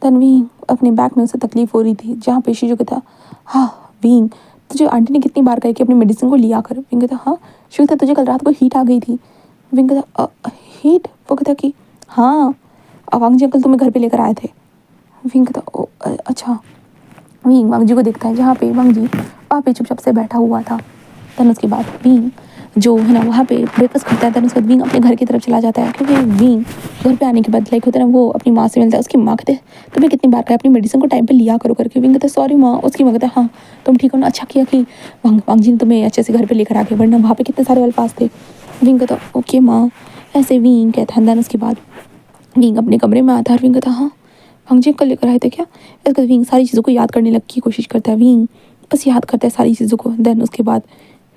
देन विंग अपने बैक में उसे तकलीफ हो रही थी जहाँ पे शिजु कहता हाँ विंग तुझे आंटी ने कितनी बार कही कि अपनी मेडिसिन को लिया कर। विंग कहता हाँ। शिजु कहता तुझे कल रात को हीट आ गई थी। विंग कहता हीट। वो कहता कि हाँ वांग जी अंकल तुम्हें घर पे लेकर आए थे। विंग कहता ओ अच्छा। विंग वांग जी को देखता है जहाँ पे वांग जी वहाँ पे चुपचाप से बैठा हुआ था। देन उसके बाद विंग जो है ना वहाँ पे ब्रेकफास्ट करता है। देन उसके बाद विंग अपने घर की तरफ चला जाता है क्योंकि विंग घर पे आने के बाद लाइक होता है ना वो अपनी माँ से मिलता है। उसकी माँ कहते हैं तुम्हें कितनी बार कहा अपनी मेडिसिन को टाइम पे लिया करो करके। विंग कहता है सॉरी माँ। उसकी माँ कहता है हाँ तुम ठीक हो ना, अच्छा किया कि वांग जी ने तुम्हें अच्छे से घर पे लेकर आ गए वरना वहाँ पे कितने सारे अल्फाज थे। विंग कहता ओके माँ, ऐसे विंग कहता है। देन उसके बाद विंग अपने कमरे में आता है और विंग कहता हाँ वांग जी अंकल लेकर आए थे क्या। इसके बाद विंग सारी चीज़ों को याद करने लग की कोशिश करता है। विंग बस याद करता है सारी चीज़ों को। देन उसके बाद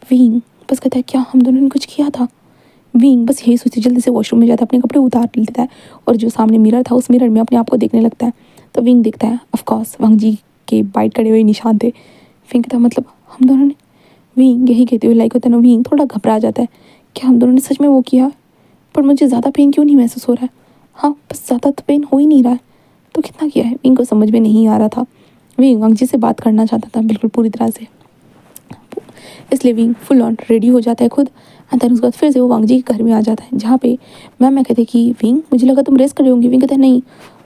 विंग बस कहता है क्या हम दोनों ने कुछ किया था। विंग बस यही सोचती जल्दी से वॉशरूम में जाता है, अपने कपड़े उतार लेता है और जो सामने मिरर था उस मिरर में अपने आप को देखने लगता है। तो विंग देखता है ऑफकोर्स वांग जी के बाइट करे हुए निशान थे। विंग कहता मतलब हम दोनों ने, विंग यही कहते हुए लाइक होता है ना, विंग थोड़ा घबरा जाता है क्या हम दोनों ने सच में वो किया, पर मुझे ज़्यादा पेन क्यों नहीं महसूस हो रहा है। हाँ बस ज़्यादा तो पेन हो ही नहीं रहा है, तो कितना किया है। विंग को समझ में नहीं आ रहा था। विंग वांग जी से बात करना चाहता था बिल्कुल पूरी तरह से, इसलिए विंग फुल ऑन रेडी हो जाता है खुद। एंड देन उसके बाद फिर से वो वांग जी के घर में आ जाता है, जहाँ पे मैं कहते कि विंग मुझे लगा तुम रेस्ट कर रही होंगी। विंग कहते हैं नहीं,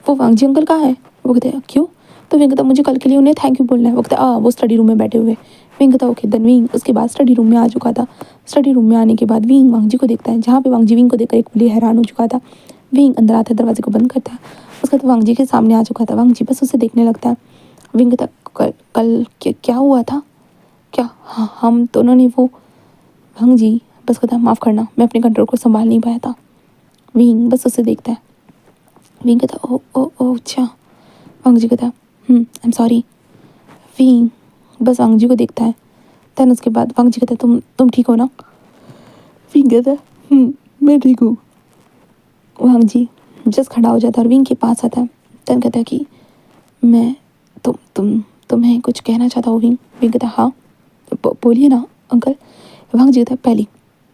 वो वांग जी अंकल कहाँ है। वो कहते हैं क्यों। तो विंग कहता मुझे कल के लिए उन्हें थैंक यू बोलना है। वो कहता वो स्टडी रूम में बैठे हुए। विंग कहता ओके। देन विंग उसके बाद स्टडी रूम में आ चुका था। स्टडी रूम में आने के बाद विंग वांग जी को देखता है, जहाँ पे वांग जी विंग को देखकर एक लिए हैरान हो चुका था। विंग अंदर आता है, दरवाजे को बंद करता है। उसके बाद वांग जी के सामने आ चुका था। वांग जी बस उसे देखने लगता है। विंग कहता कल क्या हुआ था क्या। हाँ हम दोनों ने वो, वांग जी बस कहता माफ़ करना मैं अपने कंट्रोल को संभाल नहीं पाया था। विंग बस उसे देखता है। विंग कहता ओ ओ ओ अच्छा। वांग जी कहता आई एम सॉरी। विंग बस वांग जी को देखता है। देन उसके बाद वांग जी कहता तुम ठीक हो ना। विंग कहता मैं ठीक हूँ। वांग जी जस्ट खड़ा हो जाता है और विंग के पास आता है। देन कहता है कि मैं तुम्हें कुछ कहना चाहता हूँ। विंग कहता हाँ बोलिए ना अंकल। वांग जी कहता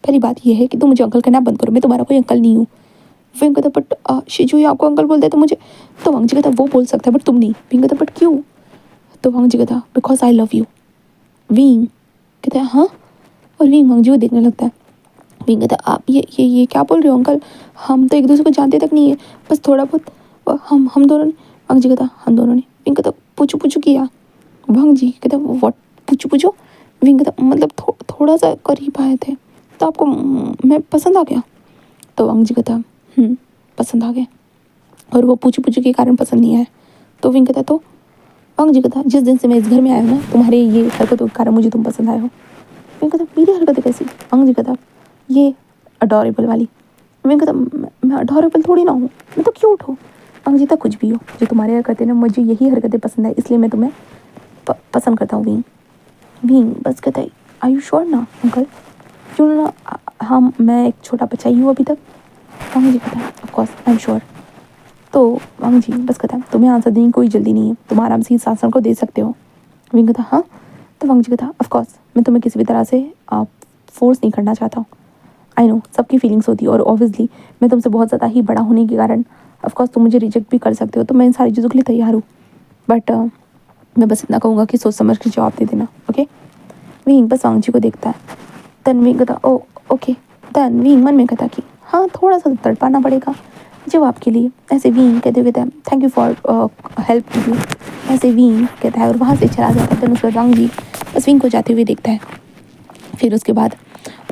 पहली बात यह है कि तुम मुझे अंकल कहना बंद करो, मैं तुम्हारा कोई अंकल नहीं हूँ। विंग कहता बट शिजू आपको अंकल बोलते हैं तो मुझे, तो वांग जी कहता वो बोल सकता है बट तुम नहीं। विंग कहता बट क्यों। तो वांग जी कहता because I love you. Wing कहता है हाँ, और विंग वांग जी को देखने लगता है। विंग कहता आप ये क्या बोल रहे हो अंकल, हम तो एक दूसरे को जानते तक नहीं है, बस थोड़ा बहुत हम दोनों ने। वांग जी कहता हम दोनों ने। विंग कहता पूछू किया। वांग जी कहता व्हाट पूछू। विंग कहता मतलब थोड़ा सा करीब आए थे तो आपको मैं पसंद आ गया। तो वांग जी कहता पसंद आ गया, और वो पूछू के कारण पसंद नहीं आया। तो विंग कहता तो वांग जी कहता जिस दिन से मैं इस घर में आया हूँ ना, तुम्हारे ये हरकतों के कारण मुझे तुम पसंद आए हो। विंग कहता मेरी हरकतें कैसी। वांग जी कहता ये अडोरेबल वाली। विंग कहता मैं अडोरेबल थोड़ी ना हूँ, मैं तो क्यूट हूँ। वांग जी तक कुछ भी हो, जो तुम्हारी हरकतें ना, मुझे यही हरकतें पसंद है, इसलिए मैं तुम्हें पसंद करता हूँ। विंग बस कहता है आर यू श्योर ना अंकल, क्यों ना हम मैं एक छोटा बच्चा ही हूँ अभी तक। वांग जी कहता है ऑफकोर्स आई एम श्योर। तो वांग जी बस कहता है तुम्हें आंसर देने की कोई जल्दी नहीं है, तुम आराम से इस आंसर को दे सकते हो। विंग कहता हाँ। तो वांग जी कहता ऑफकोर्स मैं तुम्हें किसी भी तरह से फोर्स नहीं करना चाहता हूँ। आई नो सबकी फीलिंग्स होती है, और ऑब्वियसली मैं तुमसे बहुत ज़्यादा ही बड़ा होने के कारण ऑफकोर्स तुम मुझे रिजेक्ट भी कर सकते हो, तो मैं इन सारी चीज़ों के लिए तैयार हूँ। बट मैं बस इतना कहूँगा कि सोच समझ के जवाब दे देना, ओके। विंग बस वांग जी को देखता है। देन विंग कहता ओ ओके। देन विंग मन में कहता कि हाँ थोड़ा सा तड़पाना पड़ेगा जवाब के लिए। ऐसे विंग कहते हुए कहता है thank you for help to you. ऐसे विंग कहता है और वहाँ से चला जाता है। देन उसके बाद वांग जी बस विंग को जाते हुए देखता है। फिर उसके बाद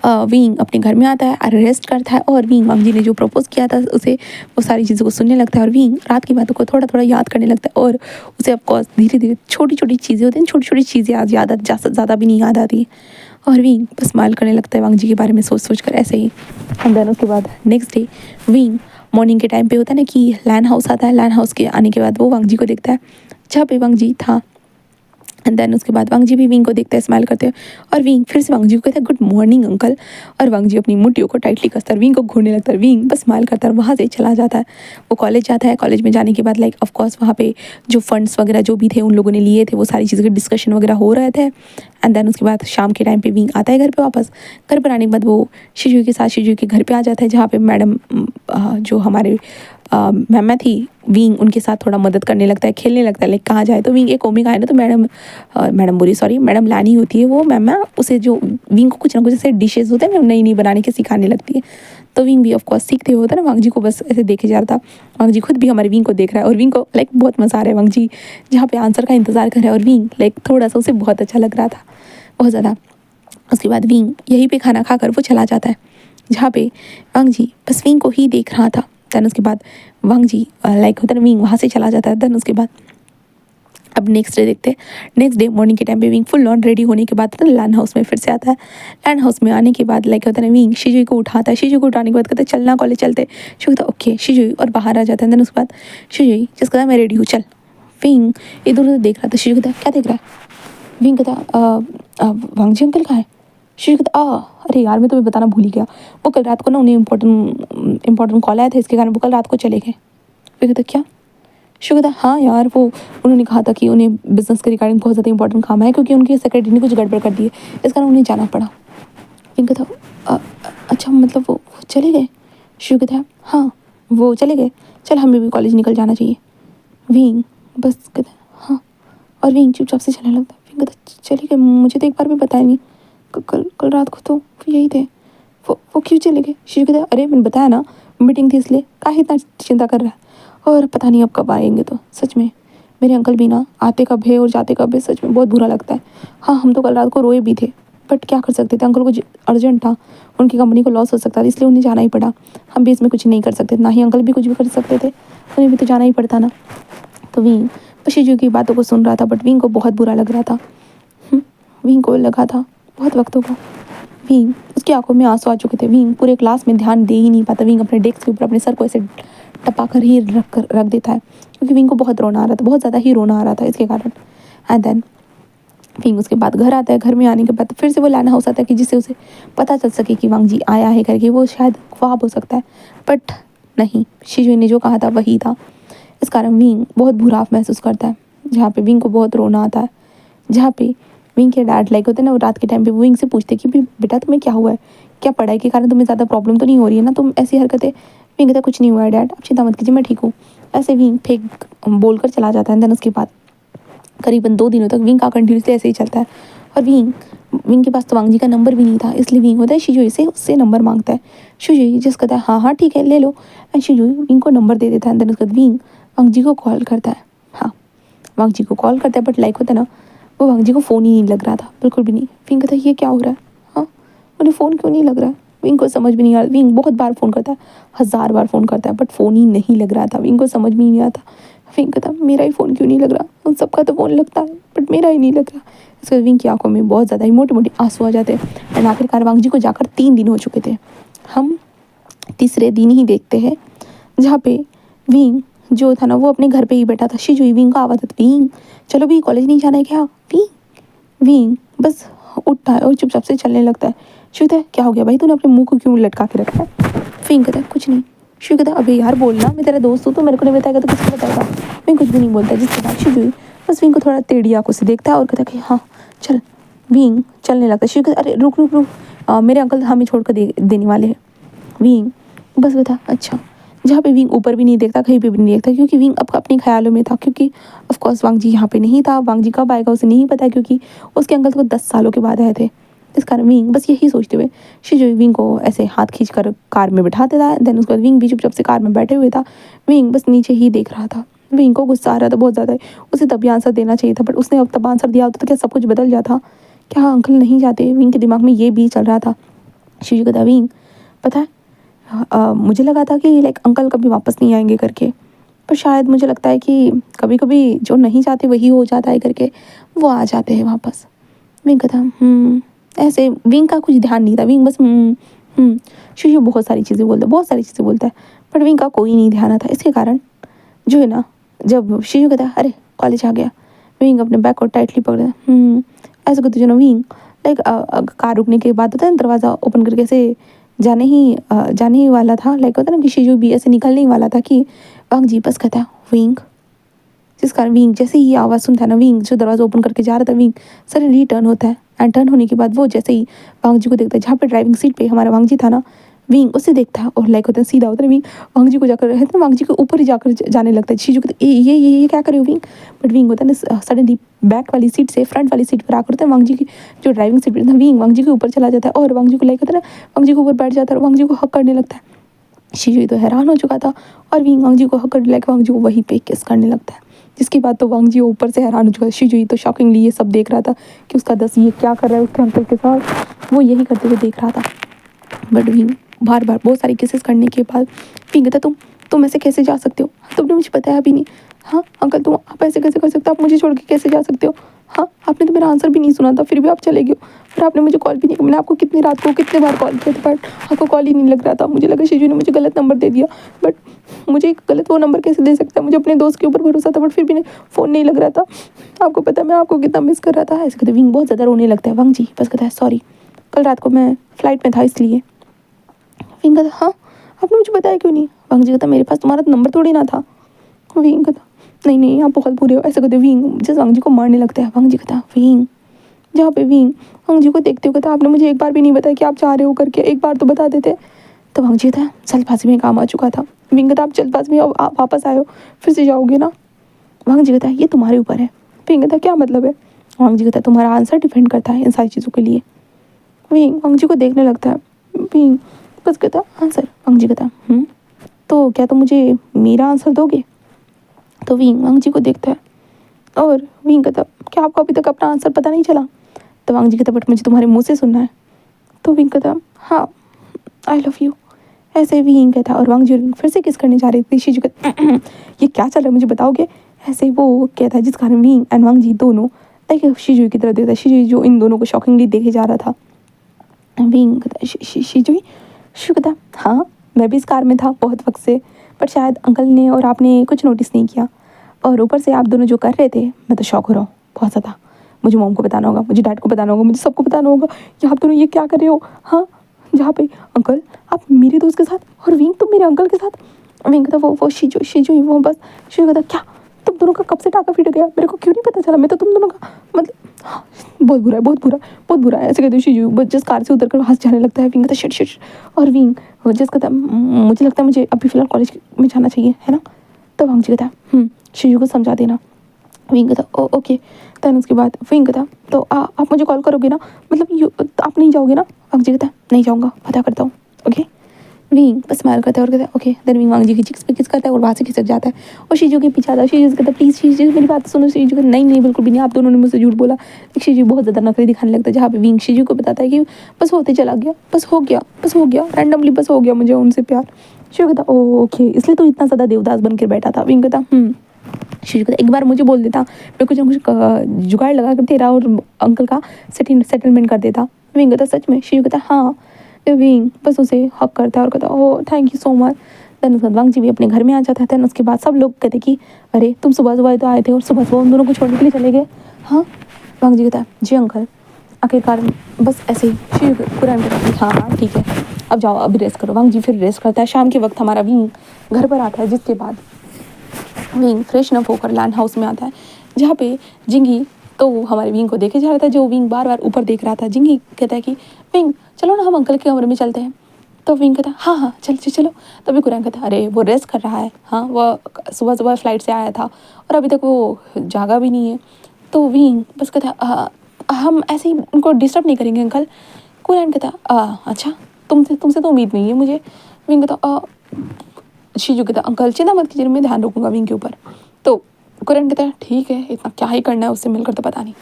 विंग अपने घर में आता है, रेस्ट करता है, और विंग वांग जी ने जो प्रपोज किया था उसे, वो सारी चीज़ों को सुनने लगता है, और विंग रात की बातों को थोड़ा थोड़ा याद करने लगता है, और उसे ऑफकोर्स धीरे धीरे छोटी छोटी चीज़ें होती हैं, छोटी छोटी चीज़ें आज याद ज़्यादा भी नहीं याद आती, और विंग बस स्माइल करने लगता है वांग जी के बारे में सोच कर ऐसे ही। एंड देन उसके बाद नेक्स्ट डे विंग मॉर्निंग के टाइम पे होता है ना कि लैंड हाउस आता है। लैंड हाउस के आने के बाद वो वांग जी को देखता है जहाँ पे वांग जी था। एंड देन उसके बाद वांग जी भी विंग को देखते हैं, स्माइल करते हैं, और विंग फिर से वांग जी को कहता है गुड मॉर्निंग अंकल, और वांग जी अपनी मुट्ठियों को टाइटली कसता है, विंग को घूरने लगता है। विंग बस स्माइल करता है और वहाँ से चला जाता है। वो कॉलेज जाता है। कॉलेज में जाने के बाद लाइक ऑफकोर्स वहाँ पे जो फंड्स वगैरह जो भी थे उन लोगों ने लिए थे, वो सारी चीज़ों के डिस्कशन वगैरह हो रहे थे। एंड देन उसके बाद शाम के टाइम पे विंग आता है घर पे वापस। घर पर आने के बाद वो शिजू के साथ शिजू के घर पे आ जाता है, जहाँ पे मैडम जो हमारे मैम थी विंग उनके साथ थोड़ा मदद करने लगता है, खेलने लगता है। लाइक कहाँ जाए तो विंग एक ओमिका है ना, तो मैडम बुरी सॉरी मैडम लानी होती है, वो मैम उसे जो विंग को कुछ ना कुछ ऐसे डिशेज होते हैं ना नई नई बनाने के सिखाने लगती है। तो विंग भी ऑफकोर्स सीखते होता है ना, वांग जी को बस ऐसे देखे जा रहा था। वांग जी खुद भी हमारे विंग को देख रहा है, और विंग को लाइक बहुत मज़ा आ रहा है। वांग जी जहाँ पे आंसर का इंतज़ार कर रहा है, और विंग लाइक थोड़ा सा उसे बहुत अच्छा लग रहा था, बहुत ज़्यादा। उसके बाद विंग यहीं पे खाना खाकर वो चला जाता है, जहाँ पे वांग जी बस विंग को ही देख रहा था। देन उसके बाद वांग जी लाइक होता है ना विंग वहाँ से चला जाता है। देन उसके बाद अब नेक्स्ट डे देखते हैं। नेक्स्ट डे मॉर्निंग के टाइम पे विंग फुल ऑन रेडी होने के बाद लैंड हाउस में फिर से आता है। लैंड हाउस में आने के बाद लाइक होता है ना विंग शिजू को उठाता है। शिजू को उठाने के बाद कहते हैं चलना कॉलेज चलते। शिजू कहता ओके शिजू, और बाहर आ जाता है। देन उसके बाद शिजू जिस कहता है मैं रेडी हूँ चल। विंग इधर उधर देख रहा था। शिजू कहता क्या देख रहा है। विंग कहता वांग जी अंकल कहाँ है। शिजू कहता अरे यार मैं तुम्हें बताना भूल ही गया, वो कल रात को ना उन्हें इंपॉर्टेंट कॉल आया था, इसके कारण वो कल रात को चले गए। फिर कहता क्या? शिव कहता हाँ यार वो उन्होंने कहा था कि उन्हें बिजनेस के रिगार्डिंग बहुत ज़्यादा इंपॉर्टेंट काम है, क्योंकि उनके सेक्रेटरी ने कुछ गड़बड़ कर दी है, इस कारण उन्हें जाना पड़ा। फिर कहता अच्छा मतलब वो चले गए? शिव कहता है हाँ वो चले गए, चल हमें भी कॉलेज निकल जाना चाहिए। विंग बस कहता है हाँ, और विंग चुपचाप से चलने लगता है। विंग कहता चले गए, मुझे तो एक बार भी बताया नहीं, कल कल रात को तो यही थे, वो क्यों चले गए? शिव कहता है अरे मैंने बताया ना मीटिंग थी इसलिए, काहे इतना चिंता कर रहा है, और पता नहीं अब कब आएंगे। तो सच में मेरे अंकल भी ना आते कब है और जाते कब है, सच में बहुत बुरा लगता है। हाँ हम तो कल रात को रोए भी थे, बट क्या कर सकते थे, अंकल को अर्जेंट था, उनकी कंपनी को लॉस हो सकता था, इसलिए उन्हें जाना ही पड़ा। हम भी इसमें कुछ नहीं कर सकते, ना ही अंकल भी कुछ भी कर सकते थे, उन्हें भी तो जाना ही पड़ता ना। तो विंग शिजू की बातों को सुन रहा था, बट विंग को बहुत बुरा लग रहा था। विंग को लगा था बहुत वक्त होगा। विंग उसकी आंखों में आंसू आ चुके थे। विंग पूरे क्लास में ध्यान दे ही नहीं पाता। विंग अपने डेस्क के ऊपर अपने सर को ऐसे टपा कर ही रख देता है, क्योंकि विंग को बहुत रोना आ रहा था, बहुत ज़्यादा ही रोना आ रहा था इसके कारण। एंड देन विंग उसके बाद घर आता है। घर में आने के बाद फिर से वो लाना हो सकता है कि जिससे उसे पता चल सके कि वांग जी आया है करके, वो शायद ख्वाब हो सकता है, बट नहीं, शिजू ने जो कहा था वही था। इस कारण विंग बहुत बुरा महसूस करता है, जहाँ पे विंग को बहुत रोना आता है, जहाँ पे विंग के डैड लाइक होते हैं ना, वो रात के टाइम पे वो विंग से पूछते कि बेटा तुम्हें क्या हुआ है, क्या पढ़ाई के कारण तुम्हें ज़्यादा प्रॉब्लम तो नहीं हो रही है ना, तुम ऐसी हरकतें। विंग कहता कुछ नहीं हुआ है डैड, आप चिंता मत कीजिए मैं ठीक हूँ। ऐसे विंग फेंक बोल कर चला जाता है। देन उसके बाद करीबन 2 दिनों तक विंग का कंटिन्यूसली ऐसे ही चलता है। और विंग के पास तो वांग जी का नंबर भी नहीं था, इसलिए विंग होता है शिजुई से उससे नंबर मांगता है। शिजुई जिस कहता है हाँ हाँ ठीक है ले लो, एंड शिजुई विंग को नंबर दे देता है। देन उसके बाद विंग वांग जी को कॉल करता है। हाँ वांग जी को कॉल करता है, बट लाइक होता है ना, वो वांग जी को फ़ोन ही नहीं लग रहा था, बिल्कुल भी नहीं। विंग कहता है ये क्या हो रहा है, हाँ उन्हें फ़ोन क्यों नहीं लग रहा है। विंग को समझ में नहीं आ रहा। विंग बहुत बार फ़ोन करता है, 1000 बार फ़ोन करता है, बट फ़ोन ही नहीं लग रहा था। विंग को समझ में ही नहीं आता। विंग कहता मेरा ही फ़ोन क्यों नहीं लग रहा, उन सबका तो फ़ोन लगता है बट मेरा ही नहीं लग रहा। इसके बाद विंग की आंखों में बहुत ज़्यादा ही मोटे मोटे आंसू आ जाते हैं। एंड आखिरकार वांग जी को जाकर 3 दिन हो चुके थे। हम तीसरे दिन ही देखते हैं, जहाँ पे विंग जो था ना वो अपने घर पे ही बैठा था। शिजुई विंग को आवाज़ आती, विंग चलो भी कॉलेज नहीं जाना है क्या? विंग बस उठता है और चुपचाप से चलने लगता है। शिव कहता है क्या हो गया भाई, तूने अपने मुंह को क्यों लटका के रखा है? विंग कहता है कुछ नहीं। शिव कहता है अबे यार बोलना, मैं तेरा दोस्त हूँ, तो मेरे को नहीं बताएगा तो किसको बताएगा। विंग कुछ भी नहीं बोलता, जिसके बाद शिजुई बस विंग को थोड़ा टेढ़ी आंखों से देखता है और कहता है कि हाँ चल। विंग चलने लगता है। शिव कहता अरे रुक रुक रुक, मेरे अंकल हमें छोड़ कर देने वाले हैं। विंग बस बता अच्छा, जहाँ पे विंग ऊपर भी नहीं देखता, कहीं पे भी नहीं देखता, क्योंकि विंग अब अपने ख्यालों में था, क्योंकि ऑफ कोर्स वांग जी यहाँ पे नहीं था। वांग जी कब आएगा उसे नहीं पता, क्योंकि उसके अंकल तो 10 सालों के बाद आए थे। इस कारण विंग बस यही सोचते हुए शिजुई विंग को ऐसे हाथ खींच कर कार में बिठा देता है। देन उसके बाद विंग भी चुपचाप से कार में बैठे हुए था। विंग बस नीचे ही देख रहा था। विंग को गुस्सा आ रहा था बहुत ज़्यादा, उसे तभी आंसर देना चाहिए था, बट उसने अब तब आंसर दिया होता तो क्या सब कुछ बदल जाता, क्या अंकल नहीं जाते? विंग के दिमाग में ये भी चल रहा था। शिजुई कहता विंग पता है मुझे लगा था कि लाइक अंकल कभी वापस नहीं आएंगे करके, पर शायद मुझे लगता है कि कभी कभी जो नहीं चाहते वही हो जाता है करके, वो आ जाते हैं वापस। विंग कहता ऐसे विंग का कुछ ध्यान नहीं था। विंग बस शिशु बहुत सारी चीज़ें बोलता है, पर विंग का कोई नहीं ध्यान था। इसके कारण जो है ना, जब शिशु कहता है अरे कॉलेज आ गया, विंग अपने बैग को टाइटली पकड़ता है। ऐसे करते जो ना विंग लाइक कार रुकने के बाद होता है दरवाज़ा ओपन करके ऐसे जाने ही वाला था। लाइक होता है ना कि शिजू भी ऐसे निकलने ही वाला था कि वांग जी बस कहता है विंग, जिस कारण विंग जैसे ही आवाज़ सुनता है ना, विंग जो दरवाज़ा ओपन करके जा रहा था, विंग सडनली टर्न होता है। एंड टर्न होने के बाद वो जैसे ही वांग जी को देखता है, जहाँ पे ड्राइविंग सीट पे हमारा वांग जी था ना, विंग उसे देखता है और लाइक होता है सीधा होता है। विंग वांग जी को जाकर रहता है, वांग जी के ऊपर ही जाकर जाने लगता है। शिजू कहते ये क्या करे हो विंग, बट विंग होता है ना सडनली बैक वाली सीट से फ्रंट वाली सीट पर आकर होता है वांग जी की जो ड्राइविंग सीट पर था, विंग वांग जी के ऊपर चला जाता है और वांग जी को लाइक होता है ना, वांग जी के ऊपर बैठ जाता है और वांग जी को हक करने लगता है। शिजुई तो हैरान हो चुका था और विंग वांग जी को हक कर लाइक वांग जी को वहीं पे किस करने लगता है, जिसके बाद तो वांग जी ऊपर से हैरान हो चुका है। शिजुई तो शॉकिंगली ये सब देख रहा था कि उसका 10 ये क्या कर रहा है उसके अंकल के साथ, वो यही करते हुए देख रहा था। बट विंग बार बार बहुत सारी केसेस करने के बाद विंग कहता तुम ऐसे कैसे जा सकते हो, तुमने मुझे बताया भी नहीं। हाँ अंकल तुम आप ऐसे कैसे कर सकते हो, आप मुझे छोड़ के कैसे जा सकते हो। हाँ आपने तो मेरा आंसर भी नहीं सुना था, फिर भी आप चले गए, पर आपने मुझे कॉल भी नहीं किया। मैंने आपको कितनी रात को कितने बार कॉल किया था, बट आपको कॉल ही नहीं लग रहा था। मुझे लगा शिजू ने मुझे गलत नंबर दे दिया, बट मुझे एक गलत वो नंबर कैसे दे सकता है, मुझे अपने दोस्त के ऊपर भरोसा था, बट फिर भी फ़ोन नहीं लग रहा था। आपको पता है मैं आपको कितना मिस कर रहा था। ऐसे कहते विंग बहुत ज़्यादा रोने लगता है। वांग जी बस कहता है सॉरी कल रात को मैं फ़्लाइट में था इसलिए। विंग कहता हाँ, आपने मुझे बताया क्यों नहीं? वांग जी कहता मेरे पास तुम्हारा नंबर थोड़ी ना था। विंग कहता नहीं नहीं, आप बहुत बुरे हो, ऐसे कहते विंग जैसे वांग जी को मारने लगता है। वांग जी कहता विंग, जहाँ पे विंग वांग जी को देखते हो कहता आपने मुझे एक बार भी नहीं बताया कि आप जा रहे हो करके, एक बार तो बता देते। तो वांग जी कहता जल्दबाजी में काम आ चुका था। विंग कहता आप जल्दबाजी में अब आप वापस आए हो, फिर से जाओगे ना? वांग जी कहता ये तुम्हारे ऊपर है। विंग कहता क्या मतलब है? वांग जी कहता तुम्हारा आंसर डिपेंड करता है इन सारी चीज़ों के लिए। विंग वांग जी को देखने लगता है। विंग बस कहता आंसर। वांग जी कहता तो क्या तुम मुझे मेरा आंसर दोगे? तो विंग वांग जी को देखता है और विंग कहता क्या आपको अभी तक अपना आंसर पता नहीं चला? तो वांग जी कहता बट मुझे तुम्हारे मुंह से सुनना है। तो विंग कहता हाँ, आई लव यू, ऐसे विंग कहता। और वांग जी फिर से किस करने जा रही थी। शीजू कहता ये क्या चल रहा है मुझे बताओगे? ऐसे वो कहता है जिस कारण विंग एंड वांग जी दोनों एक शीजू की तरफ देखता है। शीजू जो इन दोनों को शॉकिंगली देखे जा रहा था। विंग कहता शीजू शू कहता हाँ, मैं भी इस कार में था बहुत वक्त से, पर शायद अंकल ने और आपने कुछ नोटिस नहीं किया। और ऊपर से आप दोनों जो कर रहे थे, मैं तो शौक हो रहा हूँ बहुत ज़्यादा। मुझे मॉम को बताना होगा, मुझे डैड को बताना होगा, मुझे सबको बताना होगा कि आप दोनों ये क्या कर रहे हो। हाँ, जहाँ पे अंकल आप मेरे दोस्त के साथ और विंग तुम मेरे अंकल के साथ। विंग कहता वो शीजू वो बस। शीजू कहता क्या तुम दोनों का कब से टाका फिट गया, मेरे को क्यों नहीं पता चला? मैं तो तुम दोनों का मतलब हाँ, बहुत बुरा है, बहुत बुरा, बहुत बुरा है, ऐसे कहते हो शीजू। बस जिस कार से उतर कर हंस जाने लगता है। विंग कहता शिट शिट। और विंग जिस कहता मुझे लगता है मुझे अभी फ़िलहाल कॉलेज में जाना चाहिए, है ना? तो वांग जी कहता शीजू को समझा देना। विंग कहता ओके। दैन उसके बाद विंग कहता तो आप मुझे कॉल करोगे ना, मतलब आप नहीं जाओगे ना? वांग जी कहता नहीं जाऊँगा, पता करता हूँ, ओके। विंग बस स्माइल करता है और कहता है ओके। देन विंग वांग जी की चिक्स पे किस करता है और वहाँ से खिसक जाता है और शीजू के पीछे आता है। शीजू कहता है प्लीज़ शीजू मेरी बात सुनो। शीजू कहता नहीं नहीं बिल्कुल भी नहीं, आप दोनों ने मुझसे झूठ बोला। एक शीजू बहुत ज़्यादा नखरे दिखाने लगता है, जहाँ पे विंग शीजू को बताता है कि बस होते चला गया, बस हो गया, बस हो गया, रैंडमली बस हो गया मुझे उनसे प्यार। शीजू कहता ओके, इसलिए तो इतना ज़्यादा देवदास बन कर बैठा था। विंग कहता शीजू कहता एक बार मुझे बोल देता, मैं कुछ ना कुछ जुगाड़ लगा कर तेरा और अंकल का सेटलमेंट कर देता। विंग कहता सच में? शीजू कहता हाँ। विंग बस उसे हक करता है और कहता oh thank you so much. Then उसके बाद वांग जी भी अपने घर में आ जाता है। देन उसके बाद सब लोग कहते कि अरे तुम सुबह सुबह तो आए थे और सुबह सुबह उन दोनों को छोड़ने के लिए चले गए। हाँ, वांग जी कहता है जी अंकल, आखिरकार बस ऐसे ही। शीजू कुरैन कहता है हाँ हाँ ठीक है, अब जाओ अभी रेस्ट करो। वांग जी फिर रेस्ट करता है। शाम के वक्त हमारा विंग घर पर आता है, जिसके बाद विंग फ्रेशन अप होकर लैंड हाउस में आता है, जहाँ पे जिंगी तो हमारे विंग को देखे जा रहा था, जो विंग बार बार ऊपर देख रहा था। जिंगी कहता है कि विंग चलो ना हम अंकल के कमरे में चलते हैं। तो विंग कहता हाँ हाँ चल चलो। तभी कुरैन कहता अरे वो रेस्ट कर रहा है, हाँ वो सुबह सुबह फ्लाइट से आया था और अभी तक वो जागा भी नहीं है। तो विंग बस कहता हम ऐसे ही उनको डिस्टर्ब नहीं करेंगे अंकल। कुरैन कहता अच्छा, तुमसे तो उम्मीद नहीं है मुझे। विंग कहता शीजू कहता अंकल चिंता मत कीजिए, मैं ध्यान रखूंगा विंग के ऊपर। तो कुरैन कहता है ठीक है, इतना क्या ही करना है उससे मिलकर तो पता नहीं।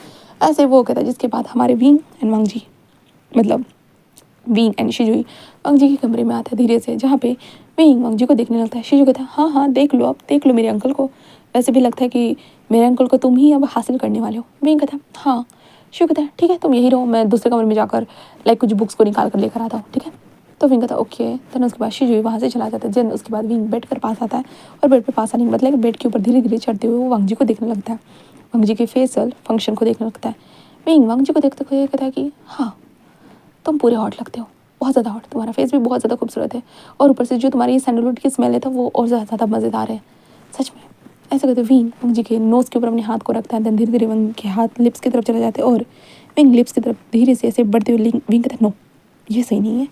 ऐसे वो कहता है, जिसके बाद हमारे विंग एंड वांग जी मतलब विंग एंड शीजू वांग जी के कमरे में आता है धीरे से, जहाँ पे विंग वांग जी को देखने लगता है। शीजू कहता है हाँ हाँ देख लो, अब देख लो मेरे अंकल को, वैसे भी लगता है कि मेरे अंकल को तुम ही अब हासिल करने वाले हो। विंग कहता है हाँ। शीजू कहता है ठीक है तुम यही रहो, मैं दूसरे कमरे में जाकर कुछ बुक्स को निकाल कर लेकर आता हूँ, ठीक है। तो विंग कहता ओके। देन उसके बाद शीजू वहाँ से चला जाता है। देन उसके बाद विंग बेड पर पास आता है और बेड पर पास आने के मतलब बेड के ऊपर धीरे धीरे चढ़ते हुए वो वांग जी को देखने लगता है, वांग जी के फेशियल फंक्शन को देखने लगता है। विंग वांग जी को देखते हुए कहता है कि हाँ तुम पूरे हॉट लगते हो, बहुत ज़्यादा हॉट, तुम्हारा फेस भी बहुत ज़्यादा खूबसूरत है और ऊपर से जो तुम्हारी सैंडलवुड की स्मेल है था वो और ज़्यादा मज़ेदार है, सच में। ऐसे कहते विंग वांग जी के नोज़ के ऊपर अपने हाथ को रखता है। देन धीरे धीरे वांग के हाथ लिप्स की तरफ चले जाते हैं और विंग लिप्स की तरफ धीरे से ऐसे बढ़ते हुए विंग कहता है नो ये सही नहीं है।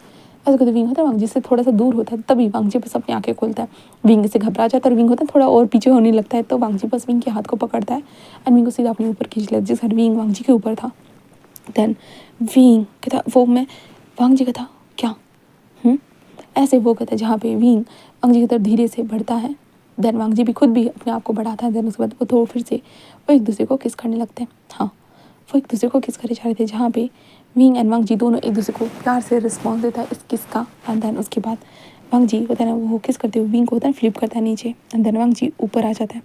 ऐसे कहते विंग होता है वांग जी से थोड़ा सा दूर होता है, तभी वांग जी बस अपनी आंखें खोलता है। विंग से घबरा जाता है और विंग होता है थोड़ा और पीछे होने लगता है। तो वांग जी बस विंग के हाथ को पकड़ता है एंड विंग को सीधा अपने ऊपर खींच लेता है, जिस विंग वांग जी के ऊपर था। देन विंग कहता वो मैं वांग जी कहता क्या ऐसे वो कहता है, जहाँ पे विंग वांग जी की तरफ धीरे से बढ़ता है। देन वांग जी भी खुद भी अपने आप को बढ़ाता है। देन उसके बाद वो थोड़ा फिर से वो एक दूसरे को किस करने लगते हैं। हाँ, वो एक दूसरे को किस करे जा रहे थे, जहाँ पे विंग एंड वांग जी दोनों एक दूसरे को प्यार से रिस्पॉन्स देता है इस किस का। एंड देन उसके बाद वांग जी होता है ना वो किस करते हुए विंग को होता है फ्लिप करता है नीचे एंड देन वांग जी ऊपर आ जाता है।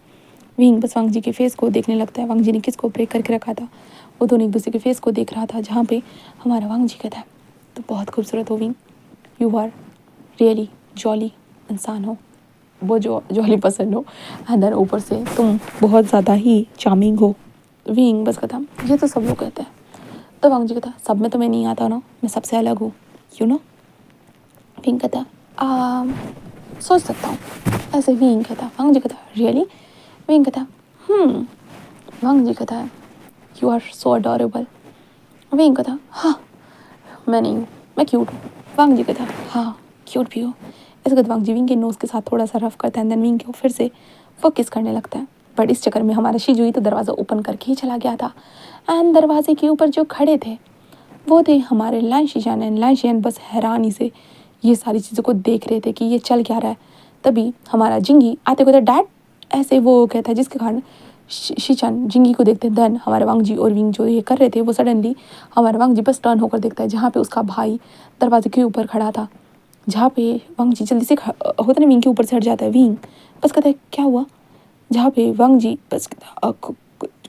विंग बस वांग जी के फेस को देखने लगता है, वांग जी ने किस को ब्रेक करके रखा था, वो दोनों एक दूसरे के फेस को देख रहा था, जहाँ पे हमारा वांग जी कहता है तो बहुत खूबसूरत हो Wing, you are really jolly इंसान हो, वो जो जॉली पसंद हो एंड देन ऊपर से तुम बहुत ज़्यादा ही चार्मिंग हो। विंग बस कहता ये तो सब लोग कहते हैं। तो वांग जी कहता सब में तो मैं नहीं आता ना, मैं सबसे अलग हूँ, यू नो। विंग कहता सोच सकता हूँ। ऐसे विंग कहता, वांग जी कहता रियली। विंग कहता वांग जी कहता है you are so adorable. Wing कहता हाँ मैं नहीं हूँ, मैं क्यूट हूँ। वांग जी कहता हाँ क्यूट भी हो। ऐसे कहते वांग जी विंग के नोज़ के साथ थोड़ा सा रफ करता है, देन विंग को फिर से वो किस करने लगता है। बट इस चक्कर में हमारा शिजुई तो दरवाज़ा ओपन करके ही चला गया था, एंड दरवाजे के ऊपर जो खड़े थे वो थे हमारे लाइन शिजान। एंड लाइन शिजान बस हैरानी से ये सारी चीज़ों को देख रहे थे कि ये चल क्या रहा है। तभी हमारा जिंगी आते कहते डैड, ऐसे वो कहता है, जिसके कारण शिचान जिंगी को देखते हैं। देन हमारे वांग जी और विंग जो ये कर रहे थे वो सडनली हमारा वांग जी बस टर्न होकर देखता है जहाँ पे उसका भाई दरवाजे के ऊपर खड़ा था, जहाँ पे वांग जी जल्दी से होता ना विंग के ऊपर से हट जाता है। विंग बस कहता है क्या हुआ, जहाँ पे वांग जी बस कुछ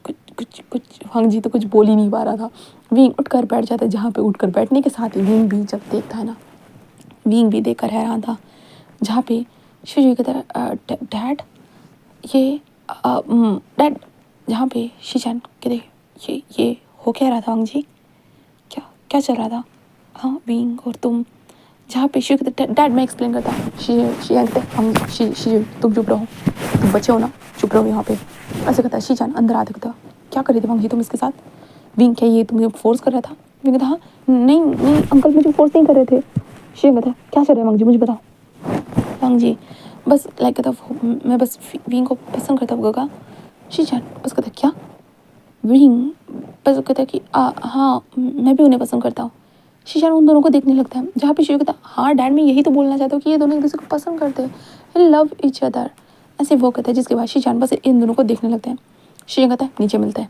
कुछ कुछ कुछ वांग जी तो कुछ बोल ही नहीं पा रहा था। विंग उठकर बैठ जाता है, जहाँ पे उठकर बैठने के साथ ही विंग भी जब देखता है ना, विंग भी देखकर हैरान था। जहाँ पे शिजुई कहता है डैड ये डैड, जहाँ पे शिचान कहते ये हो क्या रहा था वांग जी, क्या क्या चल रहा था। हाँ विंग और तुम, जहाँ पे शिजुई कहते डैड मैं एक्सप्लेन करता हूँ। शिचान कहते शिजुई तुम चुप रहो, तुम बच्चे हो ना, चुप रहो यहाँ पे। ऐसे कहता है शिचान अंदर आते कहता क्या कर रहे थे वांग जी तुम इसके साथ। विंग क्या ये तुम्हें फोर्स कर रहा था। विंग कहता हाँ नहीं नहीं अंकल मुझे फोर्स नहीं कर रहे थे। शिजुई कहता क्या चल रहा है वांग जी मुझे बताओ। वांग जी बस लाइक कहता मैं बस विंग को पसंद करता होगा। शिचान बस कहता क्या। विंग बस कहता कि हाँ मैं भी उन्हें पसंद करता हूँ। शिचान उन दोनों को देखने लगता है, जहाँ पे शिव कहता हाँ डैड मैं यही तो बोलना चाहता हूँ कि ये दोनों एक दूसरे को पसंद करते हैं, लव ईच अदर। ऐसे वो कहता है, जिसके बाद शिचान बस इन दोनों को देखने लगते हैं। शिचान कहता है नीचे मिलता है,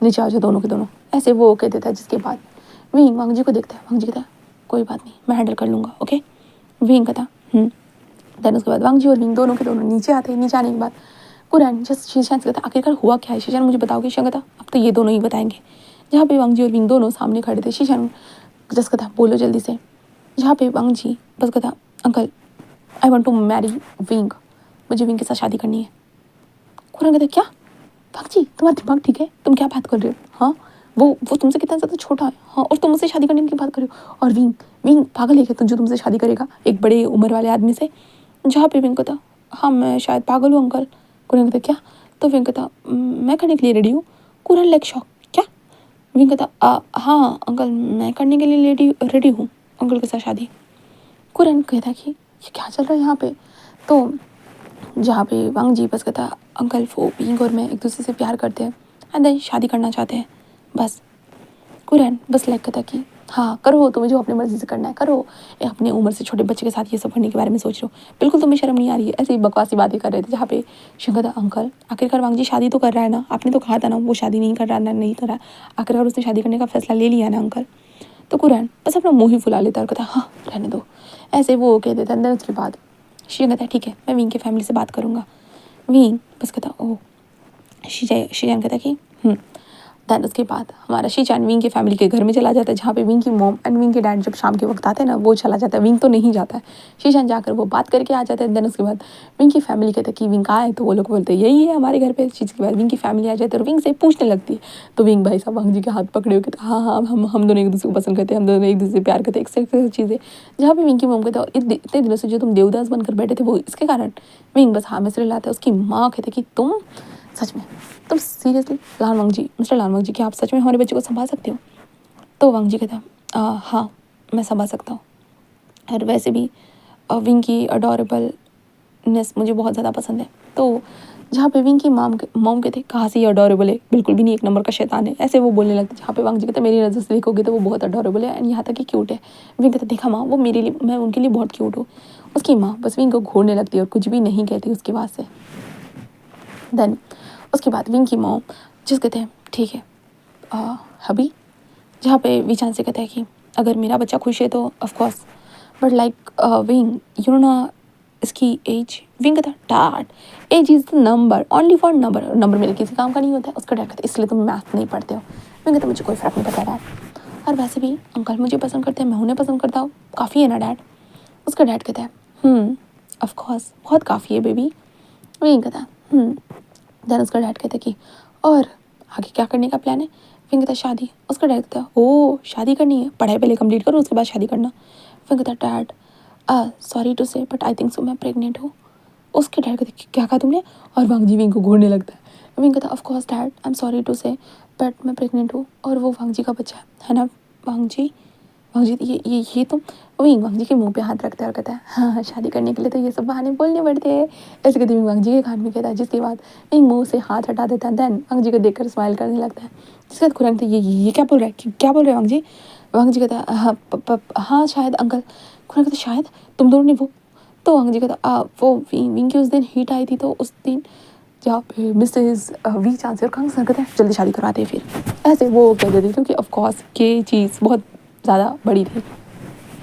नीचे आ जाओ दोनों के दोनों। ऐसे वो कह देता है, जिसके बाद विंग वांग जी को देखता है। वांग जी कहता है कोई बात नहीं मैं हैंडल कर लूँगा ओके। विंग कहता देन उसके बाद वांग जी और विंग दोनों के दोनों नीचे आते हैं। नीचे आने के बाद कुरैन जस्ट शीशान से कहता आखिरकार हुआ क्या है शीशान मुझे बताओगे। शीशान कहता अब तो ये दोनों ही बताएंगे। जहाँ पे वांग जी और विंग दोनों सामने खड़े थे, शीशान जस्ट कहता बोलो जल्दी से। जहाँ पे वांग जी बस कहता uncle I want to marry Wing, मुझे विंग के साथ शादी करनी है। कुरैन कहता क्या वांग जी तुम्हारा दिमाग ठीक है, तुम क्या बात कर रहे हो। हाँ वो तुमसे कितना ज़्यादा छोटा है, हाँ और तुम मुझसे शादी करने की बात कर रहे हो। और विंग विंग पागल है क्या तुम जो तुमसे शादी करेगा एक बड़े उम्र वाले आदमी से। जहाँ पे विंग कहता हाँ मैं शायद पागल हूँ अंकल। कुरैन कहता क्या, तो विंग कहता मैं करने के लिए रेडी हूँ। कुरैन लाइक शॉक क्या। विंग कहता हाँ अंकल मैं करने के लिए रेडी हूँ अंकल के साथ शादी। कुरैन कहता कि ये क्या चल रहा है यहाँ पे। तो जहाँ पे वांग जी बस कहता अंकल वो विंग और मैं एक दूसरे से प्यार करते हैं एंड देन शादी करना चाहते हैं बस। कुरैन बस लाइक कहता कि हाँ करो तुम्हें जो अपनी मर्जी से करना है करो, अपनी उम्र से छोटे बच्चे के साथ ये सब करने के बारे में सोच रहे हो, बिल्कुल तुम्हें शर्म नहीं आ रही है। ऐसे ही बकवासी बातें कर रहे थे। जहाँ पे शंकर अंकल आखिरकार वांग जी शादी तो कर रहा है ना, आपने तो कहा था ना वो शादी नहीं कर रहा ना, नहीं कर रहा, आखिरकार उसने शादी करने का फैसला ले लिया ना अंकल। तो कुरैन बस अपना मुँह ही फुला लेता और कहता हाँ रहने दो। ऐसे वो कह देता। अंदर उसके बाद शिजन कहता है ठीक है मैं विंग की फैमिली से बात करूँगा। विंग बस कहता ओह। शिजन कहता कि दैन उसके बाद हमारा शीचान विंग की फैमिली के घर में चला जाता है, जहाँ पे विंग की मॉम एंड विंग के डैड जब शाम के वक्त आते हैं ना वो चला जाता है। विंग तो नहीं जाता है, शीचान जाकर वो बात करके आ जाता है। देन उसके बाद विंग की फैमिली कहते हैं कि विंग कहाँ है, तो वो लोग बोलते हैं यही है हमारे घर पे। इस चीज़ के बाद विंग की फैमिली आ जाती है और विंग से पूछने लगती है। तो विंग भाई साहब वांग जी के हाथ पकड़े हुए कहते हाँ हाँ हम दोनों एक दूसरे को पसंद करते हैं, हम दोनों एक दूसरे से प्यार करते हैं, एक्सेट्रा चीज़ें। जहाँ पे विंग की मॉम कहते हैं इतने दिनों से जो तुम देवदास बनकर बैठे थे वो इसके कारण। विंग बस हाँ में सिर हिलाता है। उसकी माँ कहते कि तुम सच में तुम सीरियसली लाल वांग जी, मिस्टर लाल वांग जी, क्या आप सच में हमारे बच्चे को संभाल सकते हो। तो वांग जी कहता हाँ मैं संभाल सकता हूँ। और वैसे भी विंग की अडोरेबलनेस मुझे बहुत ज़्यादा पसंद है। तो जहाँ पे विंग की मॉम कहते कहाँ से ये अडोरेबल है, बिल्कुल भी नहीं, एक नंबर का शैतान है, ऐसे वो बोलने लगते। जहाँ पे वांग जी कहते मेरी नज़र से देखोगे तो वो बहुत अडोरेबल है एंड यहाँ तक कि क्यूट है। विंग कहता देखा माँ वो मेरे लिए, मैं उनके लिए बहुत क्यूट हूँ। उसकी माँ बस विंग को घूरने लगती है और कुछ भी नहीं कहती उसकी बात से। देन उसके बाद विंग की मॉम जिस कहते हैं ठीक है हबी। जहाँ पे विचान से कहता है कि अगर मेरा बच्चा खुश है तो of course, but like Wing you know ना इसकी एज। विंग कहता dad age is the number only for number, number मेरे किसी काम का नहीं होता है। उसका डैड कहता है इसलिए तुम मैथ नहीं पढ़ते हो। विंग कहता मुझे कोई फ़र्क नहीं पड़ता डैड, और वैसे भी अंकल मुझे पसंद करते हैं, मैं उन्हें पसंद करता हूँ, काफ़ी है ना डैड। उसका डैड कहता है ऑफकोर्स बहुत काफ़ी है बेबी। विंग कहता है देन उसका डैड कहता है कि और आगे क्या करने का प्लान है। फिर कहता शादी, उसका डैड कहता ओ शादी करनी है, पढ़ाई पहले कंप्लीट करो उसके बाद शादी करना। फिर कहता dad sorry to say but I think so मैं प्रेग्नेंट हूँ। उसके डैड कहते क्या कहा तुमने, और वांग जी विंग को घूरने लगता है। विंग कहता of course dad I am sorry to say but मैं प्रेग्नेंट हूँ और वो वांग जी का बच्चा है ना वांग जी। वांग जी ये तो विंग वांग जी के मुंह पे हाथ रखता है और कहता है हाँ शादी करने के लिए तो ये सब बहाने बोलने पड़ते हैं। ऐसे कहते विंग वांग जी के कान में कहता है, जिसके बाद विंग मुंह से हाथ हटा देता है। देन वांग जी को देखकर स्माइल करने लगता है। जिसके बाद खुरान ये क्या बोल रहा है, क्या बोल रहे हैं वांग जी। वांग जी कहता है हाँ शायद अंकल। खुरान कहता शायद तुम दोनों ने वो। तो वांग जी कहता वो विंग की उस दिन हिट आई थी तो उस दिन जहाँ पे Mrs V chancellor Kang sir कहते हैं जल्दी शादी करवाते हैं। फिर ऐसे वो कह देती क्योंकि ऑफकोर्स ये चीज़ बहुत ज़्यादा बड़ी थी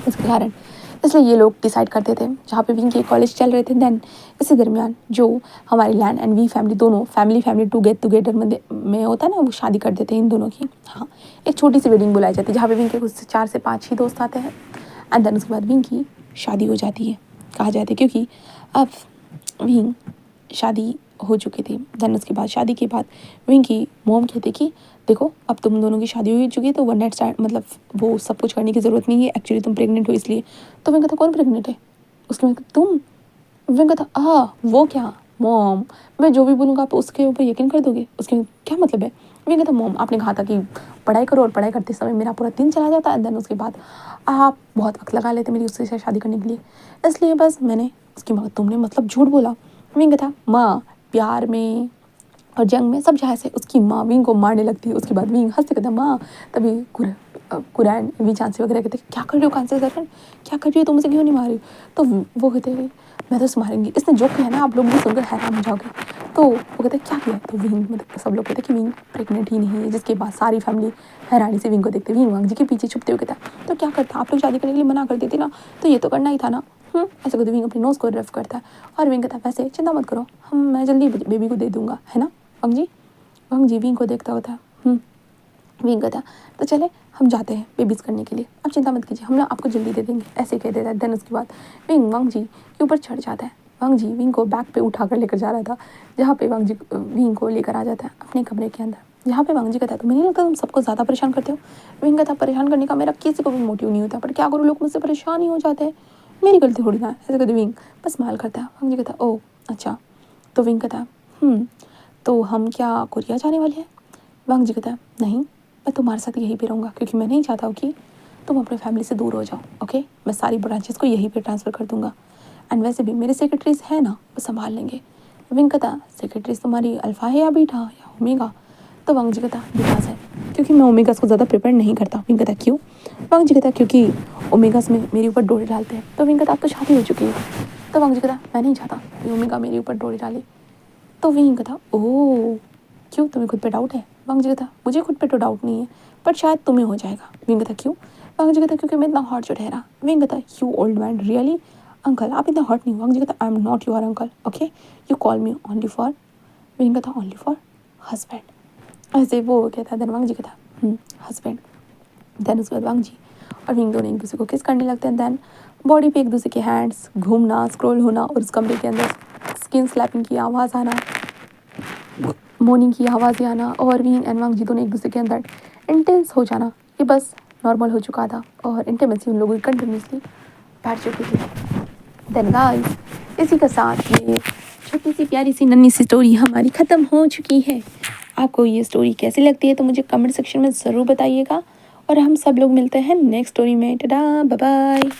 इसके कारण, इसलिए ये लोग डिसाइड करते थे जहाँ पे विंग के कॉलेज चल रहे थे। देन इसी दरमियान जो हमारी लैन एंड वी फैमिली दोनों फैमिली टुगेदर में होता है ना, वो शादी कर देते हैं इन दोनों की। हाँ एक छोटी सी वेडिंग बुलाई जाती है जहाँ पे विंग के कुछ 4 से 5 ही दोस्त आते हैं। एंड देन उसके बाद विंग की शादी हो जाती है कहा जाता है, क्योंकि अब विंग शादी हो चुकी थी। देन उसके बाद शादी के बाद विंग की मोम कहते कि देखो अब तुम दोनों की शादी हो चुकी है तो वन नाइट स्टैंड मतलब वो सब कुछ करने की ज़रूरत नहीं है, एक्चुअली तुम प्रेग्नेंट हो इसलिए। तो विंग कहता कौन प्रेग्नेंट है, उसके बाद तुम। विंग कहता वो क्या मोम, मैं जो भी बोलूँगा आप उसके ऊपर यकीन कर दोगे, उसके क्या मतलब है। विंग कहता मोम आपने कहा था कि पढ़ाई करो और पढ़ाई करते समय मेरा पूरा दिन चला जाता है। देन उसके बाद आप बहुत वक्त लगा लेते मेरी उससे शादी करने के लिए, इसलिए बस मैंने उसकी तुमने मतलब झूठ बोला। विंग कहता माँ प्यार में और जंग में सब जहाँ से उसकी माँ विंग को मारने लगती है। उसके बाद विंग हंसते कहता माँ, तभी कुरैन वी चांसी वगैरह कहते क्या कर रहे हो कांसे सर्वेंट, क्या कर रही हो तुम, मुझे क्यों नहीं मार रही हो। तो वो कहते मैं तो मारेंगी, इसने जो किया ना आप लोग भी सुनकर हैरान हो जाओगे। तो वो कहते क्या किया, तो विंग मतलब सब लोग कहते कि विंग प्रेग्नेंट ही नहीं है। जिसके बाद सारी फैमिली हैरानी से विंग को देखते, विंग वांग जी के पीछे छुपते हुए कहता तो क्या करता, आप लोग शादी करने के लिए मना कर देते ना, तो ये तो करना ही था ना। ऐसे कहते विंग अपने नोज़ को रफ करता है और विंग कहता वैसे चिंता मत करो मैं जल्दी बेबी को दे दूंगा है ना वांग जी विंग को देखता होता है। विंग कहता तो चले हम जाते हैं बेबीज़ करने के लिए, आप चिंता मत कीजिए हम ना आपको जल्दी दे देंगे, ऐसे कह देता है। देन उसके बाद विंग वांग जी के ऊपर चढ़ जाता है। वांग जी विंग को बैक पे उठा कर लेकर जा रहा था, जहाँ पे वांग जी विंग को लेकर आ जाता है अपने कमरे के अंदर, जहाँ पे वांग जी कहता है तुम्हें नहीं लगता तुम सबको ज़्यादा परेशान करते हो। विंग कहता परेशान करने का मेरा किसी को भी मोटिव नहीं होता, पर क्या करूँ लोग मुझसे परेशान ही हो जाते हैं, मेरी गलती थोड़ी ना है। ऐसे कहते विंग बस स्माइल करता है। वांग जी कहता ओ अच्छा। तो विंग कहता तो हम क्या कोरिया जाने वाले हैं। वांग जी कहता नहीं मैं तुम्हारे साथ यहीं पे रहूँगा, क्योंकि मैं नहीं चाहता हूँ कि तुम अपने फैमिली से दूर हो जाओ। ओके मैं सारी ब्रांचेस को यहीं पे ट्रांसफ़र कर दूँगा, एंड वैसे भी मेरे सेक्रेटरीज हैं ना वो संभाल लेंगे। विंग कहता सेक्रेटरीज तुम्हारी अल्फ़ा है या बीटा या ओमेगा। तो वांग जी कहता बिकॉज है क्योंकि मैं ओमेगास को ज़्यादा प्रिपेयर नहीं करता। विंग कहता क्यों। वांग जी कहता क्योंकि ओमेगास में मेरे ऊपर डोरी डालते हैं। तो विंग कहता अब तो शादी हो चुकी है। तो वांग जी कहता मैं नहीं चाहता कि ओमेगा मेरे ऊपर डोरी डाले। तो विंग कहता ओह क्यों तुम्हें खुद पे डाउट है। वांग जी कहता मुझे खुद पे तो डाउट नहीं है पर शायद तुम्हें हो जाएगा। विंग कहता क्यों। वांग जी कहता क्योंकि मैं इतना हॉट जो ठहरा। विंग कहता you old man really uncle आप इतना हॉट नहीं। वांग जी कहता I am not your uncle okay you call me only for. Wing कहता ओनली फॉर हस्बैंड। ऐसे वो कहता देन वांग जी कहता हस्बैंड। देन उसके बाद वांग जी और विंग दोनों एक दूसरे को किस करने लगते हैं। देन बॉडी पे एक दूसरे के हैंड्स घूमना स्क्रॉल होना और उस कमरे के अंदर स्किन स्लैपिंग की आवाज़ आना, मॉर्निंग की आवाज़ें आना और विंग एंड वांग जी दोनों एक दूसरे के अंदर इंटेंस हो जाना, ये बस नॉर्मल हो चुका था और इंटीमेसी उन लोगों की कंटिन्यूसली बढ़ चुकी थी। देन गाइस इसी के साथ ये छोटी सी प्यारी सी नन्ही सी स्टोरी हमारी ख़त्म हो चुकी है। आपको ये स्टोरी कैसी लगती है तो मुझे कमेंट सेक्शन में ज़रूर बताइएगा और हम सब लोग मिलते हैं नेक्स्ट स्टोरी में। Tata bye bye.